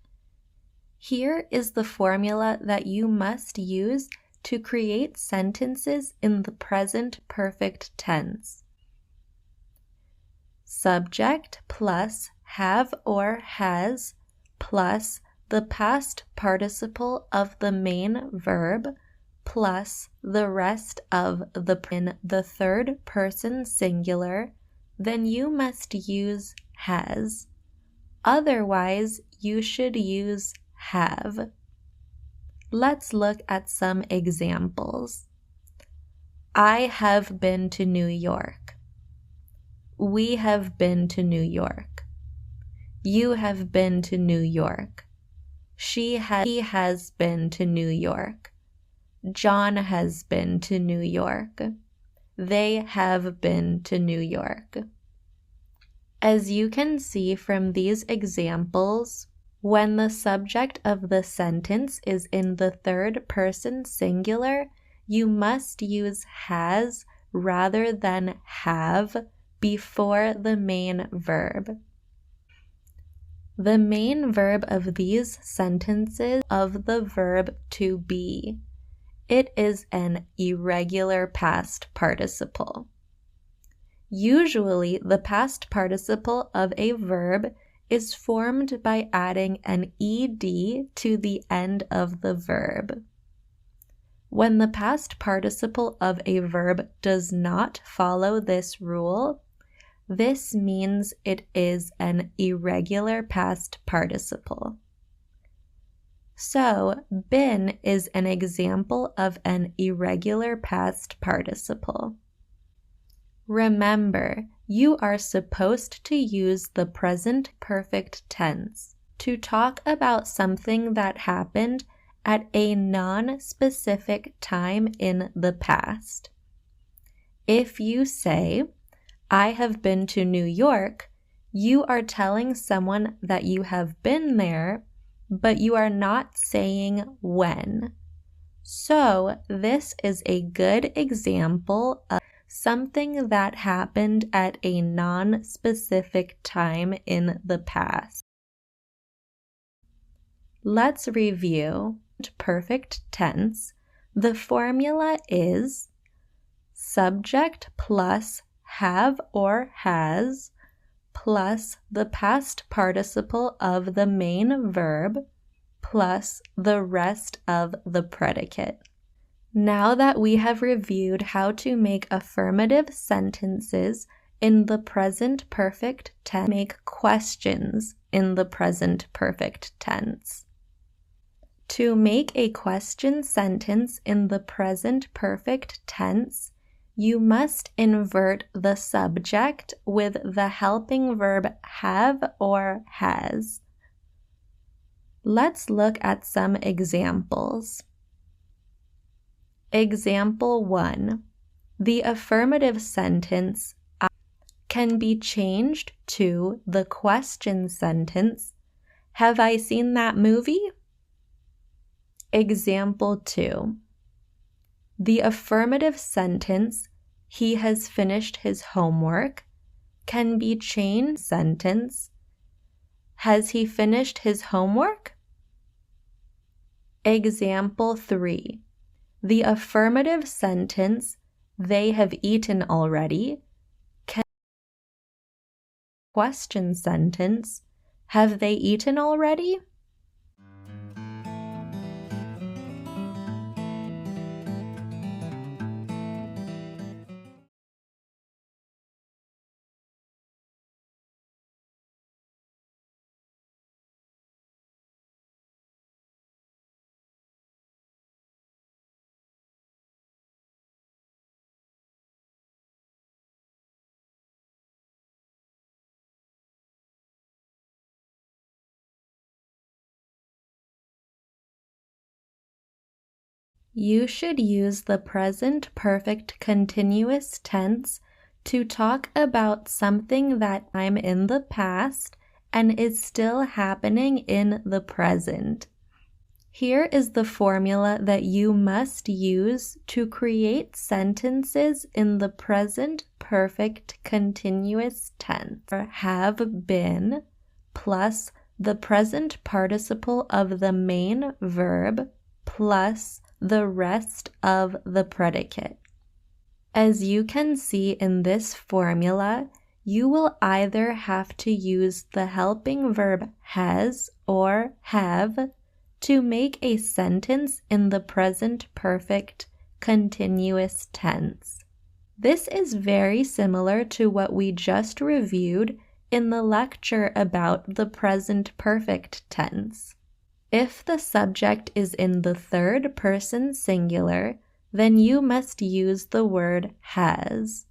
Here is the formula that you must use to create sentences in the present perfect tense. Subject plus have or has plus the past participle of the main verb plus the rest of the in the third person singular, then you must use has. Otherwise, you should use have. Let's look at some examples. I have been to New York. We have been to New York. You have been to New York. He has been to New York. John has been to New York. They have been to New York. As you can see from these examples, when the subject of the sentence is in the third person singular, you must use has rather than have before the main verb. The main verb of these sentences of the verb to be. It is an irregular past participle. Usually, the past participle of a verb is formed by adding an ed to the end of the verb. When the past participle of a verb does not follow this rule, this means it is an irregular past participle. So, been is an example of an irregular past participle. Remember, you are supposed to use the present perfect tense to talk about something that happened at a non-specific time in the past. If you say, I have been to New York, you are telling someone that you have been there, but you are not saying when. So, this is a good example of something that happened at a non-specific time in the past. Let's review. Perfect tense. The formula is subject plus have or has plus the past participle of the main verb plus the rest of the predicate. Now that we have reviewed how to make affirmative sentences in the present perfect tense, make questions in the present perfect tense. To make a question sentence in the present perfect tense, you must invert the subject with the helping verb have or has. Let's look at some examples. Example 1. The affirmative sentence can be changed to the question sentence, have I seen that movie? Example 2. The affirmative sentence, he has finished his homework, can be changed sentence, has he finished his homework? Example 3. The affirmative sentence, they have eaten already, can be question sentence, have they eaten already? You should use the present perfect continuous tense to talk about something that I'm in the past and is still happening in the present. Here is the formula that you must use to create sentences in the present perfect continuous tense. Have been plus the present participle of the main verb plus the rest of the predicate. As you can see in this formula, you will either have to use the helping verb has or have to make a sentence in the present perfect continuous tense. This is very similar to what we just reviewed in the lecture about the present perfect tense. If the subject is in the third person singular, then you must use the word has.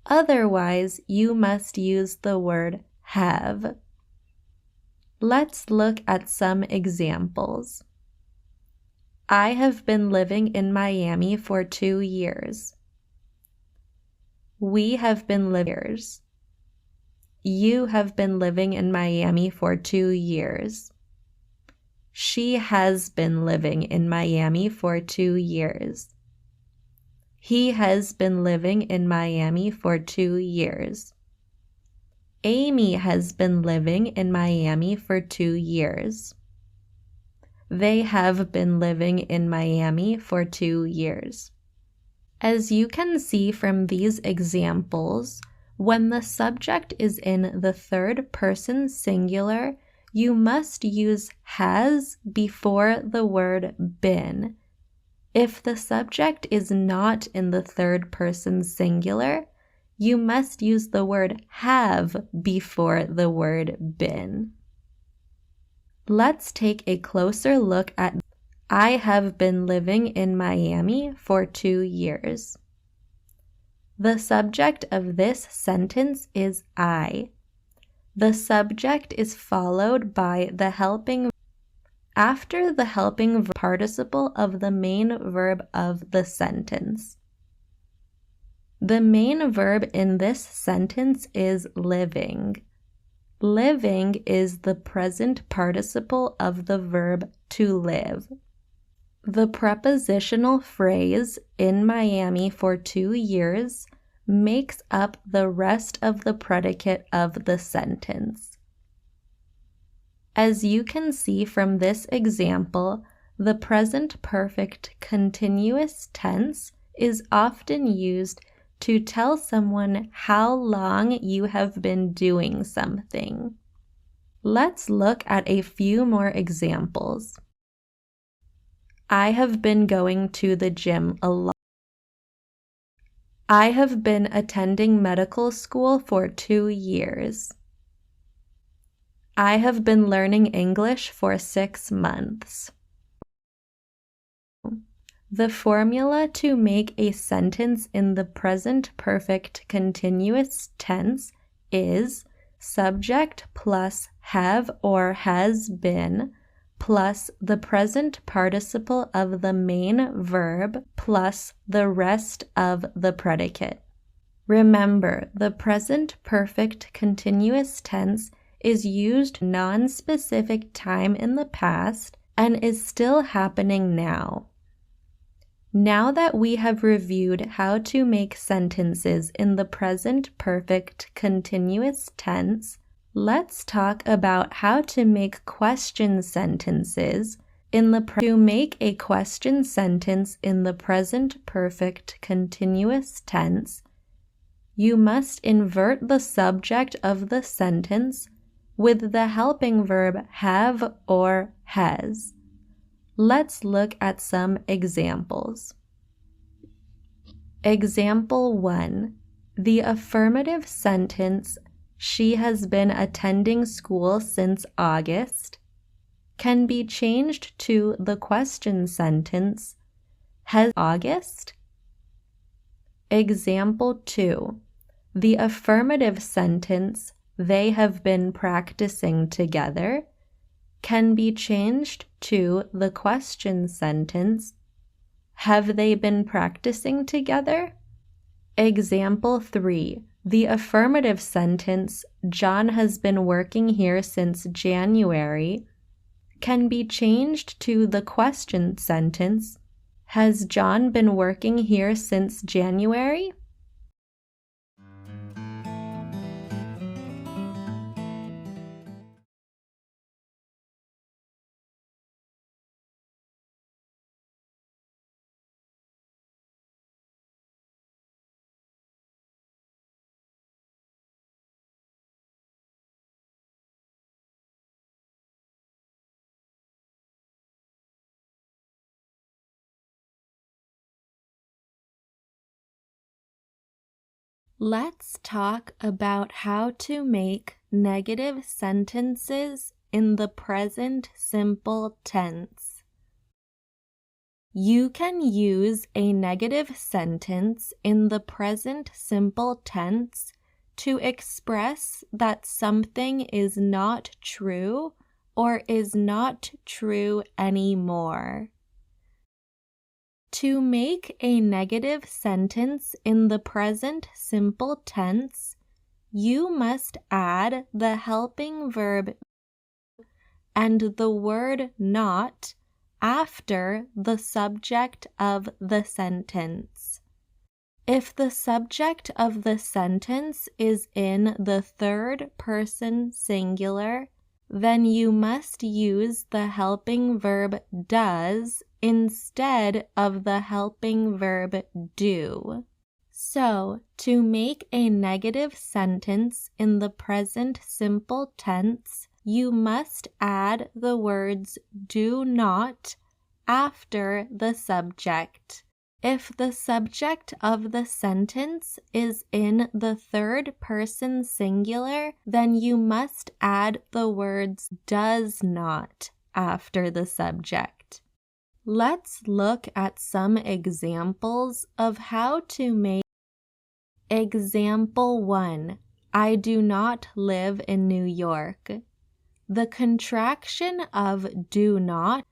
Otherwise, you must use the word have. Let's look at some examples. I have been living in Miami for 2 years. We have been living years. You have been living in Miami for 2 years. She has been living in Miami for 2 years. He has been living in Miami for 2 years. Amy has been living in Miami for 2 years. They have been living in Miami for 2 years. As you can see from these examples, when the subject is in the third person singular, you must use has before the word been. If the subject is not in the third person singular, you must use the word have before the word been. Let's take a closer look at I have been living in Miami for 2 years. The subject of this sentence is I. The subject is followed by the helping after the helping participle of the main verb of the sentence. The main verb in this sentence is living. Living is the present participle of the verb to live. The prepositional phrase in Miami for 2 years makes up the rest of the predicate of the sentence. As you can see from this example, the present perfect continuous tense is often used to tell someone how long you have been doing something. Let's look at a few more examples. I have been going to the gym a lot. I have been attending medical school for 2 years. I have been learning English for 6 months. The formula to make a sentence in the present perfect continuous tense is subject plus have or has been plus the present participle of the main verb plus the rest of the predicate. Remember, the present perfect continuous tense is used non-specific time in the past and is still happening now. Now that we have reviewed how to make sentences in the present perfect continuous tense, let's talk about how to make question sentences to make a question sentence in the present perfect continuous tense. You must invert the subject of the sentence with the helping verb have or has. Let's look at some examples. Example 1. The affirmative sentence, she has been attending school since August, can be changed to the question sentence, has August? Example 2. The affirmative sentence, they have been practicing together, can be changed to the question sentence, have they been practicing together? Example 3. The affirmative sentence, John has been working here since January, can be changed to the question sentence, has John been working here since January? Let's talk about how to make negative sentences in the present simple tense. You can use a negative sentence in the present simple tense to express that something is not true or is not true anymore. To make a negative sentence in the present simple tense, you must add the helping verb and the word not after the subject of the sentence. If the subject of the sentence is in the third person singular, then you must use the helping verb does instead of the helping verb do. So, to make a negative sentence in the present simple tense, you must add the words do not after the subject. If the subject of the sentence is in the third person singular, then you must add the words does not after the subject. Let's look at some examples of how to make. Example 1. I do not live in New York. The contraction of do not,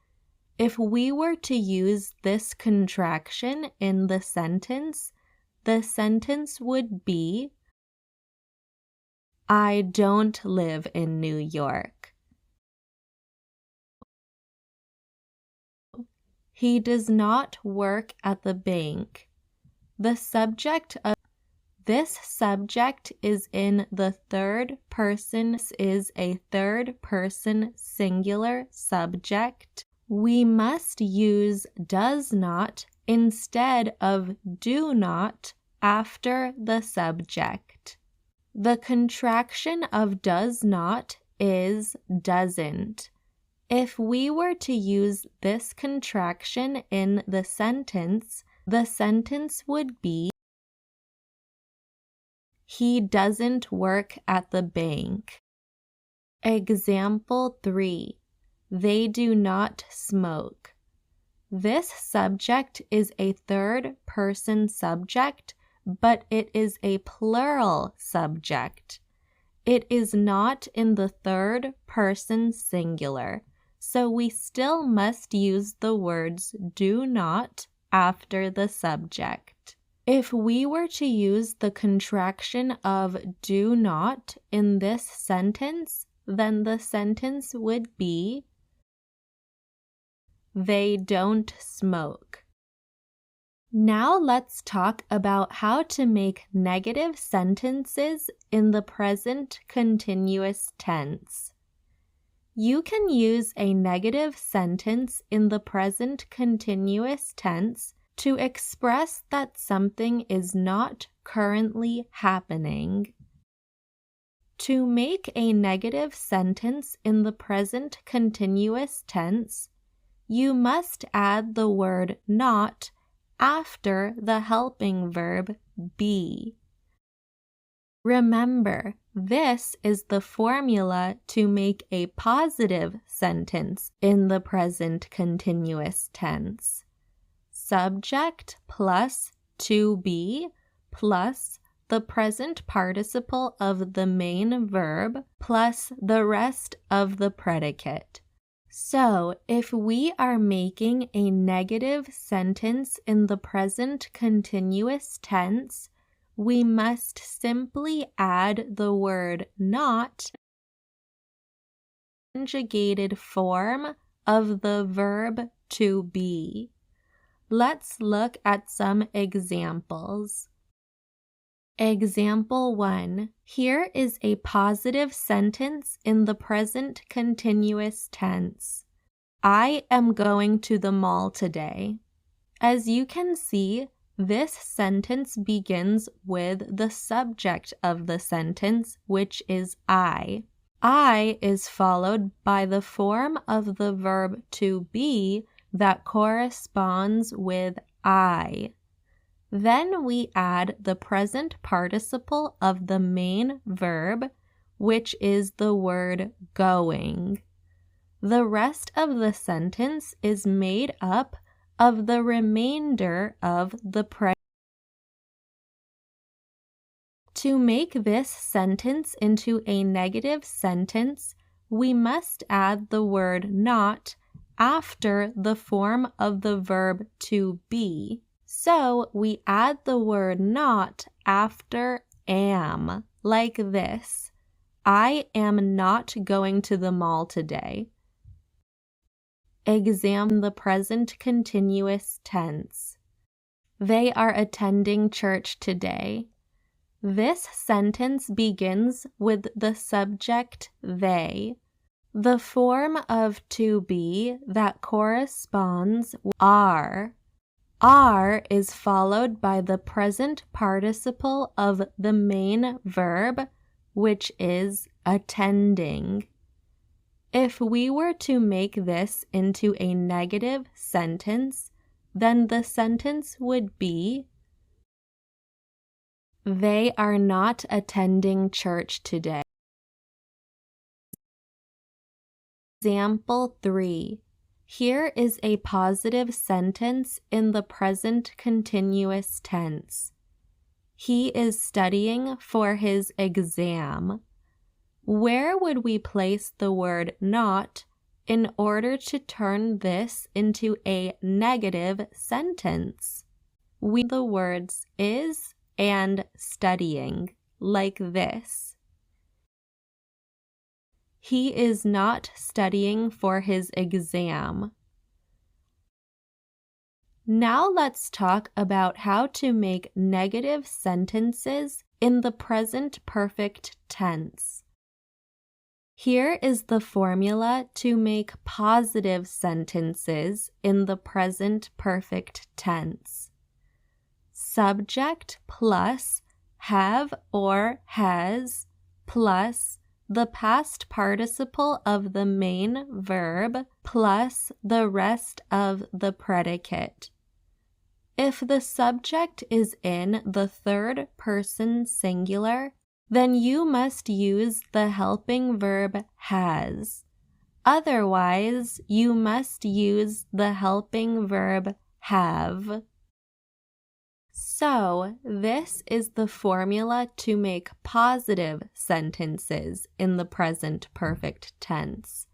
if we were to use this contraction in the sentence would be I don't live in New York. He does not work at the bank. The subject of this subject is in the third person, is a third person singular subject. We must use does not instead of do not after the subject. The contraction of does not is doesn't. If we were to use this contraction in the sentence would be he doesn't work at the bank. Example 3. They do not smoke. This subject is a third person subject, but it is a plural subject. It is not in the third person singular, so we still must use the words do not after the subject. If we were to use the contraction of do not in this sentence, then the sentence would be they don't smoke. Now let's talk about how to make negative sentences in the present continuous tense. You can use a negative sentence in the present continuous tense to express that something is not currently happening. To make a negative sentence in the present continuous tense, you must add the word not after the helping verb be. Remember, this is the formula to make a positive sentence in the present continuous tense. Subject plus to be plus the present participle of the main verb plus the rest of the predicate. So, if we are making a negative sentence in the present continuous tense, we must simply add the word not conjugated form of the verb to be. Let's look at some examples. Example 1. Here is a positive sentence in the present continuous tense. I am going to the mall today. As you can see, this sentence begins with the subject of the sentence, which is I. I is followed by the form of the verb to be that corresponds with I. Then we add the present participle of the main verb, which is the word going. The rest of the sentence is made up of the remainder of the predicate. To make this sentence into a negative sentence, we must add the word not after the form of the verb to be. So we add the word not after am, like this. I am not going to the mall today. Examine the present continuous tense. They are attending church today. This sentence begins with the subject they. The form of to be that corresponds are. Are is followed by the present participle of the main verb, which is attending. If we were to make this into a negative sentence, then the sentence would be, they are not attending church today. Example 3. Here is a positive sentence in the present continuous tense. He is studying for his exam. Where would we place the word not in order to turn this into a negative sentence? We the words is and studying, like this. He is not studying for his exam. Now let's talk about how to make negative sentences in the present perfect tense. Here is the formula to make positive sentences in the present perfect tense. Subject plus have or has plus the past participle of the main verb plus the rest of the predicate. If the subject is in the third person singular, then you must use the helping verb has. Otherwise, you must use the helping verb have. So, this is the formula to make positive sentences in the present perfect tense.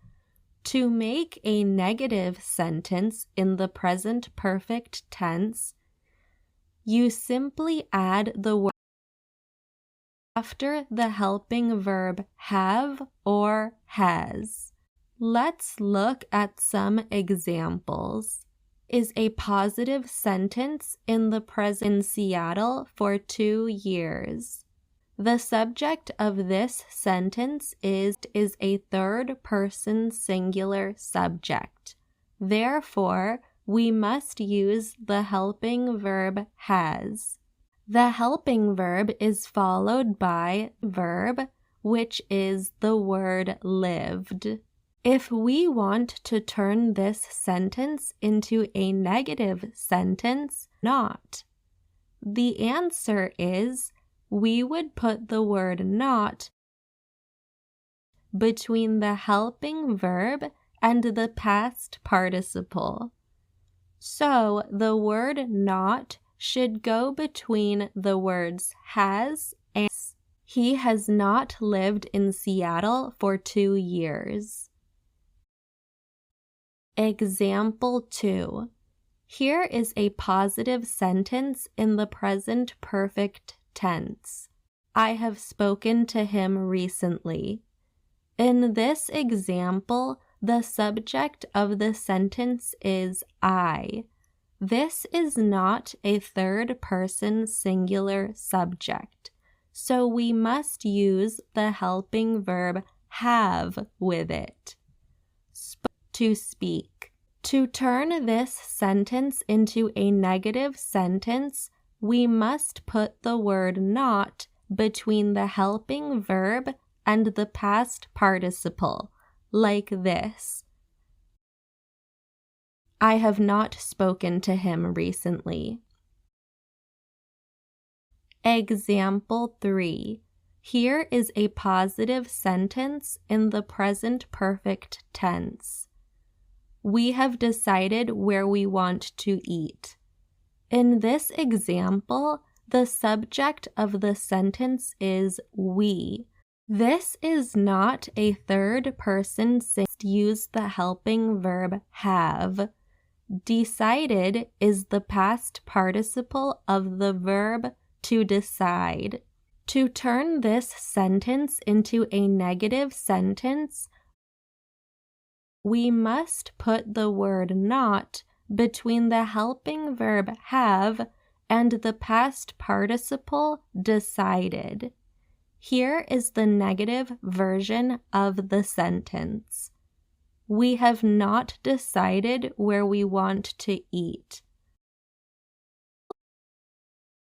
To make a negative sentence in the present perfect tense, you simply add the word after the helping verb have or has. Let's look at some examples. Is a positive sentence in the present in Seattle for 2 years. The subject of this sentence is a third person singular subject. Therefore, we must use the helping verb has. The helping verb is followed by verb, which is the word lived. If we want to turn this sentence into a negative sentence, not. The answer is we would put the word not between the helping verb and the past participle. So the word not should go between the words has and he has not lived in Seattle for 2 years. Example 2. Here is a positive sentence in the present perfect tense. I have spoken to him recently. In this example, the subject of the sentence is I. This is not a third person singular subject, so we must use the helping verb have with it. To speak. To turn this sentence into a negative sentence, we must put the word not between the helping verb and the past participle, like this. I have not spoken to him recently. Example 3. Here is a positive sentence in the present perfect tense. We have decided where we want to eat. In this example, the subject of the sentence is we. This is not a third-person singular. Use the helping verb have. Decided is the past participle of the verb to decide. To turn this sentence into a negative sentence, we must put the word not between the helping verb have and the past participle decided. Here is the negative version of the sentence. We have not decided where we want to eat.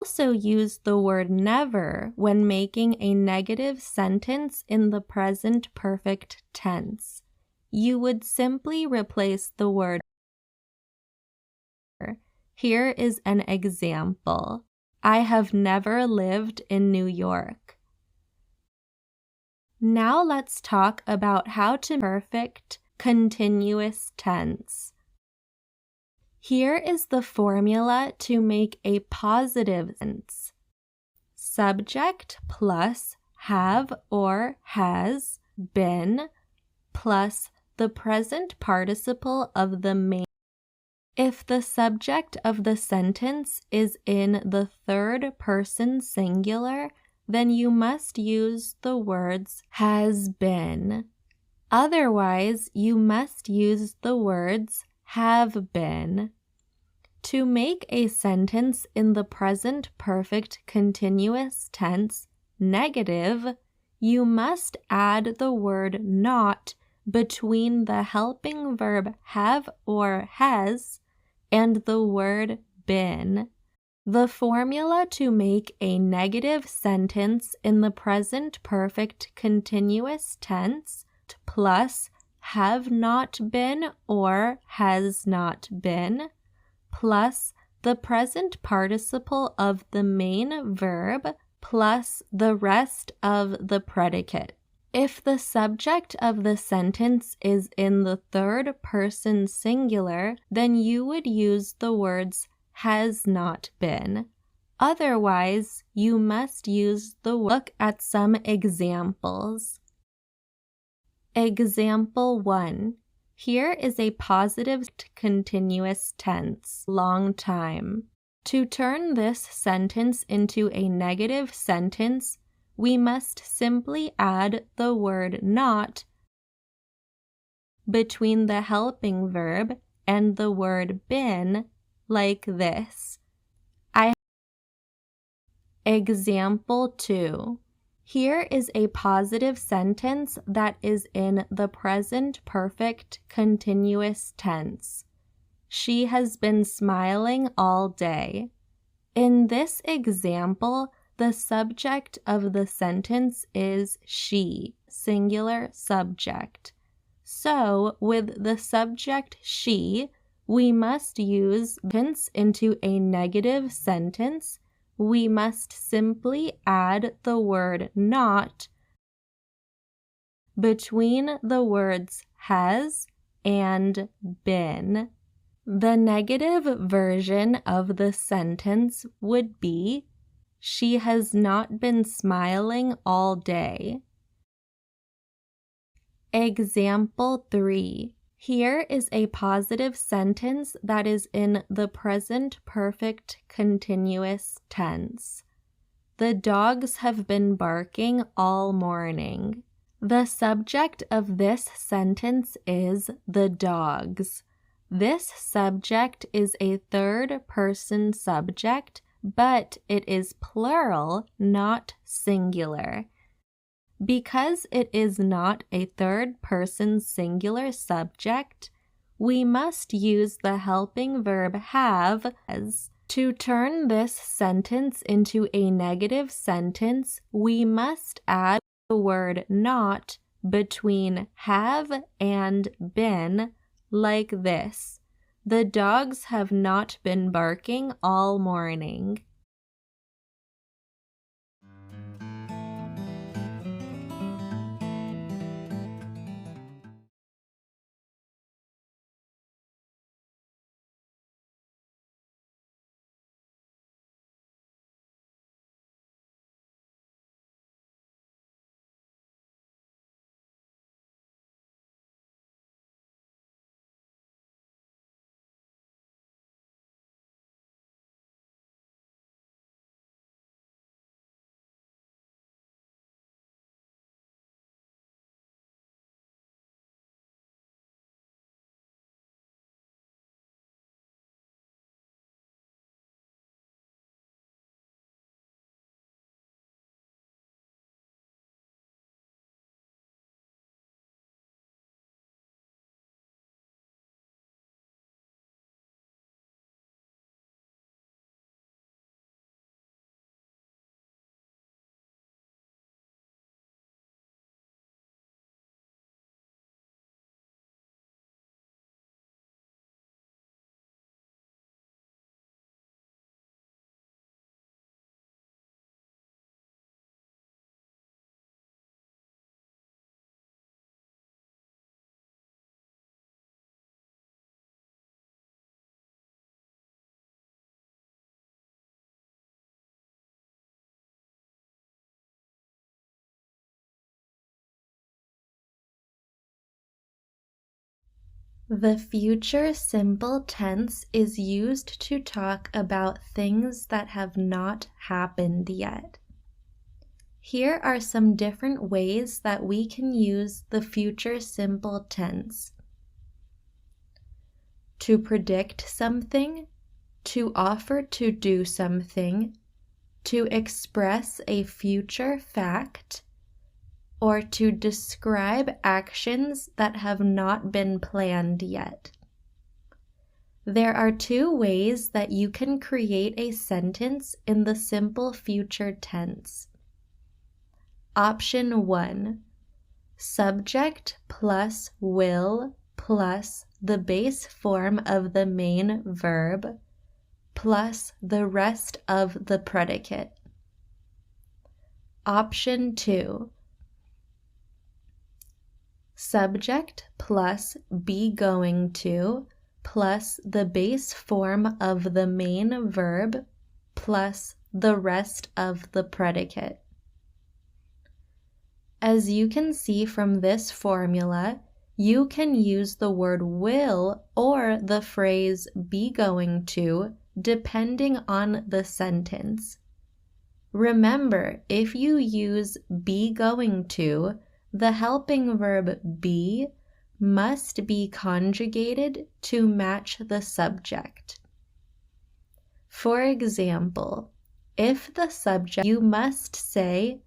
Also use the word never when making a negative sentence in the present perfect tense. You would simply replace the word. Here is an example. I have never lived in New York. Now let's talk about how to perfect continuous tense. Here is the formula to make a positive tense. Subject plus have or has been plus the present participle of the main. If the subject of the sentence is in the third person singular, then you must use the words has been. Otherwise, you must use the words have been. To make a sentence in the present perfect continuous tense negative, you must add the word not between the helping verb have or has and the word been. The formula to make a negative sentence in the present perfect continuous tense plus have not been or has not been plus the present participle of the main verb plus the rest of the predicate. If the subject of the sentence is in the third person singular, then you would use the words has not been. Otherwise, you must use the word. Look at some examples. Example 1. Here is a positive continuous tense, long time. To turn this sentence into a negative sentence, we must simply add the word not between the helping verb and the word been, like this. Example 2. Here is a positive sentence that is in the present perfect continuous tense. She has been smiling all day. In this example, the subject of the sentence is she, singular subject. So, with the subject she, we must use tense into a negative sentence. We must simply add the word not between the words has and been. The negative version of the sentence would be, she has not been smiling all day. Example 3. Here is a positive sentence that is in the present perfect continuous tense. The dogs have been barking all morning. The subject of this sentence is the dogs. This subject is a third-person subject, but it is plural, not singular. Because it is not a third-person singular subject, we must use the helping verb have as. To turn this sentence into a negative sentence, we must add the word not between have and been, like this. The dogs have not been barking all morning. The future simple tense is used to talk about things that have not happened yet. Here are some different ways that we can use the future simple tense. To predict something, to offer to do something, to express a future fact, or to describe actions that have not been planned yet. There are two ways that you can create a sentence in the simple future tense. Option 1, subject plus will plus the base form of the main verb plus the rest of the predicate. Option 2, subject plus be going to plus the base form of the main verb plus the rest of the predicate. As you can see from this formula, you can use the word will or the phrase be going to depending on the sentence. Remember, if you use be going to, the helping verb be must be conjugated to match the subject. For example, if the subject, you must say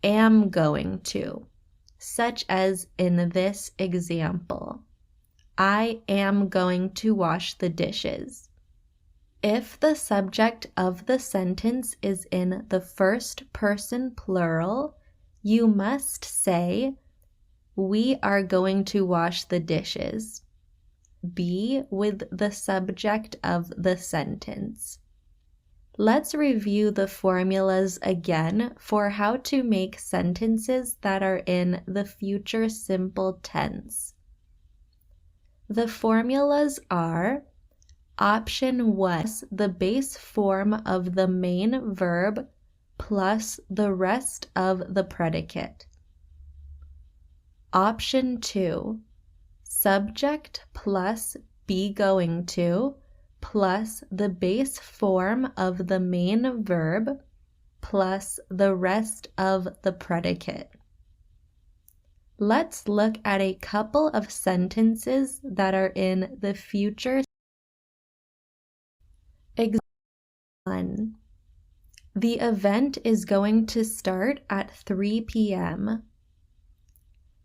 am going to, such as in this example, I am going to wash the dishes. If the subject of the sentence is in the first person plural, you must say, we are going to wash the dishes. Be with the subject of the sentence. Let's review the formulas again for how to make sentences that are in the future simple tense. The formulas are option 1, the base form of the main verb plus the rest of the predicate. Option 2, subject plus be going to plus the base form of the main verb plus the rest of the predicate. Let's look at a couple of sentences that are in the future. Example 1. The event is going to start at 3 p.m.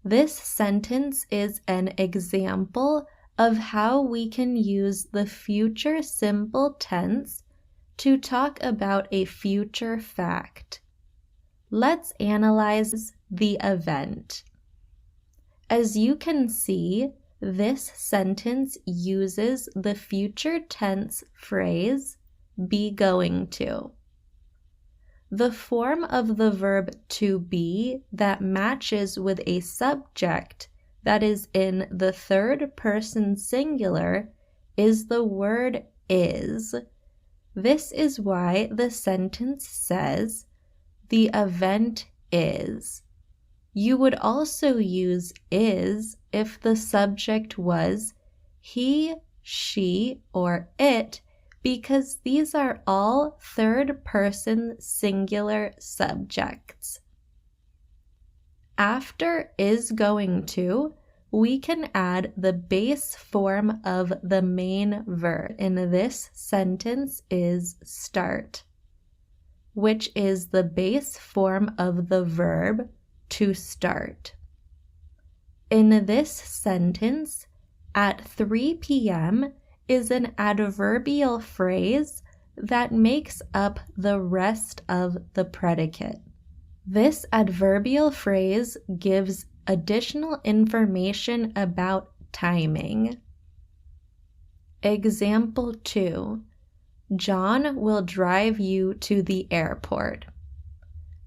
This sentence is an example of how we can use the future simple tense to talk about a future fact. Let's analyze the event. As you can see, this sentence uses the future tense phrase be going to. The form of the verb to be that matches with a subject that is in the third person singular is the word is. This is why the sentence says, the event is. You would also use is if the subject was he, she, or it, because these are all third-person singular subjects. After is going to, we can add the base form of the main verb. In this sentence is start, which is the base form of the verb to start. In this sentence, at 3 p.m. is an adverbial phrase that makes up the rest of the predicate. This adverbial phrase gives additional information about timing. Example 2. John will drive you to the airport.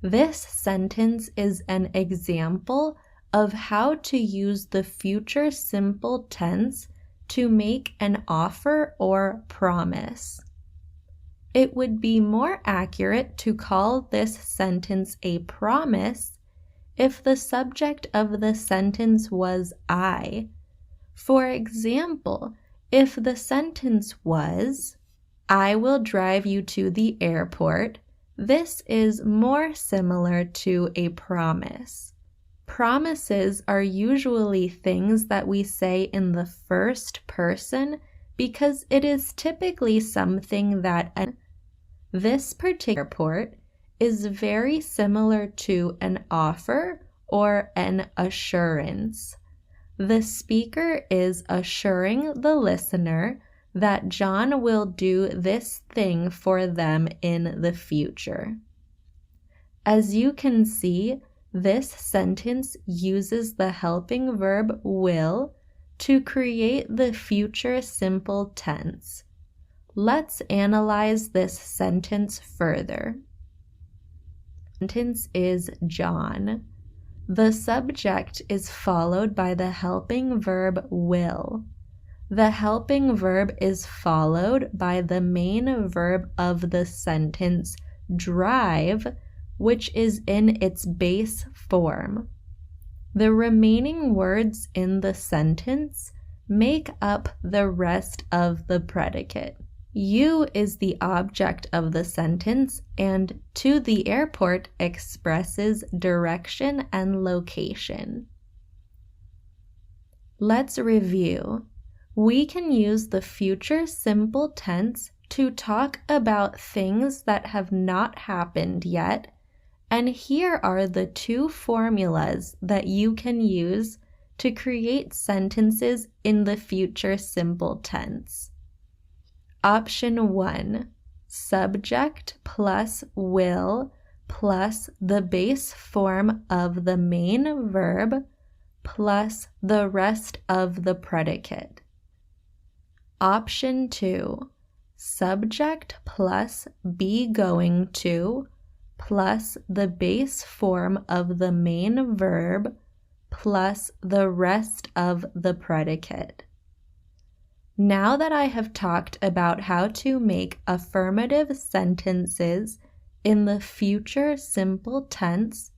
This sentence is an example of how to use the future simple tense to make an offer or promise. It would be more accurate to call this sentence a promise if the subject of the sentence was I. For example, if the sentence was, I will drive you to the airport, this is more similar to a promise. Promises are usually things that we say in the first person because it is typically something that this particular airport is very similar to an offer or an assurance. The speaker is assuring the listener that John will do this thing for them in the future. As you can see, this sentence uses the helping verb will to create the future simple tense. Let's analyze this sentence further. The sentence is John. The subject is followed by the helping verb will. The helping verb is followed by the main verb of the sentence, drive, which is in its base form. The remaining words in the sentence make up the rest of the predicate. You is the object of the sentence, and to the airport expresses direction and location. Let's review. We can use the future simple tense to talk about things that have not happened yet, and here are the two formulas that you can use to create sentences in the future simple tense. Option 1, subject plus will plus the base form of the main verb plus the rest of the predicate. Option 2, subject plus be going to plus the base form of the main verb plus the rest of the predicate. Now that I have talked about how to make affirmative sentences in the future simple tense,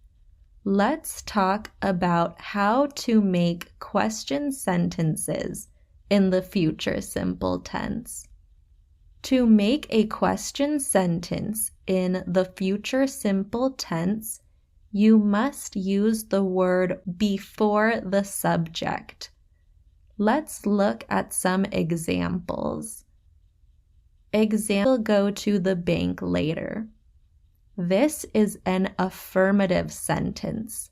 let's talk about how to make question sentences in the future simple tense. To make a question sentence in the future simple tense, you must use the word before the subject. Let's look at some examples. Example, go to the bank later. This is an affirmative sentence.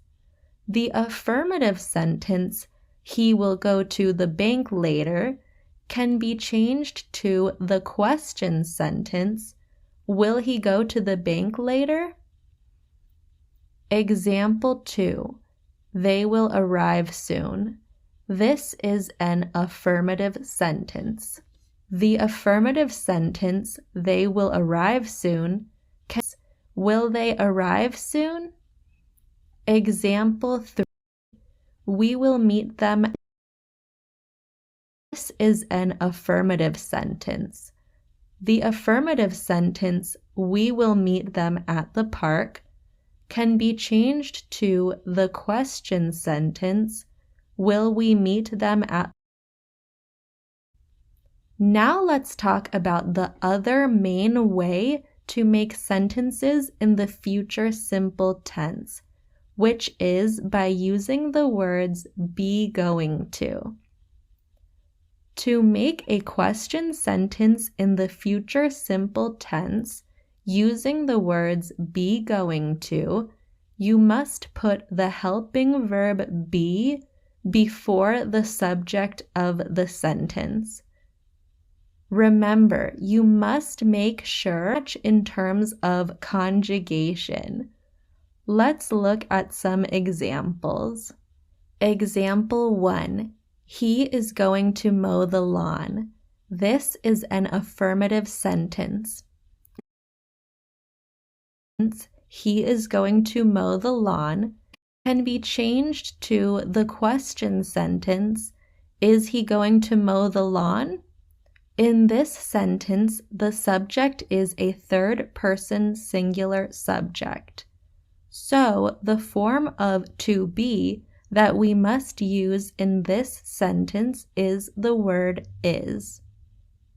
The affirmative sentence, he will go to the bank later, can be changed to the question sentence, will he go to the bank later? Example 2, they will arrive soon. This is an affirmative sentence. The affirmative sentence, they will arrive soon, will they arrive soon? Example 3, we will meet them. This is an affirmative sentence. The affirmative sentence, we will meet them at the park, can be changed to the question sentence, will we meet them at? Now let's talk about the other main way to make sentences in the future simple tense, which is by using the words be going to. To make a question sentence in the future simple tense using the words be going to, you must put the helping verb be before the subject of the sentence. Remember, you must make sure in terms of conjugation. Let's look at some examples. Example 1, he is going to mow the lawn. This is an affirmative sentence. He is going to mow the lawn can be changed to the question sentence, is he going to mow the lawn? In this sentence, the subject is a third-person singular subject. So, the form of to be that we must use in this sentence is the word is.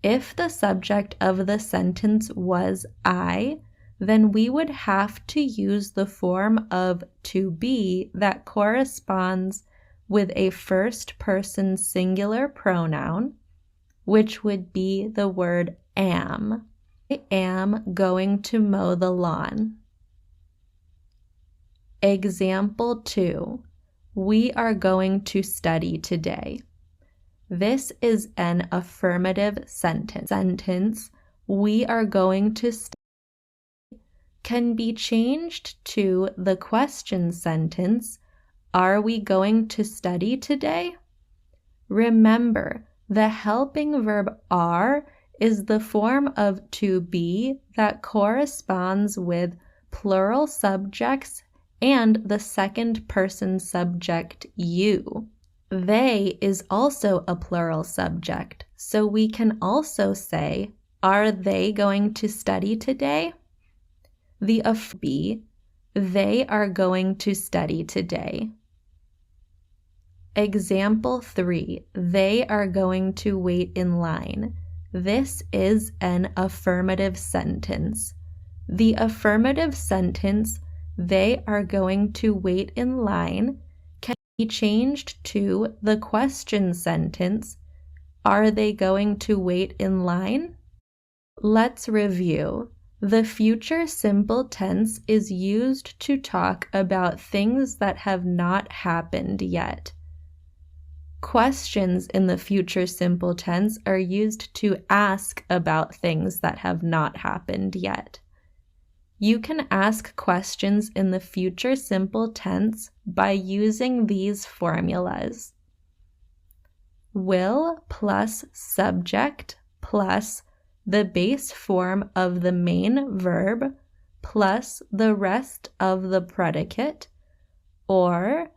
If the subject of the sentence was I, then we would have to use the form of to be that corresponds with a first-person singular pronoun, which would be the word am. I am going to mow the lawn. Example 2. We are going to study today. This is an affirmative sentence. We are going to study can be changed to the question sentence. Are we going to study today? Remember, the helping verb are is the form of to be that corresponds with plural subjects and the second person subject you. They is also a plural subject, so we can also say, are they going to study today? The be, they are going to study today. Example 3, they are going to wait in line. This is an affirmative sentence. The affirmative sentence, they are going to wait in line, can be changed to the question sentence. Are they going to wait in line? Let's review. The future simple tense is used to talk about things that have not happened yet. Questions in the future simple tense are used to ask about things that have not happened yet. You can ask questions in the future simple tense by using these formulas. Will plus subject plus the base form of the main verb plus the rest of the predicate, or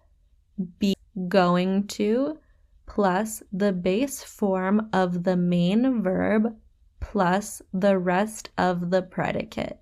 be going to plus the base form of the main verb plus the rest of the predicate.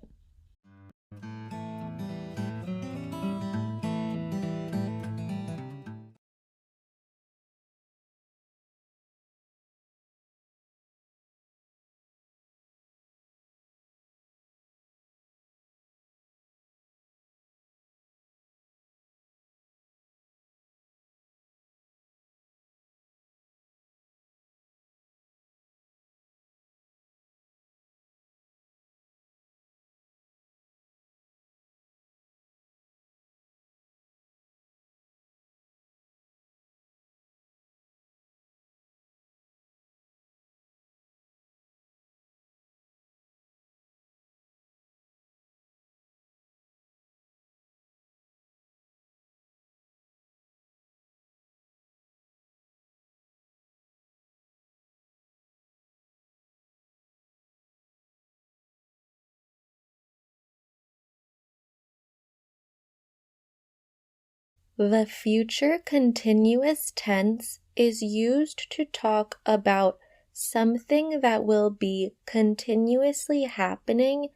The future continuous tense is used to talk about something that will be continuously happening.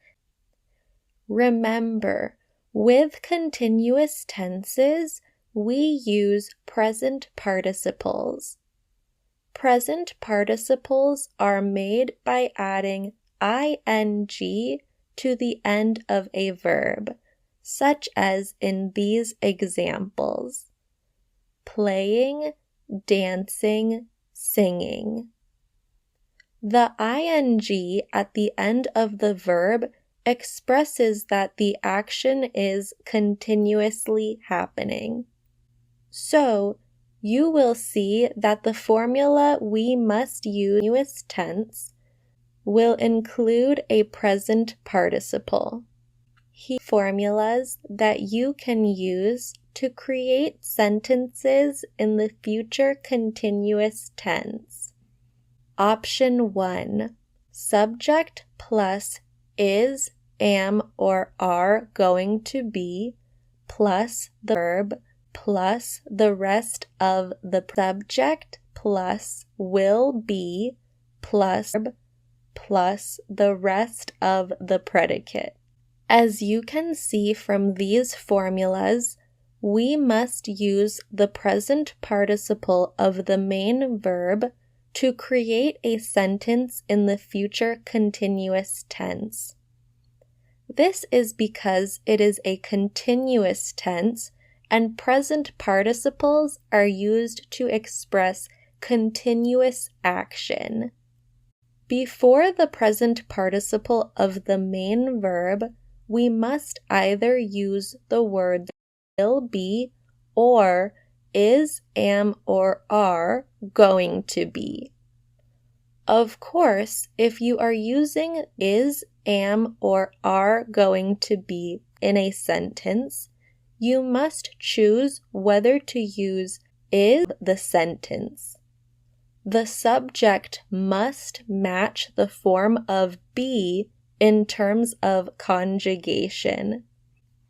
Remember, with continuous tenses, we use present participles. Present participles are made by adding ing to the end of a verb, such as in these examples: playing, dancing, singing. The ing at the end of the verb expresses that the action is continuously happening. So, you will see that the formula we must use in continuous tense will include a present participle. Here are formulas that you can use to create sentences in the future continuous tense. Option 1. Subject plus is, am, or are going to be plus the verb plus the rest of the subject plus will be plus verb plus the rest of the predicate. As you can see from these formulas, we must use the present participle of the main verb to create a sentence in the future continuous tense. This is because it is a continuous tense and present participles are used to express continuous action. Before the present participle of the main verb, we must either use the words will be or is, am, or are going to be. Of course, if you are using is, am, or are going to be in a sentence, you must choose whether to use is the sentence. The subject must match the form of be in terms of conjugation.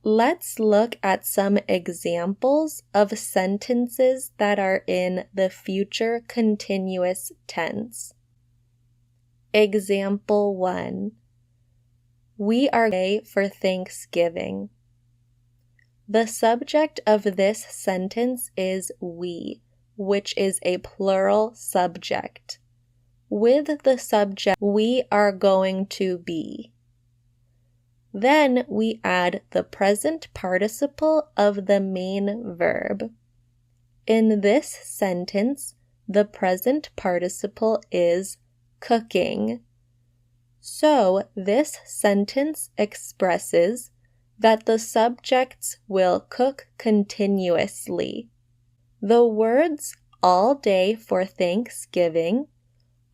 Let's look at some examples of sentences that are in the future continuous tense. Example 1. We are away for Thanksgiving. The subject of this sentence is we, which is a plural subject. With the subject, we are going to be. Then we add the present participle of the main verb. In this sentence, the present participle is cooking. So this sentence expresses that the subjects will cook continuously. The words all day for Thanksgiving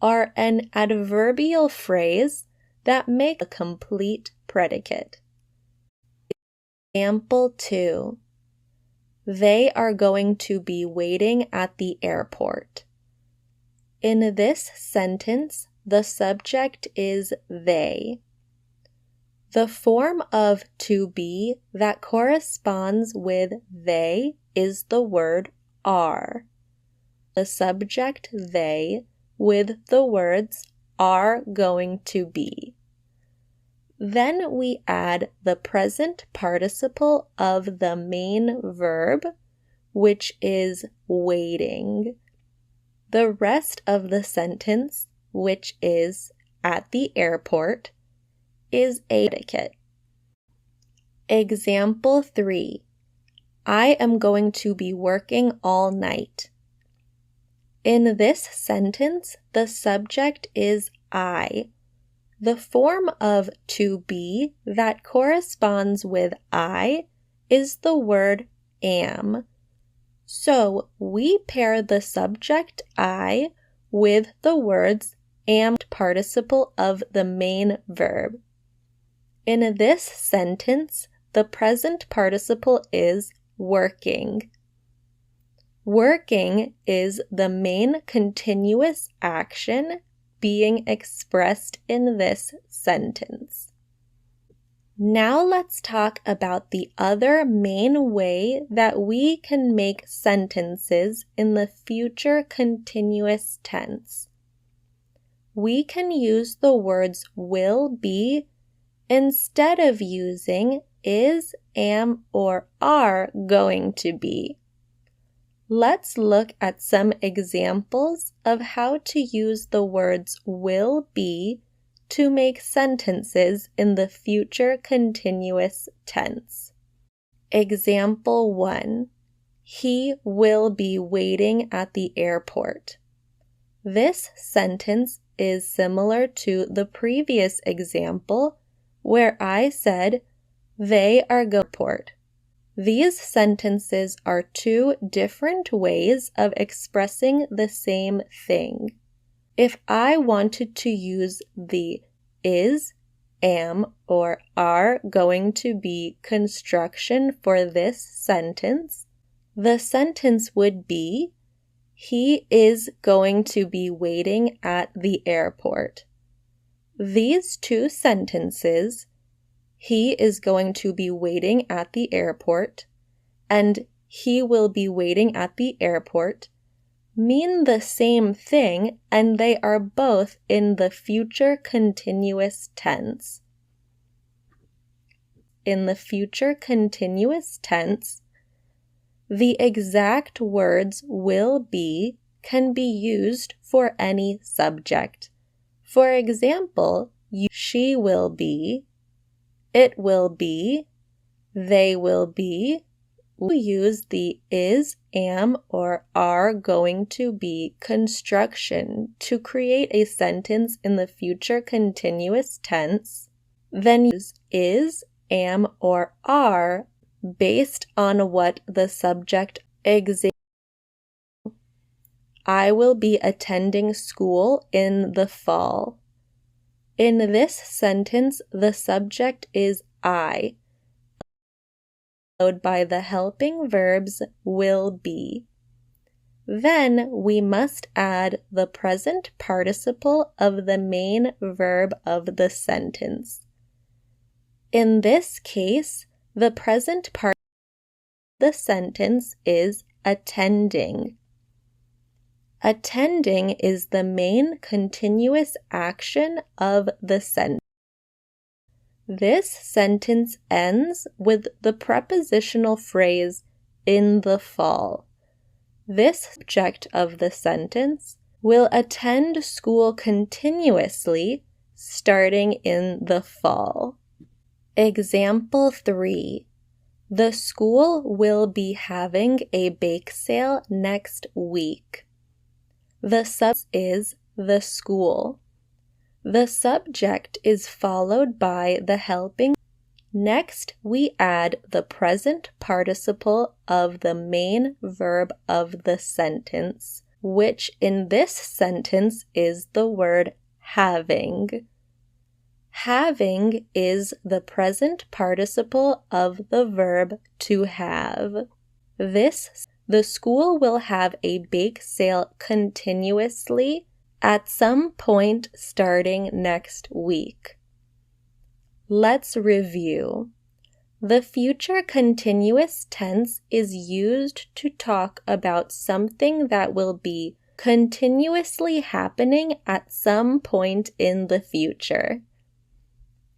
are an adverbial phrase that makes a complete predicate. Example 2. They are going to be waiting at the airport. In this sentence, the subject is they. The form of to be that corresponds with they is the word are. The subject they with the words are going to be. Then we add the present participle of the main verb, which is waiting. The rest of the sentence, which is at the airport, is a predicate. Example 3. I am going to be working all night. In this sentence, the subject is I. The form of to be that corresponds with I is the word am. So we pair the subject I with the words am participle of the main verb. In this sentence, the present participle is working. Working is the main continuous action being expressed in this sentence. Now let's talk about the other main way that we can make sentences in the future continuous tense. We can use the words will be instead of using is, am, or are going to be. Let's look at some examples of how to use the words will be to make sentences in the future continuous tense. Example 1. He will be waiting at the airport. This sentence is similar to the previous example where I said they are going to the airport. These sentences are two different ways of expressing the same thing. If I wanted to use the is, am, or are going to be construction for this sentence, the sentence would be, he is going to be waiting at the airport. These two sentences, he is going to be waiting at the airport, and he will be waiting at the airport, mean the same thing, and they are both in the future continuous tense. In the future continuous tense, The exact words will be can be used for any subject. For example, she will be, it will be, they will be. We use the is, am, or are going to be construction to create a sentence in the future continuous tense. Then use is, am, or are based on what the subject example. I will be attending school in the fall. In this sentence, the subject is I, followed by the helping verbs will be. Then we must add the present participle of the main verb of the sentence. In this case, the present part of the sentence is attending. Attending is the main continuous action of the sentence. This sentence ends with the prepositional phrase in the fall. This subject of the sentence will attend school continuously starting in the fall. Example 3. The school will be having a bake sale next week. The subject is the school. The subject is followed by the helping. Next, we add the present participle of the main verb of the sentence, which in this sentence is the word having. Having is the present participle of the verb to have. The school will have a bake sale continuously at some point starting next week. Let's review. The future continuous tense is used to talk about something that will be continuously happening at some point in the future.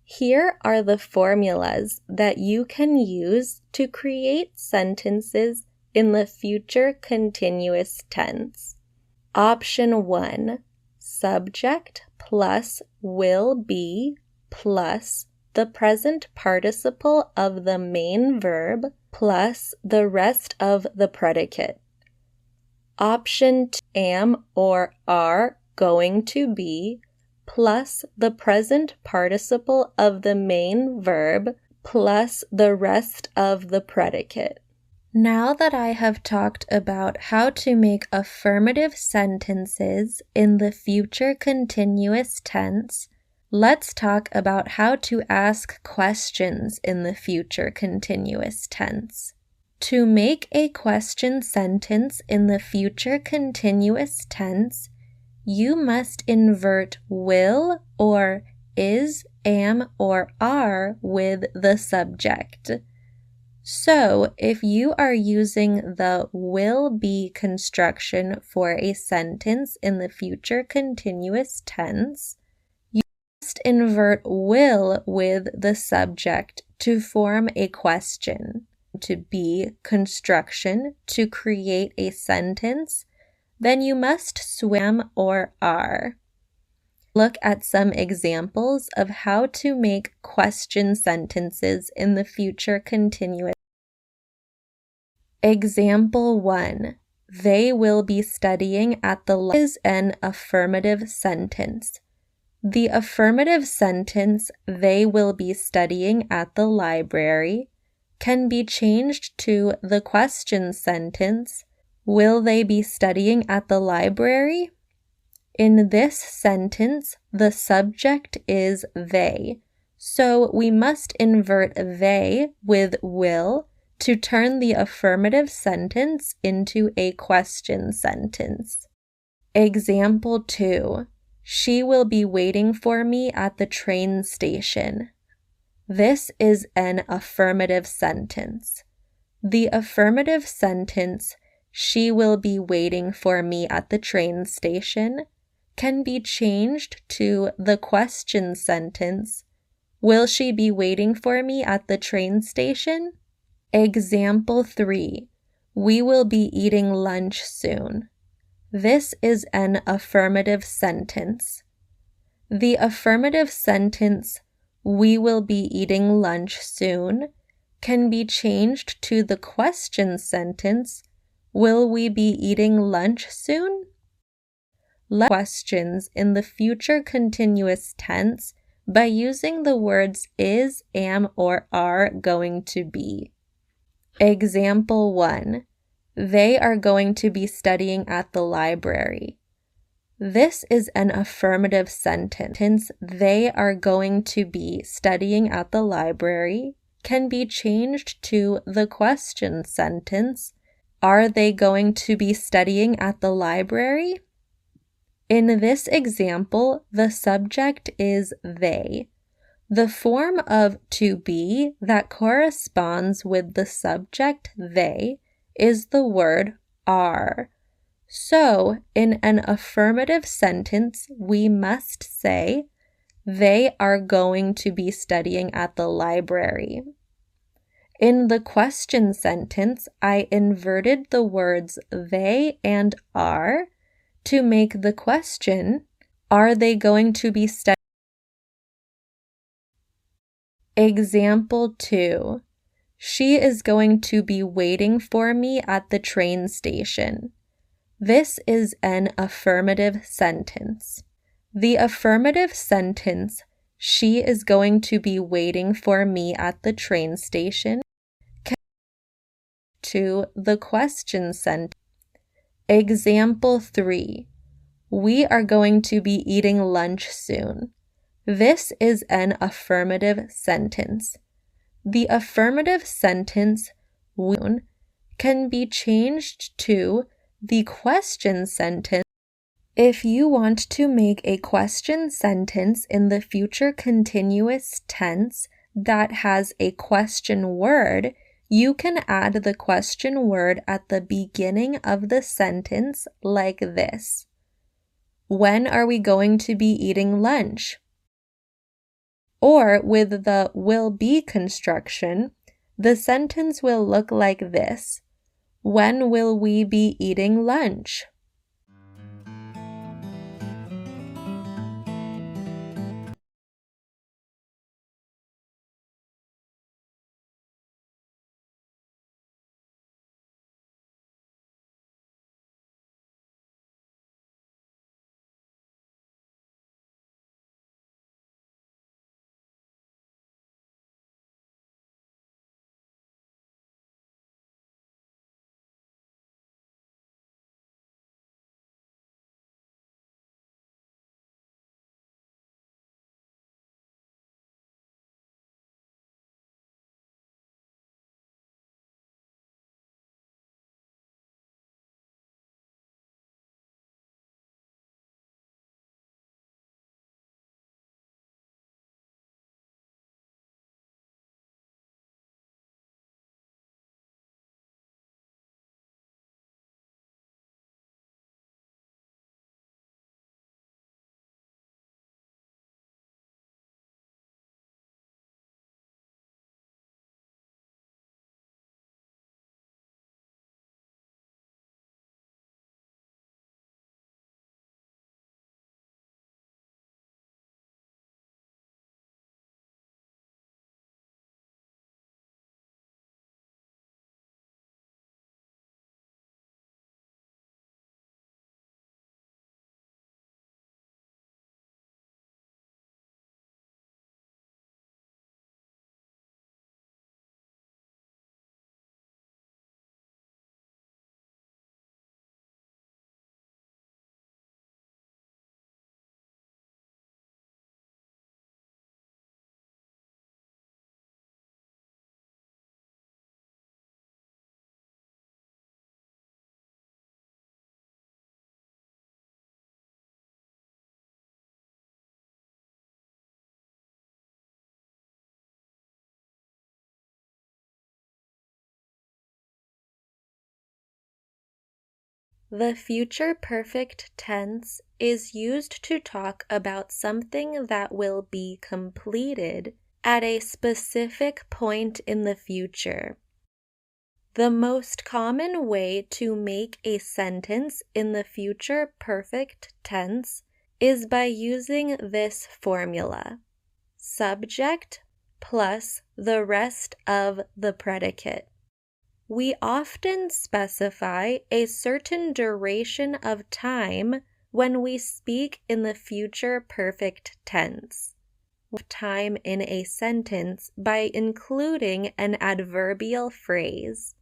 Here are the formulas that you can use to create sentences in the future continuous tense. Option 1. Subject plus will be plus the present participle of the main verb plus the rest of the predicate. Option 2. Am or are going to be plus the present participle of the main verb plus the rest of the predicate. Now that I have talked about how to make affirmative sentences in the future continuous tense, let's talk about how to ask questions in the future continuous tense. To make a question sentence in the future continuous tense, you must invert will or is, am, or are with the subject. So, if you are using the will be construction for a sentence in the future continuous tense, you must invert will with the subject to form a question. To be construction to create a sentence, then you must swim or are. Look at some examples of how to make question sentences in the future continuous. Example 1. They will be studying at the library is an affirmative sentence. The affirmative sentence, they will be studying at the library, can be changed to the question sentence, will they be studying at the library? In this sentence, the subject is they, so we must invert they with will to turn the affirmative sentence into a question sentence. Example 2. She will be waiting for me at the train station. This is an affirmative sentence. The affirmative sentence, she will be waiting for me at the train station, can be changed to the question sentence, will she be waiting for me at the train station? Example 3. We will be eating lunch soon. This is an affirmative sentence. The affirmative sentence, we will be eating lunch soon, can be changed to the question sentence, will we be eating lunch soon? Questions in the future continuous tense by using the words is, am, or are going to be. Example 1. They are going to be studying at the library. This is an affirmative sentence. They are going to be studying at the library can be changed to the question sentence. Are they going to be studying at the library? In this example, the subject is they. The form of to be that corresponds with the subject they is the word are. So, in an affirmative sentence, we must say, they are going to be studying at the library. In the question sentence, I inverted the words they and are to make the question, are they going to be studying? Example 2. She is going to be waiting for me at the train station. This is an affirmative sentence. The affirmative sentence, she is going to be waiting for me at the train station, can to the question sentence. Example 3. We are going to be eating lunch soon. This is an affirmative sentence. The affirmative sentence, we, can be changed to the question sentence. If you want to make a question sentence in the future continuous tense that has a question word, you can add the question word at the beginning of the sentence like this. When are we going to be eating lunch? Or with the will be construction, the sentence will look like this. When will we be eating lunch? The future perfect tense is used to talk about something that will be completed at a specific point in the future. The most common way to make a sentence in the future perfect tense is by using this formula: subject plus the rest of the predicate. We often specify a certain duration of time when we speak in the future perfect tense. Time in a sentence by including an adverbial phrase.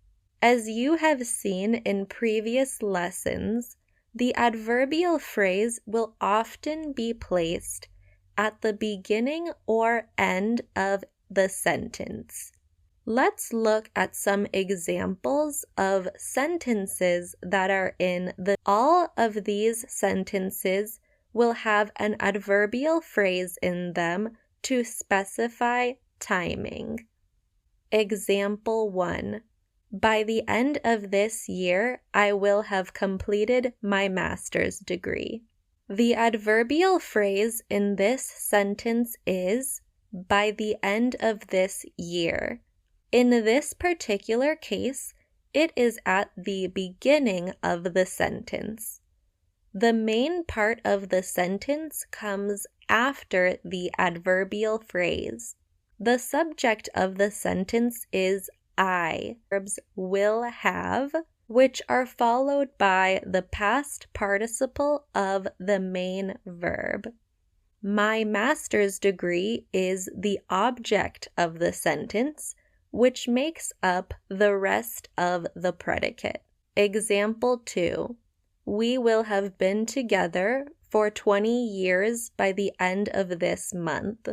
As you have seen in previous lessons, the adverbial phrase will often be placed at the beginning or end of the sentence. Let's look at some examples of sentences that are in the. All of these sentences will have an adverbial phrase in them to specify timing. Example 1. By the end of this year, I will have completed my master's degree. The adverbial phrase in this sentence is by the end of this year. In this particular case, it is at the beginning of the sentence. The main part of the sentence comes after the adverbial phrase. The subject of the sentence is I. Verbs will have, which are followed by the past participle of the main verb. My master's degree is the object of the sentence, which makes up the rest of the predicate. Example 2. We will have been together for 20 years by the end of this month.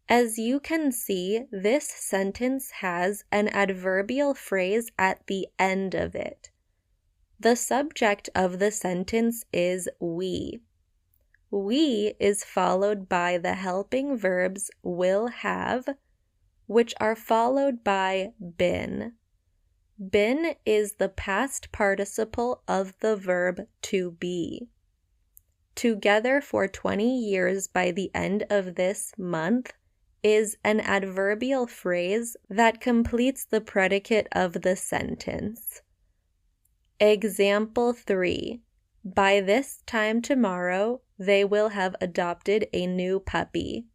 As you can see, this sentence has an adverbial phrase at the end of it. The subject of the sentence is we. We is followed by the helping verbs will have, which are followed by been. Been is the past participle of the verb to be. Together for 20 years by the end of this month is an adverbial phrase that completes the predicate of the sentence. Example 3. By this time tomorrow, they will have adopted a new puppy.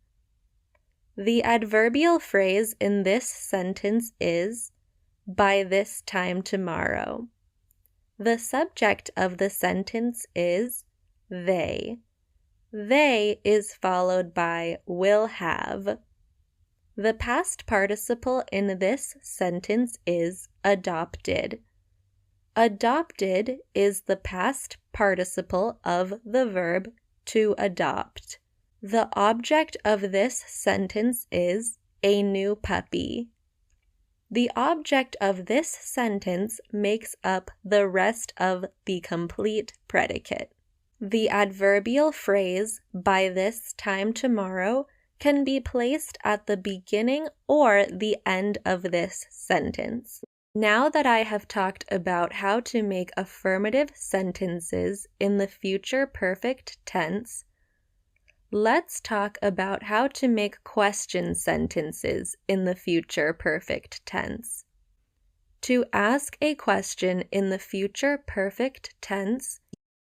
The adverbial phrase in this sentence is by this time tomorrow. The subject of the sentence is they. They is followed by will have. The past participle in this sentence is adopted. Adopted is the past participle of the verb to adopt. The object of this sentence is a new puppy. The object of this sentence makes up the rest of the complete predicate. The adverbial phrase by this time tomorrow can be placed at the beginning or the end of this sentence. Now that I have talked about how to make affirmative sentences in the future perfect tense, let's talk about how to make question sentences in the future perfect tense. To ask a question in the future perfect tense,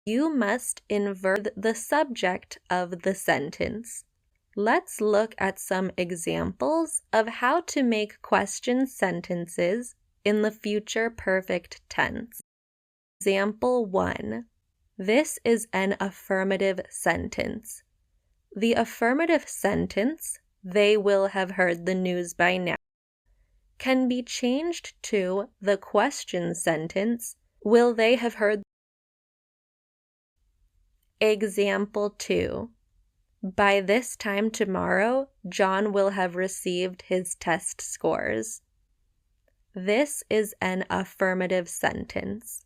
you must invert the subject of the sentence. Let's look at some examples of how to make question sentences in the future perfect tense. Example 1. This is an affirmative sentence. The affirmative sentence, they will have heard the news by now, can be changed to the question sentence, will they have heard? Example 2. By this time tomorrow, John will have received his test scores. This is an affirmative sentence.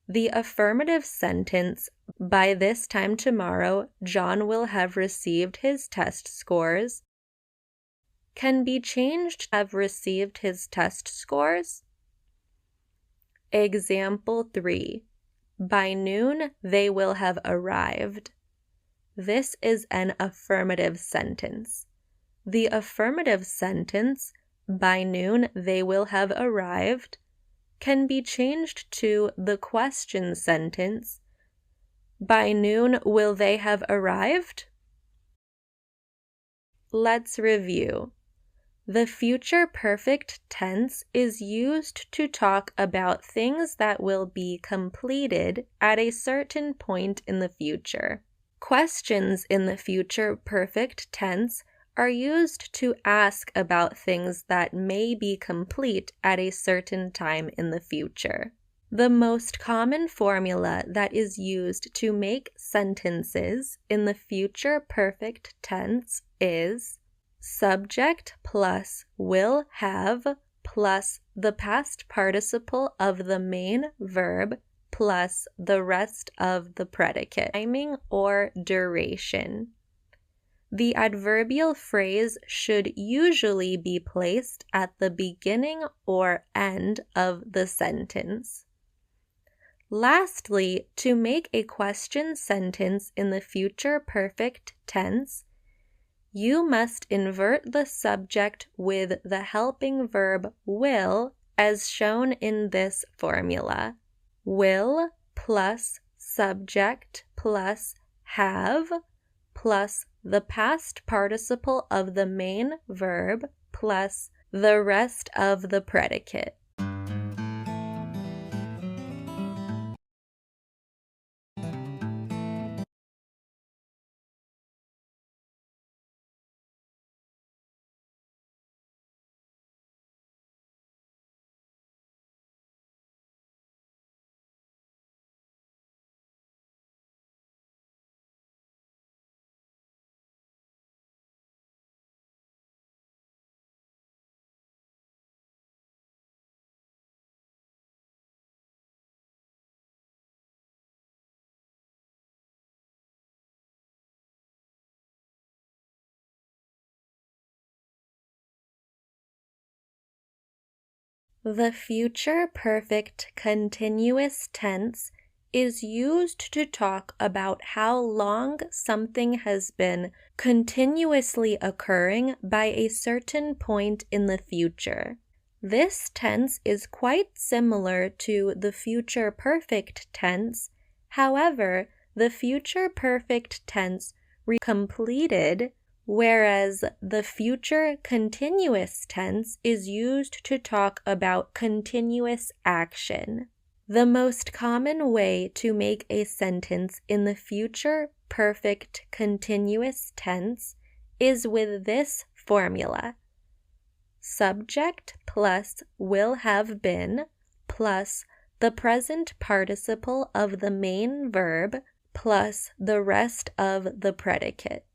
The affirmative sentence, by this time tomorrow, John will have received his test scores, can be changed to have received his test scores. Example 3. By noon, they will have arrived. This is an affirmative sentence. The affirmative sentence, by noon, they will have arrived, can be changed to the question sentence, by noon will they have arrived? Let's review. The future perfect tense is used to talk about things that will be completed at a certain point in the future. Questions in the future perfect tense are used to ask about things that may be complete at a certain time in the future. The most common formula that is used to make sentences in the future perfect tense is subject plus will have plus the past participle of the main verb plus the rest of the predicate, timing or duration. The adverbial phrase should usually be placed at the beginning or end of the sentence. Lastly, to make a question sentence in the future perfect tense, you must invert the subject with the helping verb will as shown in this formula. Will plus subject plus have plus the past participle of the main verb plus the rest of the predicate. The future perfect continuous tense is used to talk about how long something has been continuously occurring by a certain point in the future. This tense is quite similar to the future perfect tense. However, the future perfect tense completed, whereas the future continuous tense is used to talk about continuous action. The most common way to make a sentence in the future perfect continuous tense is with this formula. Subject plus will have been plus the present participle of the main verb plus the rest of the predicate.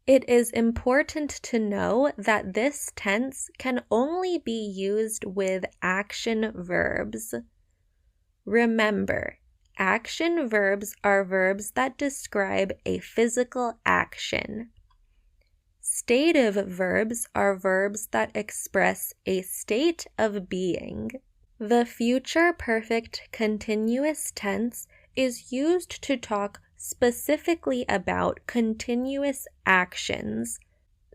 It is important to know that this tense can only be used with action verbs. Remember, action verbs are verbs that describe a physical action. Stative verbs are verbs that express a state of being. The future perfect continuous tense is used to talk specifically about continuous actions.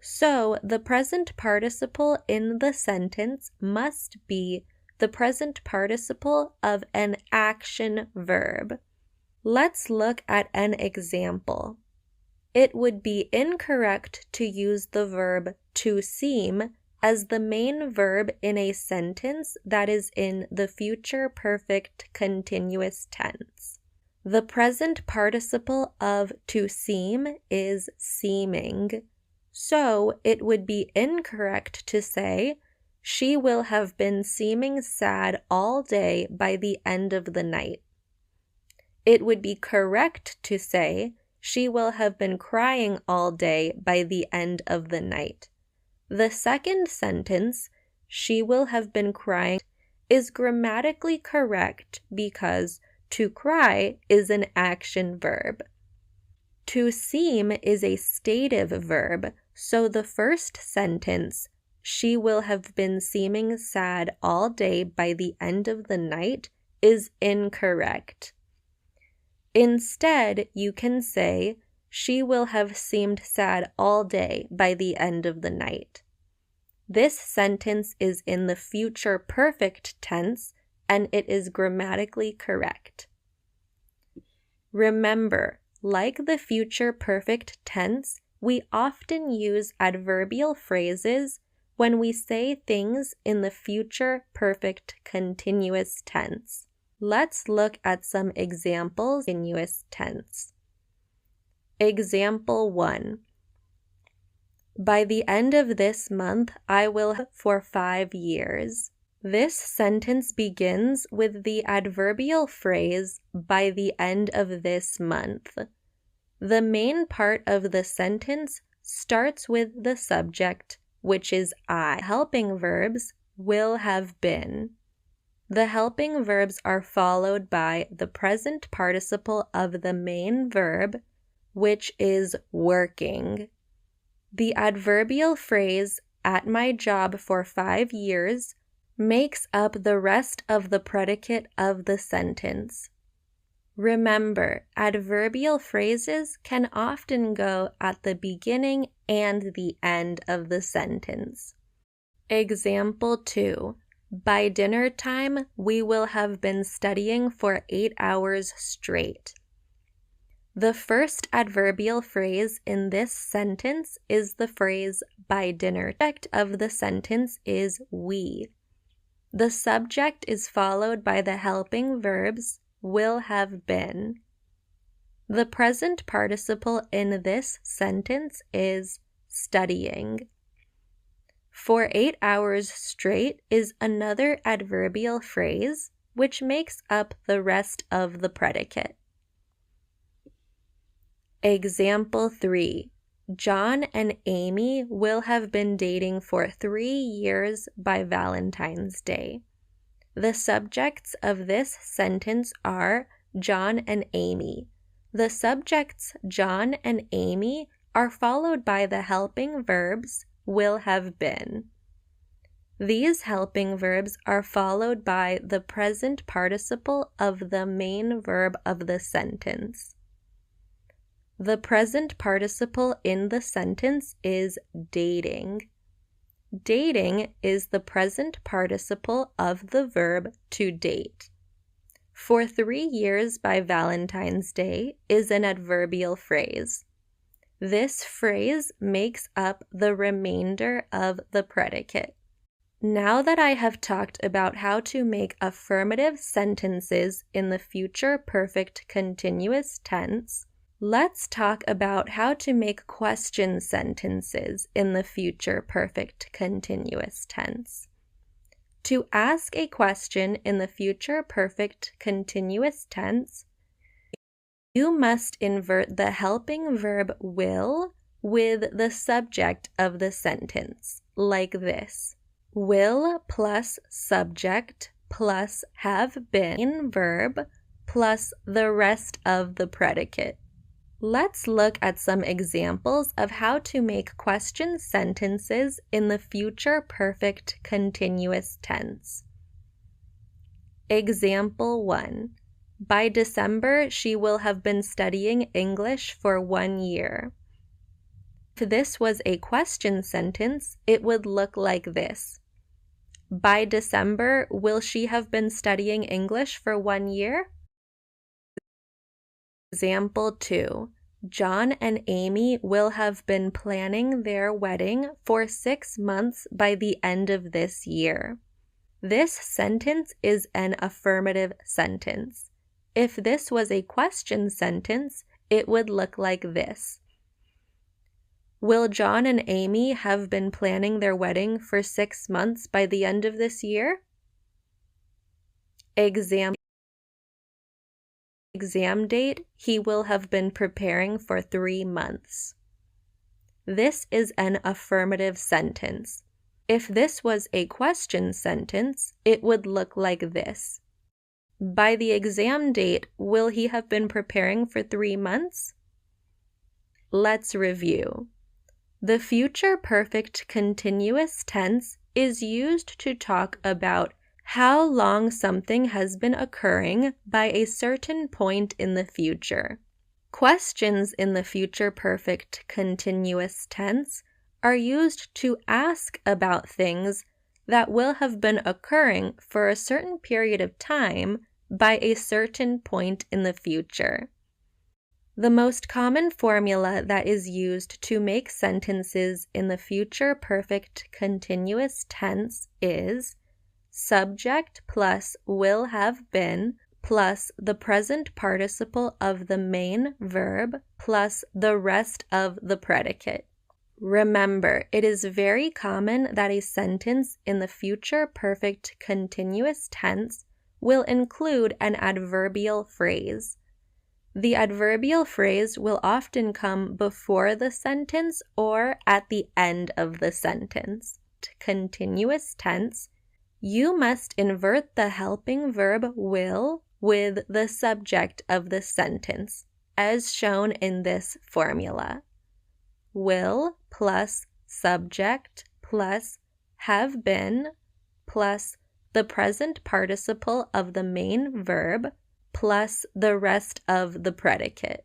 So, the present participle in the sentence must be the present participle of an action verb. Let's look at an example. It would be incorrect to use the verb to seem as the main verb in a sentence that is in the future perfect continuous tense. The present participle of to seem is seeming, so it would be incorrect to say, she will have been seeming sad all day by the end of the night. It would be correct to say, she will have been crying all day by the end of the night. The second sentence, she will have been crying, is grammatically correct because to cry is an action verb. To seem is a stative verb, so the first sentence, she will have been seeming sad all day by the end of the night, is incorrect. Instead, you can say, she will have seemed sad all day by the end of the night. This sentence is in the future perfect tense and it is grammatically correct. Remember, like the future perfect tense, we often use adverbial phrases when we say things in the future perfect continuous tense. Let's look at some examples in continuous tense. Example 1. By the end of this month, I will have for 5 years. This sentence begins with the adverbial phrase, by the end of this month. The main part of the sentence starts with the subject, which is I. Helping verbs will have been. The helping verbs are followed by the present participle of the main verb, which is working. The adverbial phrase, at my job for 5 years, makes up the rest of the predicate of the sentence. Remember, adverbial phrases can often go at the beginning and the end of the sentence. Example 2. By dinner time, we will have been studying for 8 hours straight. The first adverbial phrase in this sentence is the phrase by dinner. The subject of the sentence is we. The subject is followed by the helping verbs will have been. The present participle in this sentence is studying. For 8 hours straight is another adverbial phrase which makes up the rest of the predicate. Example 3. John and Amy will have been dating for 3 years by Valentine's Day. The subjects of this sentence are John and Amy. The subjects John and Amy are followed by the helping verbs will have been. These helping verbs are followed by the present participle of the main verb of the sentence. The present participle in the sentence is dating. Dating is the present participle of the verb to date. For 3 years by Valentine's Day is an adverbial phrase. This phrase makes up the remainder of the predicate. Now that I have talked about how to make affirmative sentences in the future perfect continuous tense, let's talk about how to make question sentences in the future perfect continuous tense. To ask a question in the future perfect continuous tense, you must invert the helping verb will with the subject of the sentence, like this. Will plus subject plus have been verb plus the rest of the predicate. Let's look at some examples of how to make question sentences in the future perfect continuous tense. Example 1. By December, she will have been studying English for 1 year. If this was a question sentence, it would look like this. By December, will she have been studying English for 1 year? Example 2. John and Amy will have been planning their wedding for 6 months by the end of this year. This sentence is an affirmative sentence. If this was a question sentence, it would look like this. Will John and Amy have been planning their wedding for 6 months by the end of this year? Exam date, he will have been preparing for 3 months. This is an affirmative sentence. If this was a question sentence, it would look like this. By the exam date, will he have been preparing for 3 months? Let's review. The future perfect continuous tense is used to talk about how long something has been occurring by a certain point in the future. Questions in the future perfect continuous tense are used to ask about things that will have been occurring for a certain period of time by a certain point in the future. The most common formula that is used to make sentences in the future perfect continuous tense is subject plus will have been plus the present participle of the main verb plus the rest of the predicate. Remember, it is very common that a sentence in the future perfect continuous tense will include an adverbial phrase. The adverbial phrase will often come before the sentence or at the end of the sentence. Continuous tense, you must invert the helping verb will with the subject of the sentence, as shown in this formula. Will plus subject plus have been plus the present participle of the main verb plus the rest of the predicate.